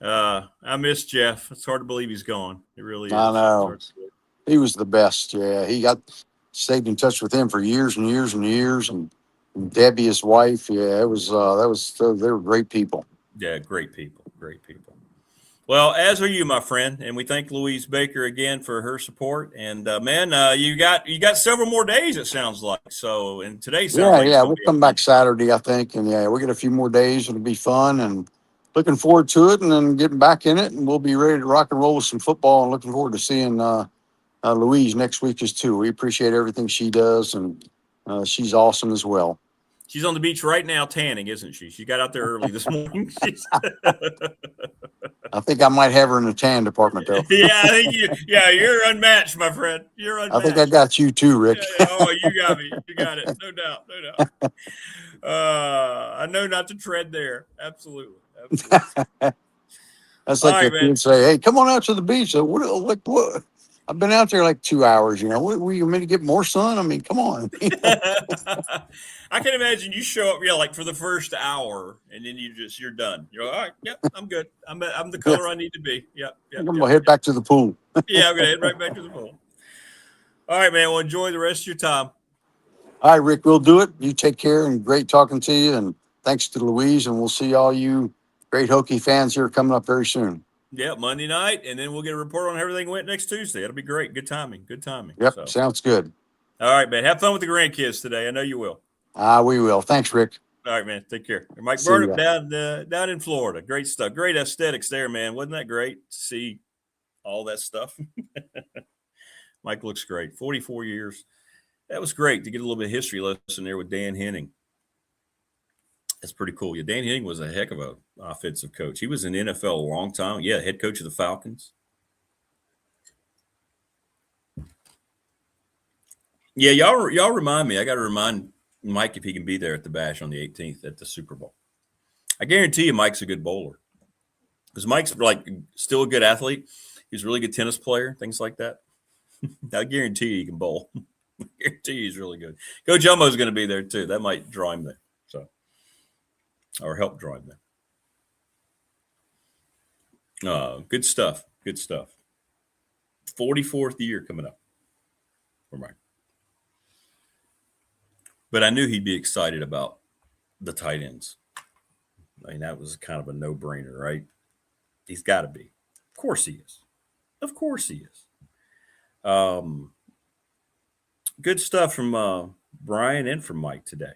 I miss Jeff. It's hard to believe he's gone. It really is. I know. He was the best. Yeah, he stayed in touch with him for years and years and years. And Debbie, his wife. Yeah, they were great people. Yeah, great people. Great people. Well, as are you, my friend, and we thank Louise Baker again for her support. And man, you got several more days. It sounds like so. And today, we'll come back Saturday, I think, and we'll get a few more days. It'll be fun, and looking forward to it, and then getting back in it, and we'll be ready to rock and roll with some football. And looking forward to seeing Louise next week too. We appreciate everything she does, and She's awesome as well. She's on the beach right now tanning, isn't she? She got out there early this morning. I think I might have her in the tan department, though. Yeah, I think you're unmatched, my friend. You're unmatched. I think I got you too, Rick. Yeah. Oh, you got me. You got it. No doubt. I know not to tread there. Absolutely. That's like right, if you'd say, "Hey, come on out to the beach." So what? I've been out there like 2 hours. Were you meant to get more sun? I mean, come on. I can imagine you show up, like for the first hour, and then you're done. You're like, all right, yep, I'm good. I'm the color I need to be. Yep. I'm gonna head back to the pool. Yeah, I'm gonna head right back to the pool. All right, man. Well, enjoy the rest of your time. All right, Rick, we'll do it. You take care, and great talking to you. And thanks to Louise, and we'll see all you great Hokie fans here coming up very soon. Yeah, Monday night, and then we'll get a report on how everything went next Tuesday. That'll be great. Good timing. Yep, sounds good. All right, man. Have fun with the grandkids today. I know you will. We will. Thanks, Rick. All right, man. Take care. Mike Burnham down in Florida. Great stuff. Great aesthetics there, man. Wasn't that great to see all that stuff? Mike looks great. 44 years. That was great to get a little bit of history lesson there with Dan Henning. That's pretty cool. Yeah, Dan Henning was a heck of a offensive coach. He was in the NFL a long time. Yeah, head coach of the Falcons. Yeah, y'all remind me. I got to remind Mike if he can be there at the Bash on the 18th at the Super Bowl. I guarantee you Mike's a good bowler. Because Mike's still a good athlete. He's a really good tennis player, things like that. I guarantee you he can bowl. I guarantee you he's really good. Coach Elmo's going to be there too. That might draw him there. Or help draw him there. Good stuff. 44th year coming up for Mike. But I knew he'd be excited about the tight ends. I mean, that was kind of a no-brainer, right? He's got to be. Of course he is. Good stuff from Brian and from Mike today,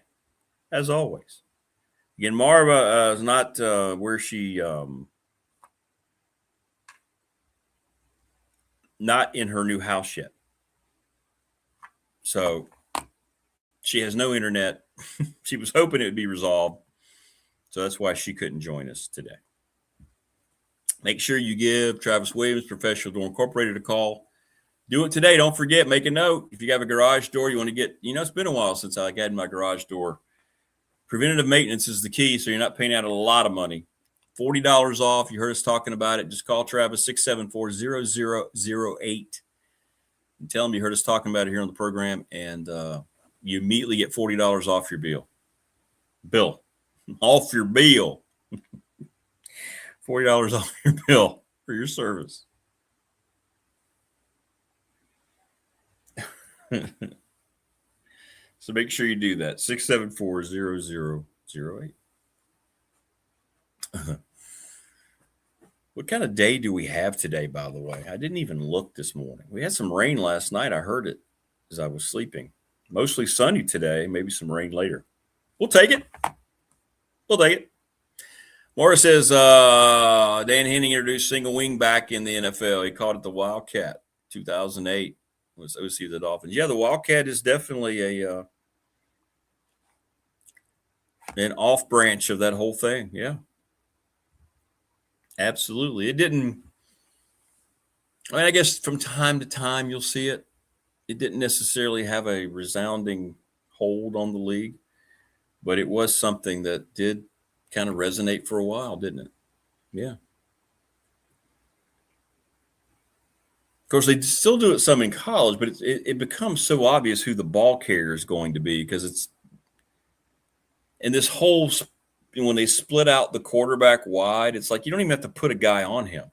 as always. Again, Marva is not where she not in her new house yet. So she has no internet. She was hoping it would be resolved. So that's why she couldn't join us today. Make sure you give Travis Williams, Professional Door Incorporated, a call. Do it today. Don't forget, make a note. If you have a garage door, you want to get, it's been a while since I had my garage door. Preventative maintenance is the key, so you're not paying out a lot of money. $40 off. You heard us talking about it. Just call Travis, 674-0008. And tell him you heard us talking about it here on the program, and you immediately get $40 off your bill. Off your bill. $40 off your bill for your service. So make sure you do that. 674-0008. What kind of day do we have today, by the way? I didn't even look this morning. We had some rain last night. I heard it as I was sleeping. Mostly sunny today, maybe some rain later. We'll take it. Morris says, Dan Henning introduced single wing back in the NFL. He called it the Wildcat, 2008. Was OC the Dolphins. Yeah, the Wildcat is definitely an off branch of that whole thing. Yeah. Absolutely. It didn't, I guess from time to time you'll see it. It didn't necessarily have a resounding hold on the league, but it was something that did kind of resonate for a while, didn't it? Yeah. Of course, they still do it some in college, but it becomes so obvious who the ball carrier is going to be because it's – and this whole – when they split out the quarterback wide, it's like you don't even have to put a guy on him.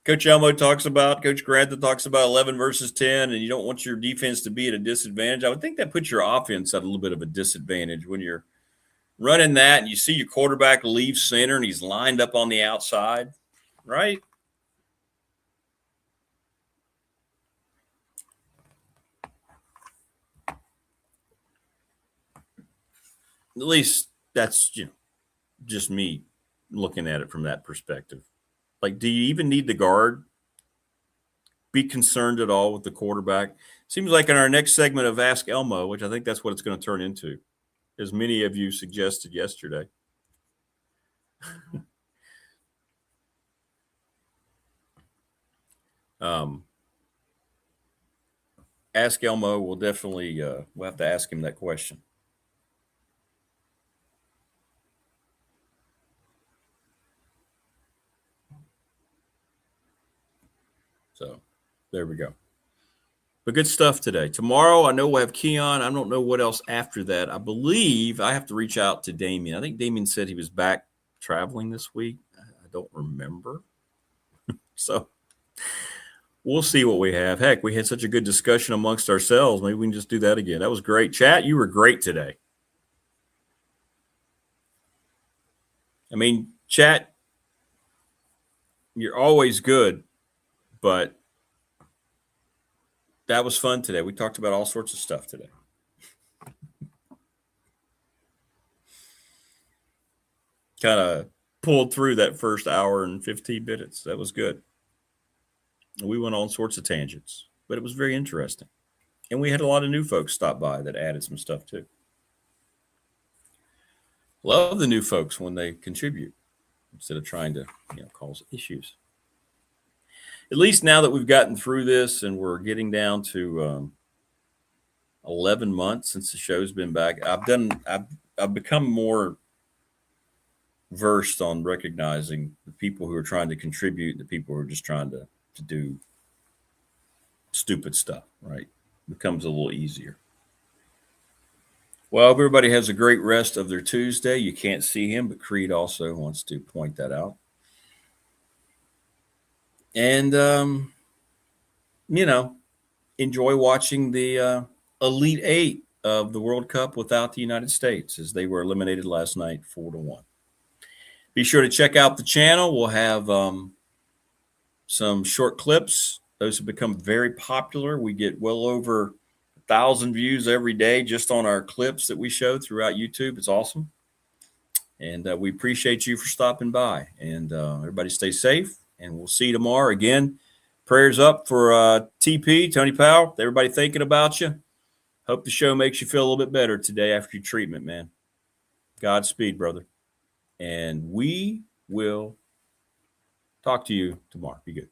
Coach Elmo talks about – Coach Grantham talks about 11 versus 10, and you don't want your defense to be at a disadvantage. I would think that puts your offense at a little bit of a disadvantage when you're running that and you see your quarterback leave center and he's lined up on the outside, right? At least that's, just me looking at it from that perspective. Like, do you even need the guard be concerned at all with the quarterback. Seems like in our next segment of Ask Elmo, which I think that's what it's going to turn into, as many of you suggested yesterday. Ask Elmo, we'll definitely we'll have to ask him that question. So there we go. But good stuff today. Tomorrow, I know we'll have Keon. I don't know what else after that. I believe I have to reach out to Damien. I think Damien said he was back traveling this week. I don't remember. So we'll see what we have. Heck, we had such a good discussion amongst ourselves. Maybe we can just do that again. That was great. Chat, you were great today. I mean, chat, you're always good, but that was fun today. We talked about all sorts of stuff today. Kind of pulled through that first hour and 15 minutes. That was good. We went on sorts of tangents, but it was very interesting. And we had a lot of new folks stop by that added some stuff too. Love the new folks when they contribute instead of trying to, cause issues. At least now that we've gotten through this and we're getting down to 11 months since the show's been back, I've become more versed on recognizing the people who are trying to contribute and the people who are just trying to do stupid stuff, right? It becomes a little easier. Well, everybody has a great rest of their Tuesday. You can't see him, but Creed also wants to point that out. And, enjoy watching the Elite Eight of the World Cup without the United States as they were eliminated last night 4-1. Be sure to check out the channel. We'll have some short clips. Those have become very popular. We get well over 1,000 views every day just on our clips that we show throughout YouTube. It's awesome. And we appreciate you for stopping by. And everybody stay safe. And we'll see you tomorrow. Again, prayers up for TP, Tony Powell. Everybody thinking about you. Hope the show makes you feel a little bit better today after your treatment, man. Godspeed, brother. And we will talk to you tomorrow. Be good.